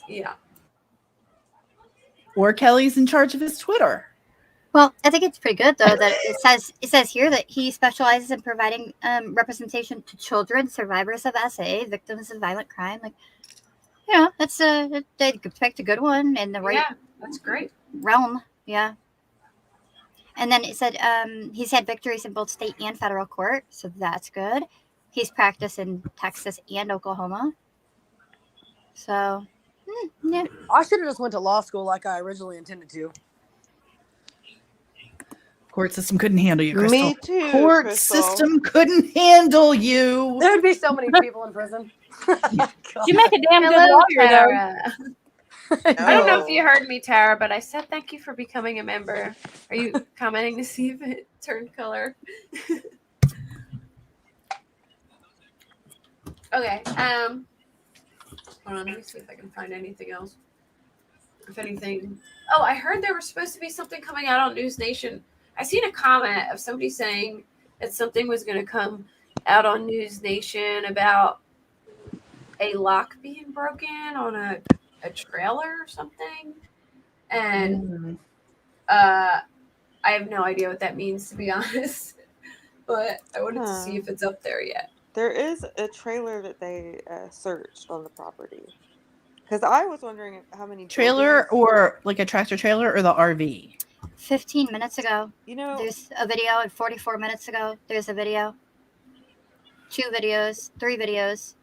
yeah. Or Kelly's in charge of his Twitter. Well, I think it's pretty good though that it says here that he specializes in providing representation to children, survivors of SA, victims of violent crime. Like, you know, that's they picked a good one in the right Yeah, that's great. realm. Yeah. And then it said he's had victories in both state and federal court, so that's good. He's practiced in Texas and Oklahoma. So, yeah. I should have just went to law school like I originally intended to. Court system couldn't handle you, Crystal. Me too. Court Crystal. system couldn't handle you. There would be so many people in prison. You make a damn good Hello, lawyer, though. Tara. I don't know if No. you heard me, Tara, but I said thank you for becoming a member. Are you commenting to see if it turned color? Okay. Hold on, let me see if I can find anything else. If anything. Oh, I heard there was supposed to be something coming out on NewsNation. I seen a comment of somebody saying that something was going to come out on NewsNation about a lock being broken on a trailer or something. And I have no idea what that means, to be honest. But I wanted to see if it's up there yet. There is a trailer that they searched on the property. Because I was wondering how many Trailer buildings- or like a tractor trailer or the RV? 15 minutes ago, You know, there's a video, and 44 minutes ago, there's a video. 2 videos, 3 videos,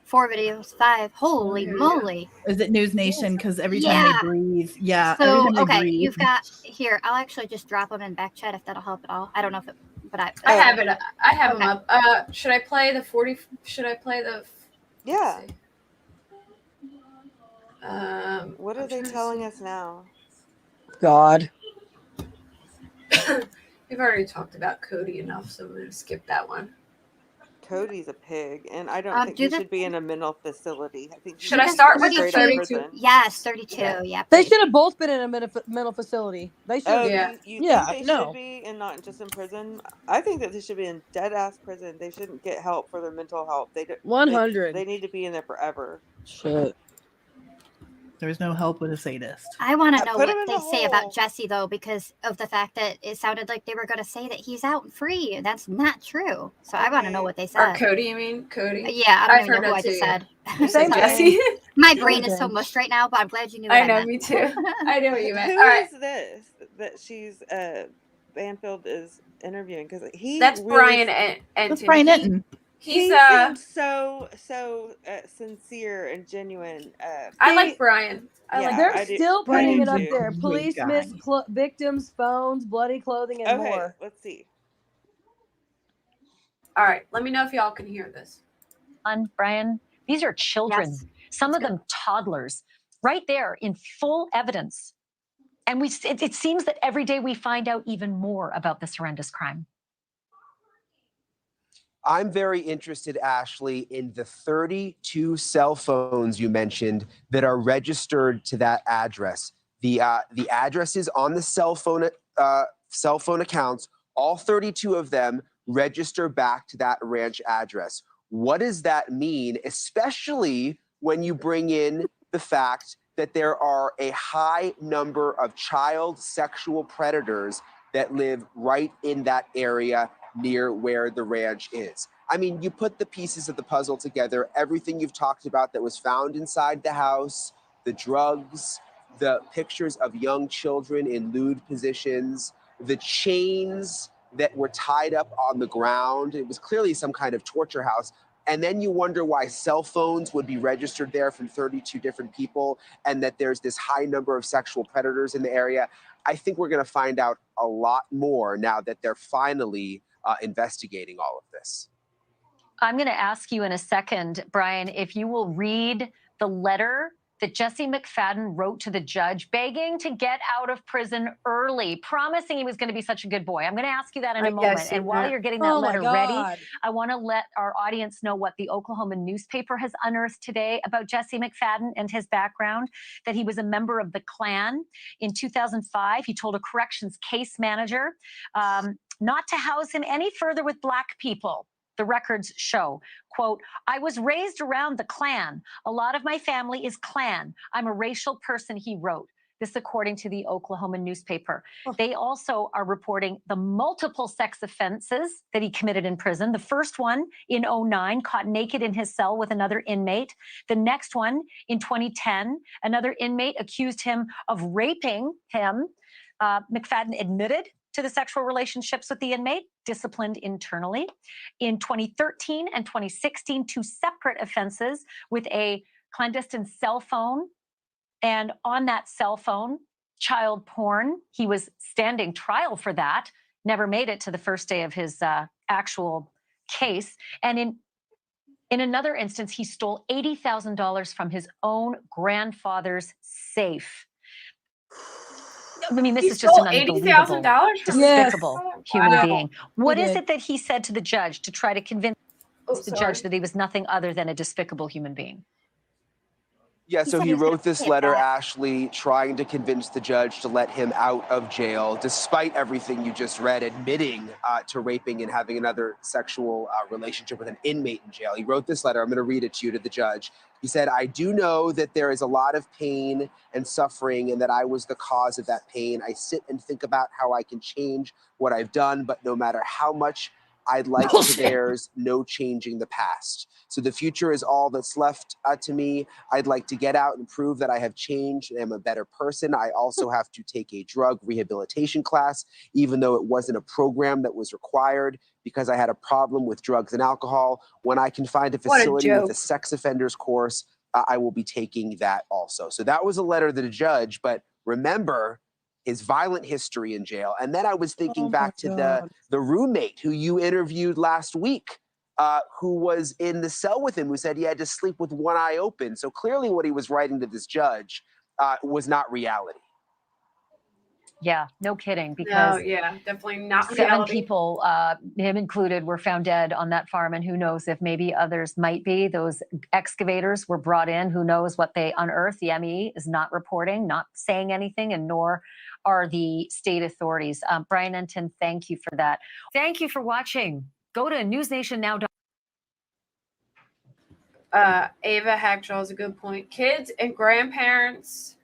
4 videos, 5. Holy moly. Is it News Nation? Because every time Yeah. they breathe, yeah. So, every time they okay, breathe. you've got here. I'll actually just drop them in back chat if that'll help at all. I don't know if it, but I have it. I have Okay. them up. Should I play the 40? Should I play the? yeah. Let's see. What are they telling us now? God. We've already talked about Cody enough, so I'm going to skip that one. Cody's a pig, and I don't think he should be in a mental facility. I think he Should I be start with straight the out of 32? prison. Yes, 32. Okay. Yeah. They please. should have both been in a mental facility. They should. Oh, Yeah. you Yeah, think they no. should be and not just in prison? I think that they should be in dead ass prison. They shouldn't get help for their mental health. They don't. 100. They need to be in there forever. Shit. There's no help with a sadist. I want to know Put him what in they the say hole. about Jesse, though, because of the fact that it sounded like they were going to say that he's out and free. And that's not true. So I want to know what they Or said. Cody, you mean? Cody? Yeah, I don't I've even heard know who that I just too. said. You said Same thing. Jesse? My brain is so mushed right now, but I'm glad you knew what I I know, meant. me too. I know what you meant. Who All right. is this that she's Banfield is interviewing? Because he That's really Brian Enton. That's Brian Enton. He He's seems so sincere and genuine. I like Brian. I Yeah, like They're I do. still putting it Brian's up a there. great Police guy. miss victims' phones, bloody clothing, and Okay, more. let's see. All right. Let me know if y'all can hear this. Brian, these are children, Yes. some of them toddlers, right there in full evidence. And it seems that every day we find out even more about this horrendous crime. I'm very interested, Ashley, in the 32 cell phones you mentioned that are registered to that address. The addresses on the cell phone accounts, all 32 of them register back to that ranch address. What does that mean, especially when you bring in the fact that there are a high number of child sexual predators that live right in that area near where the ranch is? I mean, you put the pieces of the puzzle together, everything you've talked about that was found inside the house, the drugs, the pictures of young children in lewd positions, the chains that were tied up on the ground. It was clearly some kind of torture house. And then you wonder why cell phones would be registered there from 32 different people, and that there's this high number of sexual predators in the area. I think we're going to find out a lot more now that they're finally investigating all of this. I'm going to ask you in a second, Brian, if you will read the letter that Jesse McFadden wrote to the judge, begging to get out of prison early, promising he was going to be such a good boy. I'm going to ask you that in a moment. And while you're getting that letter ready, I want to let our audience know what the Oklahoma newspaper has unearthed today about Jesse McFadden and his background, that he was a member of the Klan. In 2005, he told a corrections case manager not to house him any further with Black people. The records show, quote, "I was raised around the Klan. A lot of my family is Klan. I'm a racial person," he wrote. This according to the Oklahoma newspaper. They also are reporting the multiple sex offenses that he committed in prison. The first one in 2009, caught naked in his cell with another inmate. The next one in 2010, another inmate accused him of raping him. McFadden admitted to the sexual relationships with the inmate, disciplined internally. In 2013 and 2016, two separate offenses with a clandestine cell phone. And on that cell phone, child porn. He was standing trial for that, never made it to the first day of his actual case. And in another instance, he stole $80,000 from his own grandfather's safe. I mean, this is just an unbelievable, despicable human being. What is it that he said to the judge to try to convince the judge that he was nothing other than a despicable human being? Yeah, so he wrote this letter, Ashley, trying to convince the judge to let him out of jail, despite everything you just read, admitting to raping and having another sexual relationship with an inmate in jail. He wrote this letter. I'm going to read it to you, to the judge. He said, "I do know that there is a lot of pain and suffering and that I was the cause of that pain. I sit and think about how I can change what I've done, but no matter how much I'd like to, there's no changing the past. So the future is all that's left to me. I'd like to get out and prove that I have changed and am a better person. I also have to take a drug rehabilitation class, even though it wasn't a program that was required because I had a problem with drugs and alcohol. When I can find a facility with a sex offenders course, I will be taking that also." So that was a letter to the judge, but remember his violent history in jail. And then I was thinking back to the roommate who you interviewed last week, who was in the cell with him, who said he had to sleep with one eye open. So clearly what he was writing to this judge was not reality. Yeah, no kidding. Because definitely not 7 reality. people, him included, were found dead on that farm, and who knows if maybe others might be. Those excavators were brought in. Who knows what they unearthed? The ME is not reporting, not saying anything, and nor are the state authorities. Brian Enton, thank you for that. Thank you for watching. Go to newsnationnow.com. Ava Hackshaw is a good point. Kids and grandparents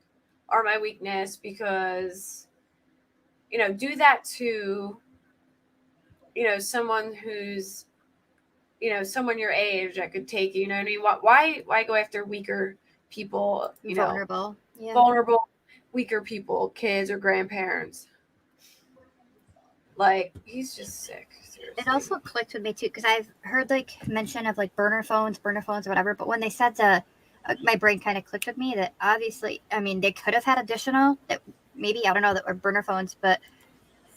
are my weakness because, do that to, someone who's, someone your age that could take you, you know what I mean? Why go after weaker people, Vulnerable. vulnerable, weaker people, kids or grandparents? Like, he's just sick. Seriously. It also clicked with me too, because I've heard mention of burner phones or whatever, but when they said my brain kind of clicked with me that obviously, I mean, they could have had additional that maybe, I don't know, that were burner phones, but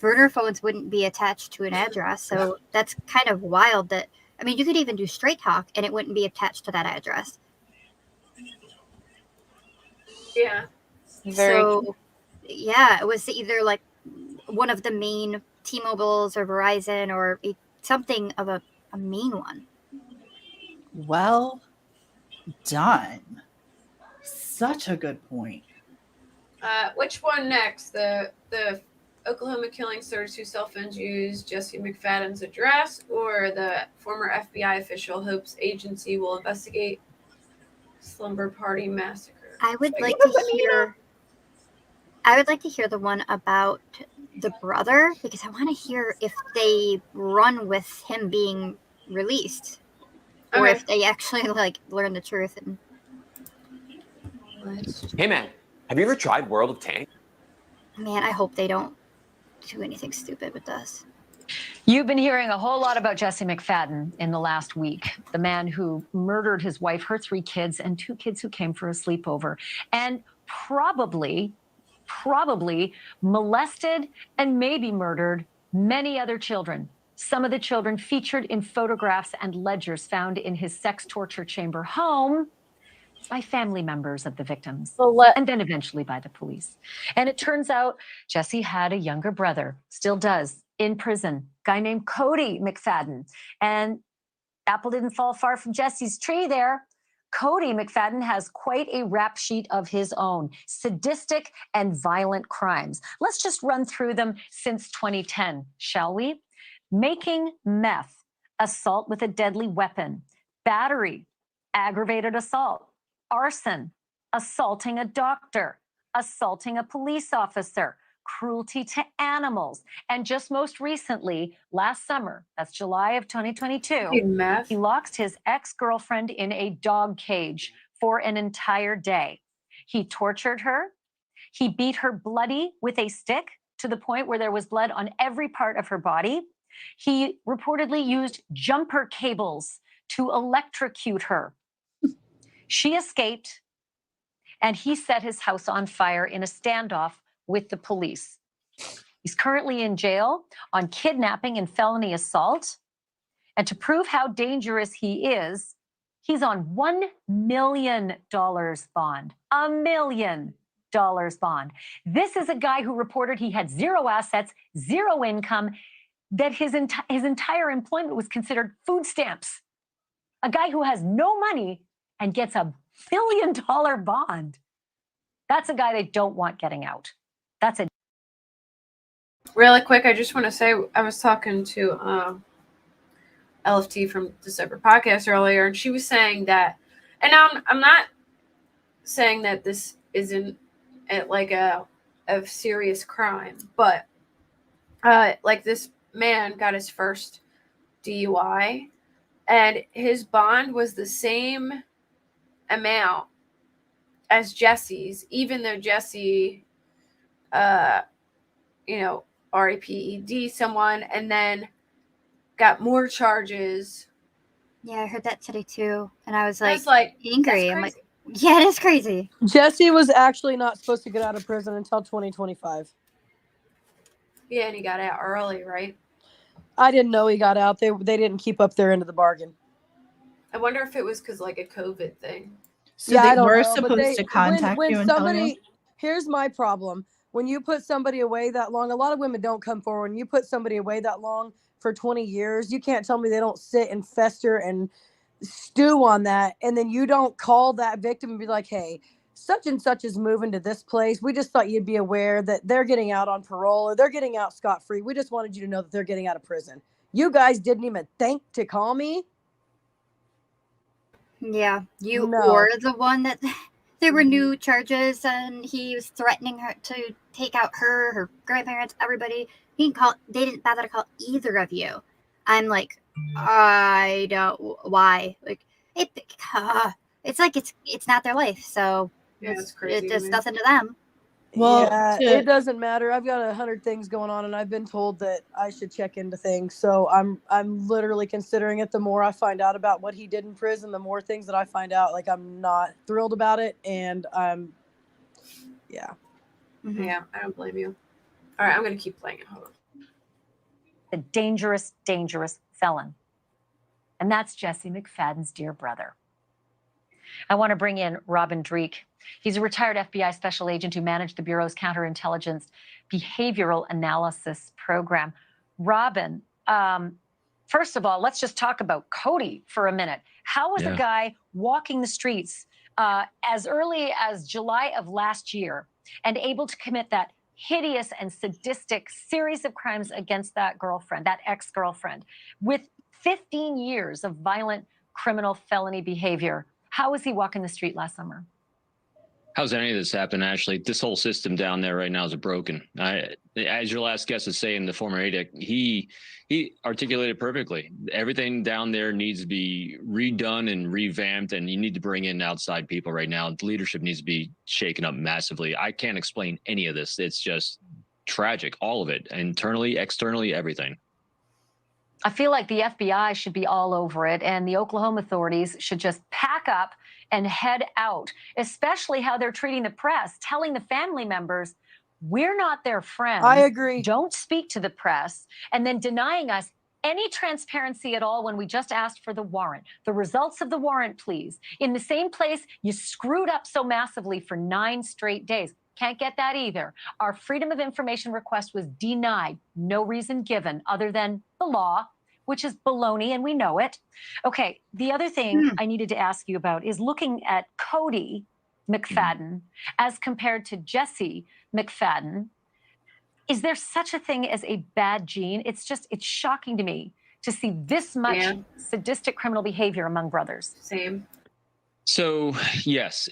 burner phones wouldn't be attached to an address. So that's kind of wild that, I mean, you could even do straight talk and it wouldn't be attached to that address. Yeah. It was either one of the main T-Mobiles or Verizon or something of a a mean one. Well done. Such a good point. Which one next? The Oklahoma killings, 32 cell phones used Jesse McFadden's address, or the former FBI official hopes agency will investigate slumber party massacre? I would like to hear the one about the brother, because I want to hear if they run with him being released, or if they actually like learn the truth. And Hey man, have you ever tried World of Tanks? man, I hope they don't do anything stupid with this. You've been hearing a whole lot about Jesse McFadden in the last week, the man who murdered his wife, her 3 kids, and 2 kids who came for a sleepover, and probably molested and maybe murdered many other children. Some of the children featured in photographs and ledgers found in his sex torture chamber home by family members of the victims, and then eventually by the police. And it turns out Jesse had a younger brother, still does, in prison, guy named Cody McFadden. And apple didn't fall far from Jesse's tree there. Cody McFadden has quite a rap sheet of his own, sadistic and violent crimes. Let's just run through them since 2010, shall we? Making meth, assault with a deadly weapon, battery, aggravated assault, arson, assaulting a doctor, assaulting a police officer, cruelty to animals, and just most recently, last summer, that's July of 2022, he locked his ex-girlfriend in a dog cage for an entire day. He tortured her. He beat her bloody with a stick to the point where there was blood on every part of her body. He reportedly used jumper cables to electrocute her. She escaped, and he set his house on fire in a standoff with the police. He's currently in jail on kidnapping and felony assault. And to prove how dangerous he is, he's on $1 million bond. $1 million bond. This is a guy who reported he had 0 assets, 0 income, that his entire employment was considered food stamps. A guy who has no money and gets $1 billion bond. That's a guy they don't want getting out. That's a Really quick, I just want to say I was talking to LFT from the Sober Podcast earlier, and she was saying that, and I'm not saying that this isn't like a serious crime, but like this man got his first DUI, and his bond was the same amount as Jesse's, even though Jesse, RIPED someone, and then got more charges. Yeah, I heard that today too, and I was like angry. I'm like, yeah, it is crazy. Jesse was actually not supposed to get out of prison until 2025. Yeah, and he got out early, right? I didn't know he got out. They didn't keep up their end of the bargain. I wonder if it was because like a COVID thing. So yeah, they were supposed to contact you and tell you? Here's my problem. When you put somebody away that long, a lot of women don't come forward. When you put somebody away that long for 20 years, you can't tell me they don't sit and fester and stew on that. And then you don't call that victim and be like, hey, such and such is moving to this place. We just thought you'd be aware that they're getting out on parole or they're getting out scot-free. We just wanted you to know that they're getting out of prison. You guys didn't even think to call me. Yeah, you were the one that there were new charges, and he was threatening her to take out her grandparents, everybody. They didn't bother to call either of you. I'm like, I don't. Why? Like it's like it's not their life, so it's crazy. It does nothing to them. Well, yeah, it doesn't matter. I've got 100 things going on, and I've been told that I should check into things. So I'm literally considering it. The more I find out about what he did in prison, the more things that I find out. Like, I'm not thrilled about it, and yeah. Mm-hmm. Yeah, I don't blame you. All right, I'm gonna keep playing it. Hold on. A dangerous, dangerous felon, and that's Jesse McFadden's dear brother. I want to bring in Robin Dreek. He's a retired FBI special agent who managed the Bureau's counterintelligence behavioral analysis program. Robin, First of all, let's just talk about Cody for a minute. How was a guy walking the streets as early as July of last year and able to commit that hideous and sadistic series of crimes against that girlfriend, that ex-girlfriend, with 15 years of violent criminal felony behavior? How was he walking the street last summer? How's any of this happen, Ashley? This whole system down there right now is broken. As your last guest is saying, the former ADEC, he articulated perfectly. Everything down there needs to be redone and revamped, and you need to bring in outside people right now. The leadership needs to be shaken up massively. I can't explain any of this. It's just tragic, all of it, internally, externally, everything. I feel like the FBI should be all over it, and the Oklahoma authorities should just pack up and head out, especially how they're treating the press, telling the family members, we're not their friends. I agree. Don't speak to the press, and then denying us any transparency at all when we just asked for the warrant. The results of the warrant, please. In the same place you screwed up so massively for 9 straight days. Can't get that either. Our Freedom of Information request was denied. No reason given other than the law, which is baloney, and we know it. Okay, the other thing I needed to ask you about is looking at Cody McFadden as compared to Jesse McFadden. Is there such a thing as a bad gene? It's shocking to me to see this much sadistic criminal behavior among brothers. Same. So yes,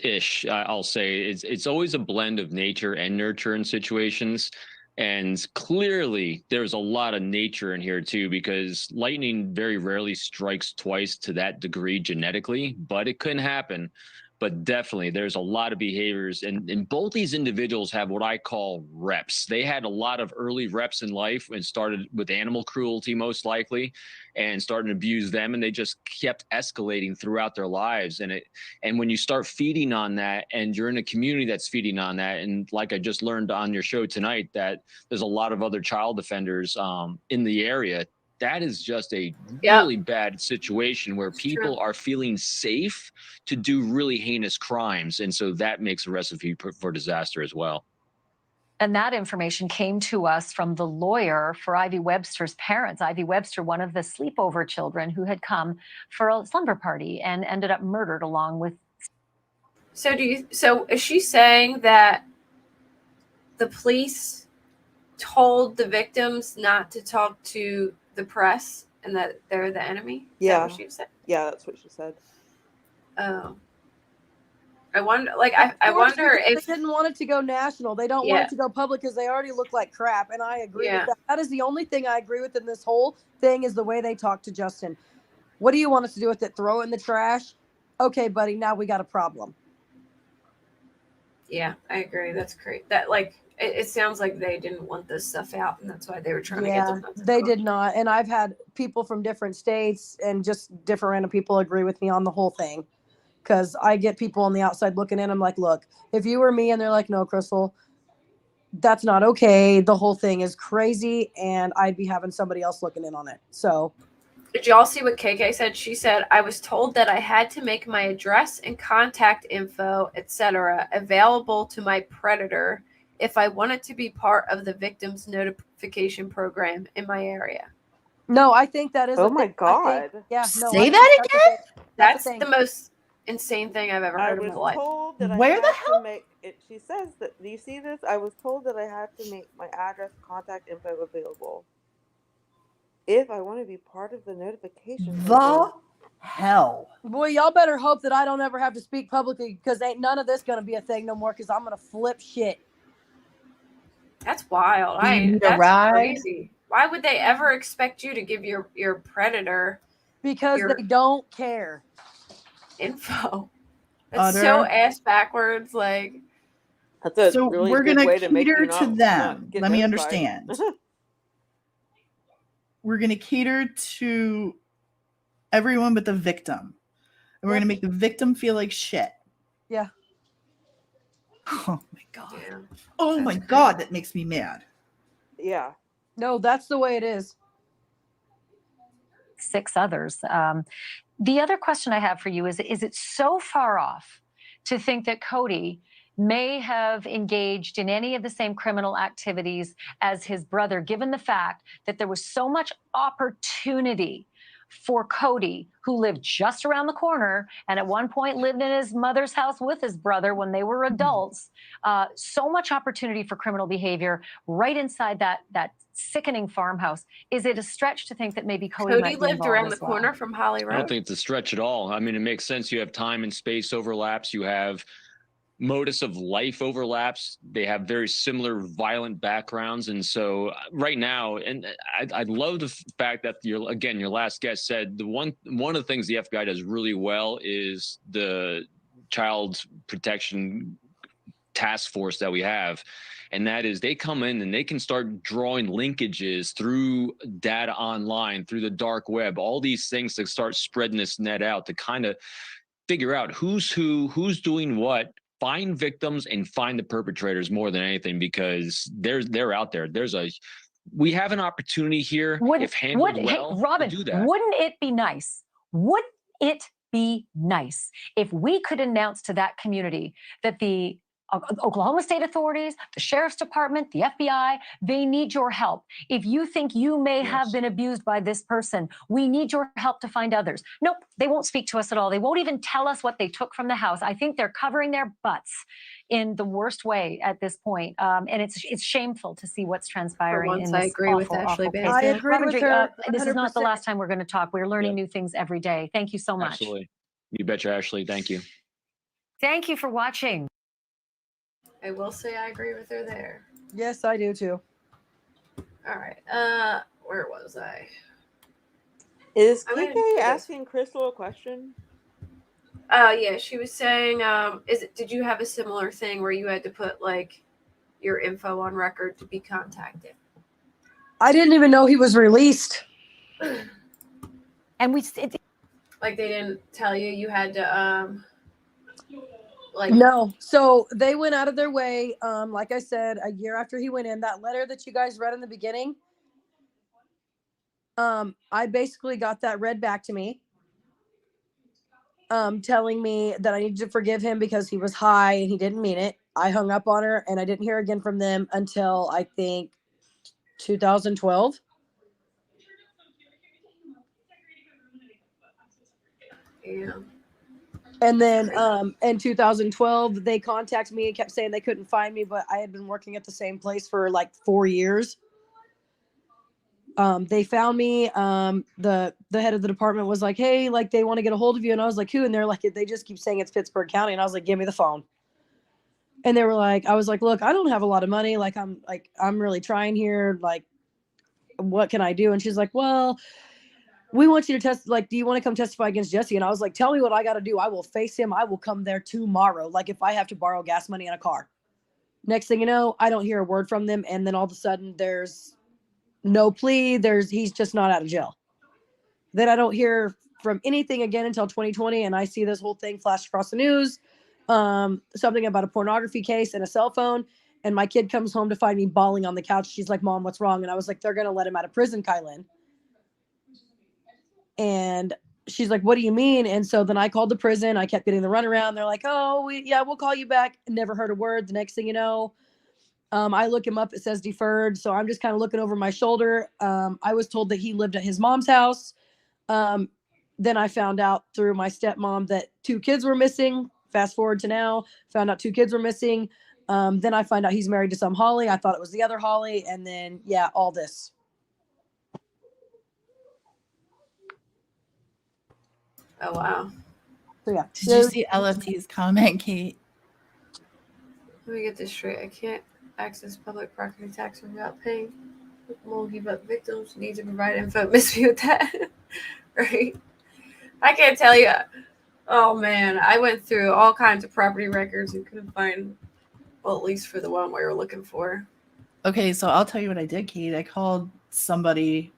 I'll say it's always a blend of nature and nurture in situations. And clearly there's a lot of nature in here too, because lightning very rarely strikes twice to that degree genetically, but it couldn't happen. But definitely there's a lot of behaviors, and both these individuals have what I call reps. They had a lot of early reps in life and started with animal cruelty most likely, and started to abuse them, and they just kept escalating throughout their lives. And when you start feeding on that, and you're in a community that's feeding on that, and like I just learned on your show tonight, that there's a lot of other child offenders in the area. That is just a really bad situation where people are feeling safe to do really heinous crimes. And so that makes a recipe for disaster as well. And that information came to us from the lawyer for Ivy Webster's parents. Ivy Webster, one of the sleepover children who had come for a slumber party and ended up murdered along with. So is she saying that the police told the victims not to talk to the press and that they're the enemy? Is that what she said? Yeah, that's what she said. Oh. I wonder, I wonder if they didn't want it to go national. They don't want it to go public because they already look like crap. And I agree with that. That is the only thing I agree with in this whole thing is the way they talk to Justin. What do you want us to do with it? Throw it in the trash? Okay, buddy, now we got a problem. Yeah, I agree. That's great. That it sounds like they didn't want this stuff out, and that's why they were trying to get them. They did not. And I've had people from different states and just different random people agree with me on the whole thing. Because I get people on the outside looking in. I'm like, look, if you were me, and they're like, no, Crystal, that's not okay. The whole thing is crazy, and I'd be having somebody else looking in on it. So, did y'all see what KK said? She said, I was told that I had to make my address and contact info, etc., available to my predator if I wanted to be part of the victim's notification program in my area. No, I think that is. Oh my God. Say that again? That's the most insane thing I've ever heard in my life. Where the hell? She says that. Do you see this? I was told that I had to make my address, contact info available if I want to be part of the notification. The hell? Boy, y'all better hope that I don't ever have to speak publicly because ain't none of this gonna be a thing no more. Because I'm gonna flip shit. That's wild. That's crazy. Why would they ever expect you to give your predator? Because they don't care. Info. That's so ass backwards. That's a so really we're good gonna way to make cater you to not them. get Let me notified. understand. We're gonna cater to everyone but the victim, and we're gonna make the victim feel like shit. Yeah. Oh my god. Yeah. Oh my god, that makes me mad. Yeah. No, that's the way it is. 6 others. The other question I have for you is it so far off to think that Cody may have engaged in any of the same criminal activities as his brother, given the fact that there was so much opportunity for Cody, who lived just around the corner and at one point lived in his mother's house with his brother when they were adults. So much opportunity for criminal behavior right inside that sickening farmhouse. Is it a stretch to think that maybe Cody might be lived involved around as the well? corner from Holly I don't Road. think it's a stretch at all. I mean, it makes sense. You have time and space overlaps. You have modus of life overlaps. They have very similar violent backgrounds. And so right now, and I love the fact that your last guest said one of the things the FBI does really well is the child protection task force that we have. And that is they come in and they can start drawing linkages through data online, through the dark web, all these things to start spreading this net out to kind of figure out who's who, who's doing what, find victims and find the perpetrators more than anything, because they're out there. We have an opportunity here if handled well, hey, Robin, to do that. wouldn't it be nice? Would it be nice if we could announce to that community that the Oklahoma State authorities, the Sheriff's Department, the FBI, they need your help. If you think you may have been abused by this person, we need your help to find others. Nope, they won't speak to us at all. They won't even tell us what they took from the house. I think they're covering their butts in the worst way at this point. And it's shameful to see what's transpiring once, in I this agree with awful, Ashley awful Bates. case. I agree Robin with Drake, her. this is not the 100%. last time we're going to talk. We're learning new things every day. Thank you so much. Absolutely. You betcha, Ashley. Thank you. Thank you for watching. I will say I agree with her there. Yes, I do too. All right. Where was I? Is I'm gonna KK do this. asking Crystal a question? Yeah, she was saying, did you have a similar thing where you had to put like your info on record to be contacted? I didn't even know he was released. And like they didn't tell you had to like no. So they went out of their way. Like I said, a year after he went in, that letter that you guys read in the beginning. I basically got that read back to me. Telling me that I needed to forgive him because he was high and he didn't mean it. I hung up on her and I didn't hear again from them until I think 2012. Yeah. And then in 2012, they contacted me and kept saying they couldn't find me, but I had been working at the same place for like 4 years. They found me. The head of the department was like, hey, like they want to get a hold of you. And I was like, who? And they're like, they just keep saying it's Pittsburgh County. And I was like, give me the phone. And they were like, I was like, look, I don't have a lot of money. I'm really trying here. Like, what can I do? And she's like, well, we want you to test. Like, do you want to come testify against Jesse? And I was like, tell me what I got to do. I will face him. I will come there tomorrow. Like if I have to borrow gas money in a car. Next thing you know, I don't hear a word from them. And then all of a sudden there's no plea. He's just not out of jail. Then I don't hear from anything again until 2020. And I see this whole thing flash across the news. Something about a pornography case and a cell phone. And my kid comes home to find me bawling on the couch. She's like, Mom, what's wrong? And I was like, they're going to let him out of prison, Kylan. And she's like, what do you mean? And so then I called the prison. I kept getting the runaround. They're like, oh, we'll call you back. Never heard a word. The next thing you know, I look him up. It says deferred. So I'm just kind of looking over my shoulder. I was told that he lived at his mom's house. Then I found out through my stepmom that 2 kids were missing. Fast forward to now, found out 2 kids were missing. Then I find out he's married to some Holly. I thought it was the other Holly. And then, all this. Oh, wow. So, yeah. Did you see LFT's comment, Kate? Let me get this straight. I can't access public property tax without paying. Won't give up victims. Need to provide info. Miss me with that. Right? I can't tell you. Oh, man. I went through all kinds of property records and couldn't find, well, at least for the one we were looking for. Okay, so I'll tell you what I did, Kate. I called somebody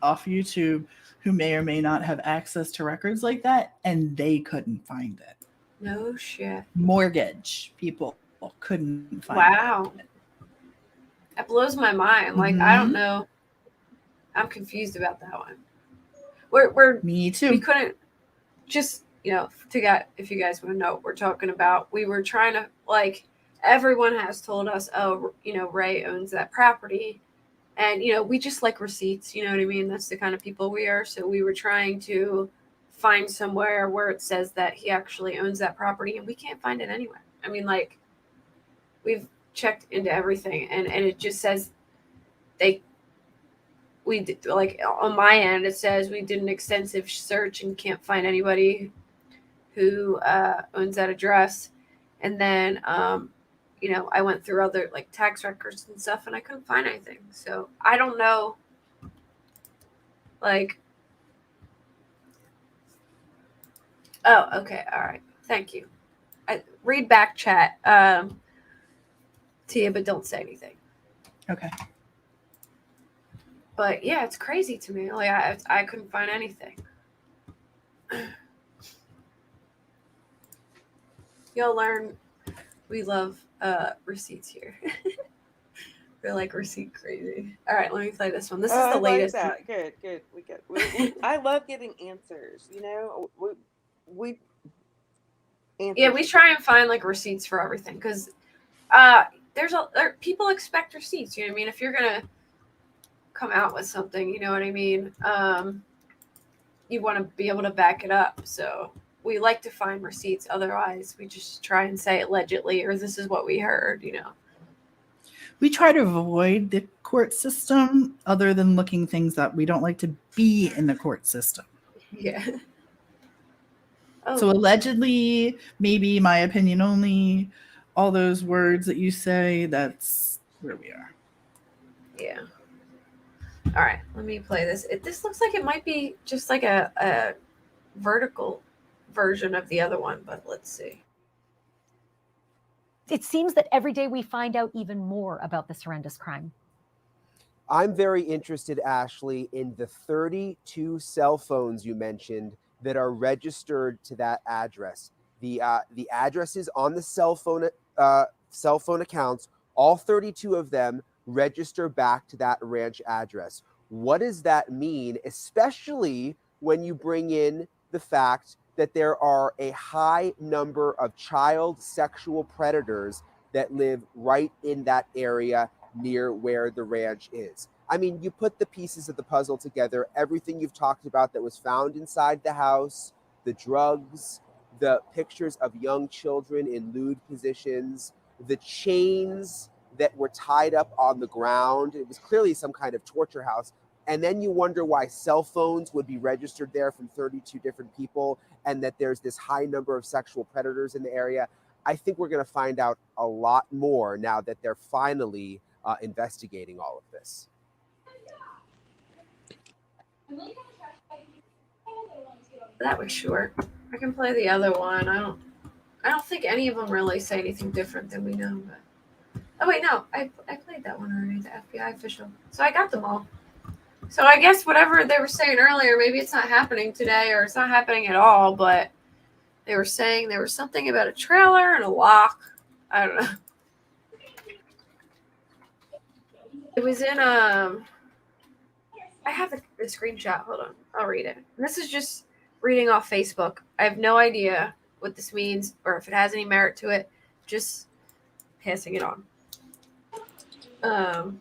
off YouTube who may or may not have access to records like that, and they couldn't find it. No shit. Mortgage people couldn't find it. That blows my mind. Like, I don't know. I'm confused about that one. We're Me too. We couldn't just if you guys want to know what we're talking about, we were trying to, like, everyone has told us, oh, Ray owns that property. And, we just like receipts, you know what I mean? That's the kind of people we are. So we were trying to find somewhere where it says that he actually owns that property, and we can't find it anywhere. I mean, like, we've checked into everything, and it just says we did, like, on my end, it says we did an extensive search and can't find anybody who owns that address. And then, I went through other, like, tax records and stuff, and I couldn't find anything. So I don't know, like, oh, okay, all right, thank you. I read back chat to you, but don't say anything. Okay. But yeah, it's crazy to me. Like, I couldn't find anything. You'll learn we love receipts here. We're like receipt crazy. All right, let me play this one. This is the latest. Like that. Good. I love getting answers. We answers. Yeah, we try and find, like, receipts for everything, because people expect receipts. You know what I mean? If you're gonna come out with something, you know what I mean? You want to be able to back it up. So we like to find receipts. Otherwise, we just try and say allegedly, or this is what we heard. We try to avoid the court system, other than looking things up. We don't like to be in the court system. Yeah. So allegedly, maybe, my opinion only, all those words that you say, that's where we are. Yeah. All right, let me play this. This looks like it might be just like a vertical version of the other one, but let's see. It seems that every day we find out even more about this horrendous crime. I'm very interested, Ashley, in the 32 cell phones you mentioned that are registered to that address. The addresses on the cell phone accounts, all 32 of them register back to that ranch address. What does that mean, especially when you bring in the fact that there are a high number of child sexual predators that live right in that area near where the ranch is? I mean, you put the pieces of the puzzle together, everything you've talked about that was found inside the house, the drugs, the pictures of young children in lewd positions, the chains that were tied up on the ground. It was clearly some kind of torture house. And then you wonder why cell phones would be registered there from 32 different people, and that there's this high number of sexual predators in the area. I think we're going to find out a lot more now that they're finally investigating all of this. That was short. I can play the other one. I don't think any of them really say anything different than we know. But oh wait, no, I played that one already. The FBI official. So I got them all. So I guess whatever they were saying earlier, maybe it's not happening today, or it's not happening at all. But they were saying there was something about a trailer and a lock. I don't know. It was in I have the screenshot. Hold on, I'll read it. And this is just reading off Facebook. I have no idea what this means or if it has any merit to it. Just passing it on. Hold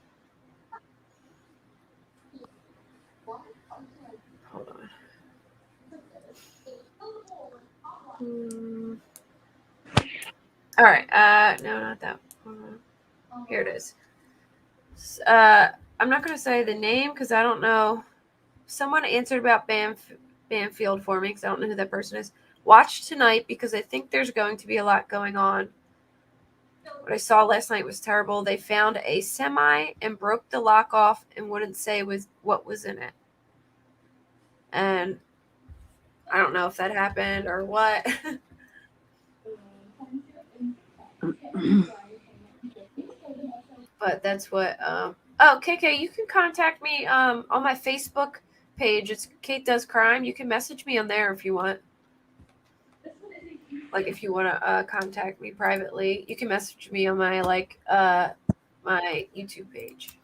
on. All right. No, not that. Here it is. I'm not going to say the name because I don't know. Someone answered about Banfield for me because I don't know who that person is. Watch tonight because I think there's going to be a lot going on. What I saw last night was terrible. They found a semi and broke the lock off and wouldn't say what was in it. And I don't know if that happened or what. But that's what KK, you can contact me on my Facebook page. It's Kate Does Crime. You can message me on there if you want. Like, if you want to contact me privately, you can message me on my my YouTube page.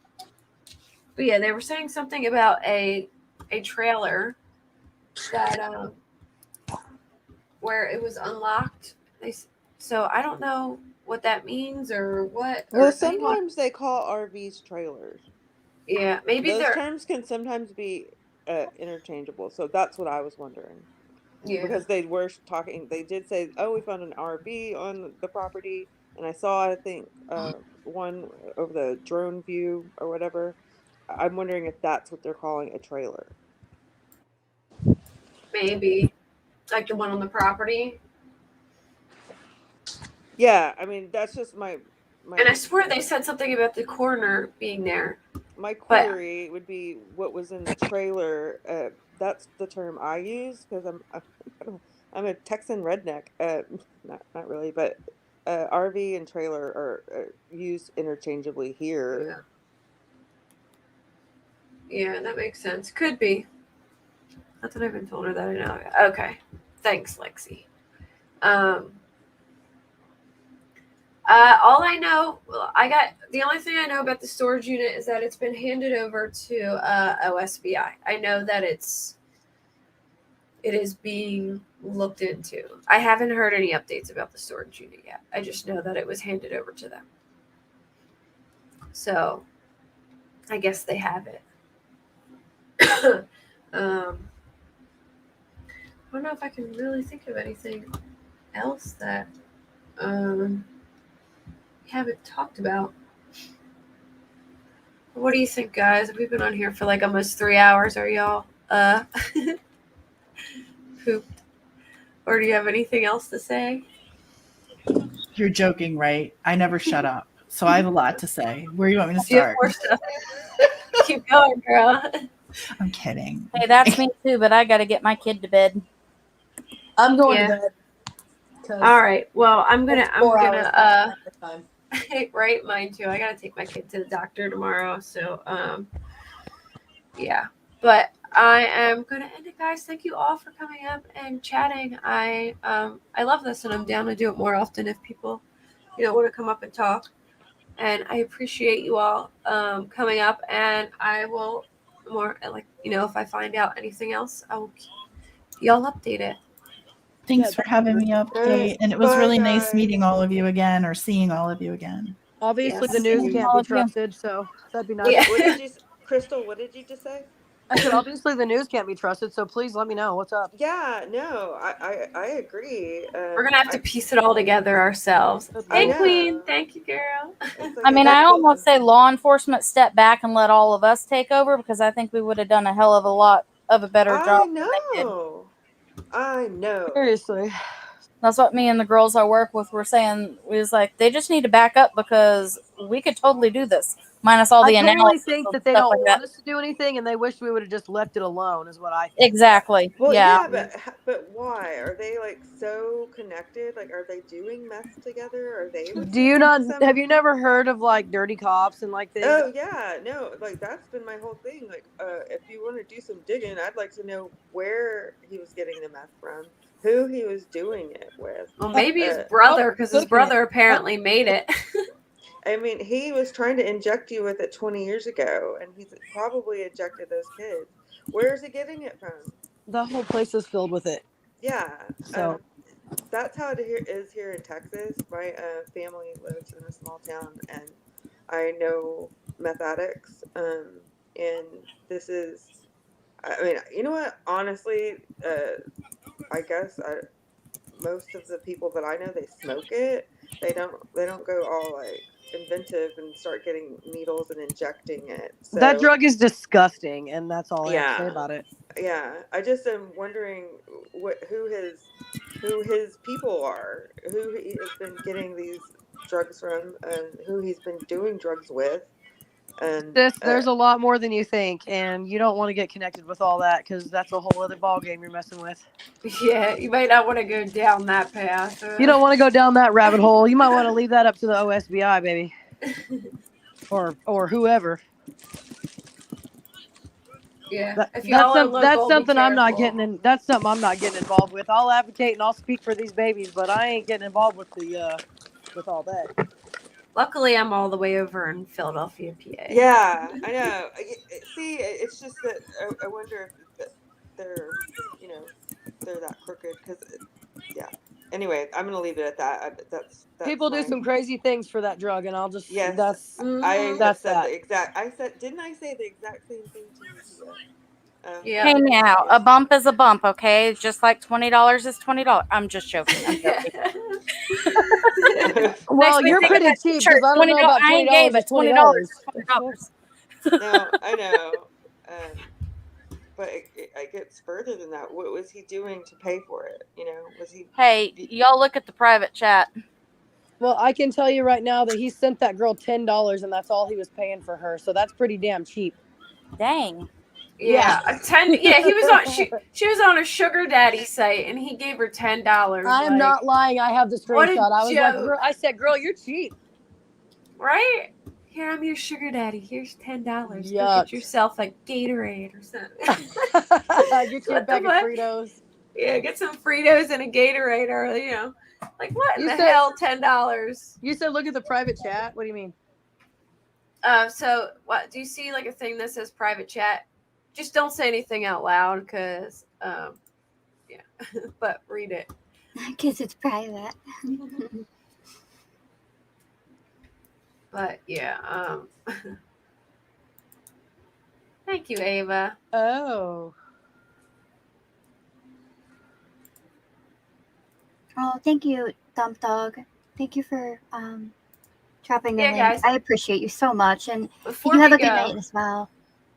But yeah, they were saying something about a trailer that where it was unlocked. So I don't know what that means or what. Well, Or if anyone, sometimes they call RVs trailers. yeah, maybe Those they're terms can sometimes be interchangeable. So that's what I was wondering. yeah. Because they were talking, they did say, "Oh, we found an RV on the property," and I saw, I think, one over the drone view or whatever. I'm wondering if that's what they're calling a trailer. Maybe like the one on the property. Yeah, I mean that's just my And I swear they said something about the coroner being there. my But query would be what was in the trailer. That's the term I use because I'm a Texan redneck. Not really, but RV and trailer are used interchangeably here. yeah, that makes sense. Could be. Not that I've been told her that I know. Okay. Thanks, Lexi. All I know, the only thing I know about the storage unit is that it's been handed over to OSBI. I know that it is being looked into. I haven't heard any updates about the storage unit yet. I just know that it was handed over to them. So I guess they have it. I don't know if I can really think of anything else that we haven't talked about. What do you think, guys? We've been on here for like almost 3 hours. Are y'all pooped? Or do you have anything else to say? You're joking, right? I never shut up. So I have a lot to say. Where do you want me to Do you have start? more stuff? Keep going, girl. I'm kidding. Hey, that's me too, but I got to get my kid to bed. I'm going Yeah. to bed. 'cause All right. Well, I'm it's gonna 4 hours past my time. right, mine too. I gotta take my kid to the doctor tomorrow. So yeah. But I am gonna end it, guys. Thank you all for coming up and chatting. I love this, and I'm down to do it more often if people, want to come up and talk. And I appreciate you all coming up, and I will more if I find out anything else, I will keep y'all updated. Thanks for having me up, Kate. And it was really nice meeting all of you again, or seeing all of you again. Obviously, Yes. the news Thank can't all be of you. trusted, so that'd be nice. Yeah. What did you, Crystal? What did you just say? I said, obviously, the news can't be trusted, so please let me know what's up. Yeah, no, I agree. We're gonna have to piece it all together ourselves. I Hey, know. Queen. Thank you, girl. It's like I mean, a I whole- almost say law enforcement step back and let all of us take over because I think we would have done a hell of a lot of a better job than they did. I know. Seriously. That's what me and the girls I work with were saying. We was like, they just need to back up because we could totally do this, minus all the I totally analysis think and that they stuff don't like want that. us to do anything, and they wish we would have just left it alone. Is what I think. Exactly. Well, yeah. but why are they like so connected? Like, are they doing meth together? Are they? Do you not? Have you never heard of like dirty cops and like things? Oh yeah, no, like that's been my whole thing. Like, if you want to do some digging, I'd like to know where he was getting the meth from, who he was doing it with. Well, maybe his brother, because his brother apparently made it. I mean, he was trying to inject you with it 20 years ago, and he's probably injected those kids. Where is he getting it from? The whole place is filled with it. Yeah. So That's how it is here in Texas. My family lives in a small town, and I know meth addicts. And this is, I mean, you know what? Honestly, I guess most of the people that I know, they smoke it. They don't go all like inventive and start getting needles and injecting it. So that drug is disgusting, and that's all I have to say yeah, about it. yeah. I just am wondering who his people are, who he has been getting these drugs from, and who he's been doing drugs with. And There's a lot more than you think, and you don't want to get connected with all that because that's a whole other ball game you're messing with. Yeah, you might not want to go down that path. You don't want to go down that rabbit hole. You might want to leave that up to the OSBI, baby, or whoever. Yeah, if y'all are local, that's something be I'm not careful. getting in. That's something I'm not getting involved with. I'll advocate and I'll speak for these babies, but I ain't getting involved with with all that. Luckily, I'm all the way over in Philadelphia, PA. yeah, I know. See, it's just that I wonder if they're, they're that crooked, because yeah. Anyway, I'm gonna leave it at that. That's People do my- some crazy things for that drug, and I'll just Yes, that's I have that's said that. the exact. I said, didn't I say the exact same thing to you, Tia? Yeah. Hey, now a bump is a bump, okay? Just like $20 is $20. I'm just joking. I'm joking. Well, you're pretty cheap because I don't know about I ain't $20 gay, is but $20. $20. No, I know. But it gets further than that. What was he doing to pay for it? You know, was he? Hey, y'all look at the private chat. Well, I can tell you right now that he sent that girl $10, and that's all he was paying for her. So that's pretty damn cheap. Dang. Yeah, he was on. She was on a sugar daddy site, and he gave her $10. I am not lying. I have the What a screenshot. I was like, joke. girl, I said, girl, you're cheap. Right? Here, I'm your sugar daddy. Here's $10. Go Yuck. get yourself a Gatorade or something. Get you a bag of Fritos. Yeah, get some Fritos and a Gatorade, or like what in You the said- hell? $10. You said look at the private chat. What do you mean? So what do you see? Like a thing that says private chat? Just don't say anything out loud, because yeah. But read it. Because it's private. But yeah. Thank you, Ava. Oh. Oh, thank you, Dump Dog. Thank you for dropping the Yeah, link. guys. I appreciate you so much, and Before you have we a good go, night as well.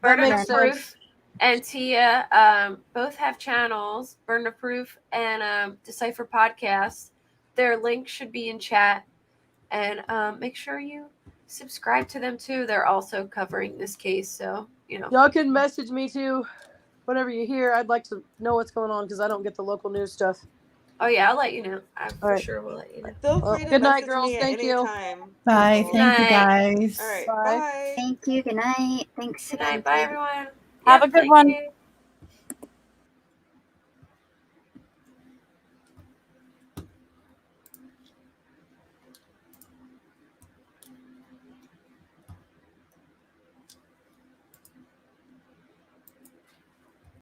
Burden makes of sense. Proof and Tia both have channels, Burden of Proof and Decipher Podcast. Their link should be in chat, and make sure you subscribe to them too. They're also covering this case, so Y'all can message me too. Whatever you hear, I'd like to know what's going on because I don't get the local news stuff. Oh yeah, I'll let you know. I All for right. sure will let you know. Feel Well, free to good night, message girls. me at Thank any you. time. Bye. people. Thank you, Night. guys. All right. Bye. Bye. Thank you. Good night. Thanks. Good night. Bye, everyone. Have Yep, a good thank one. you.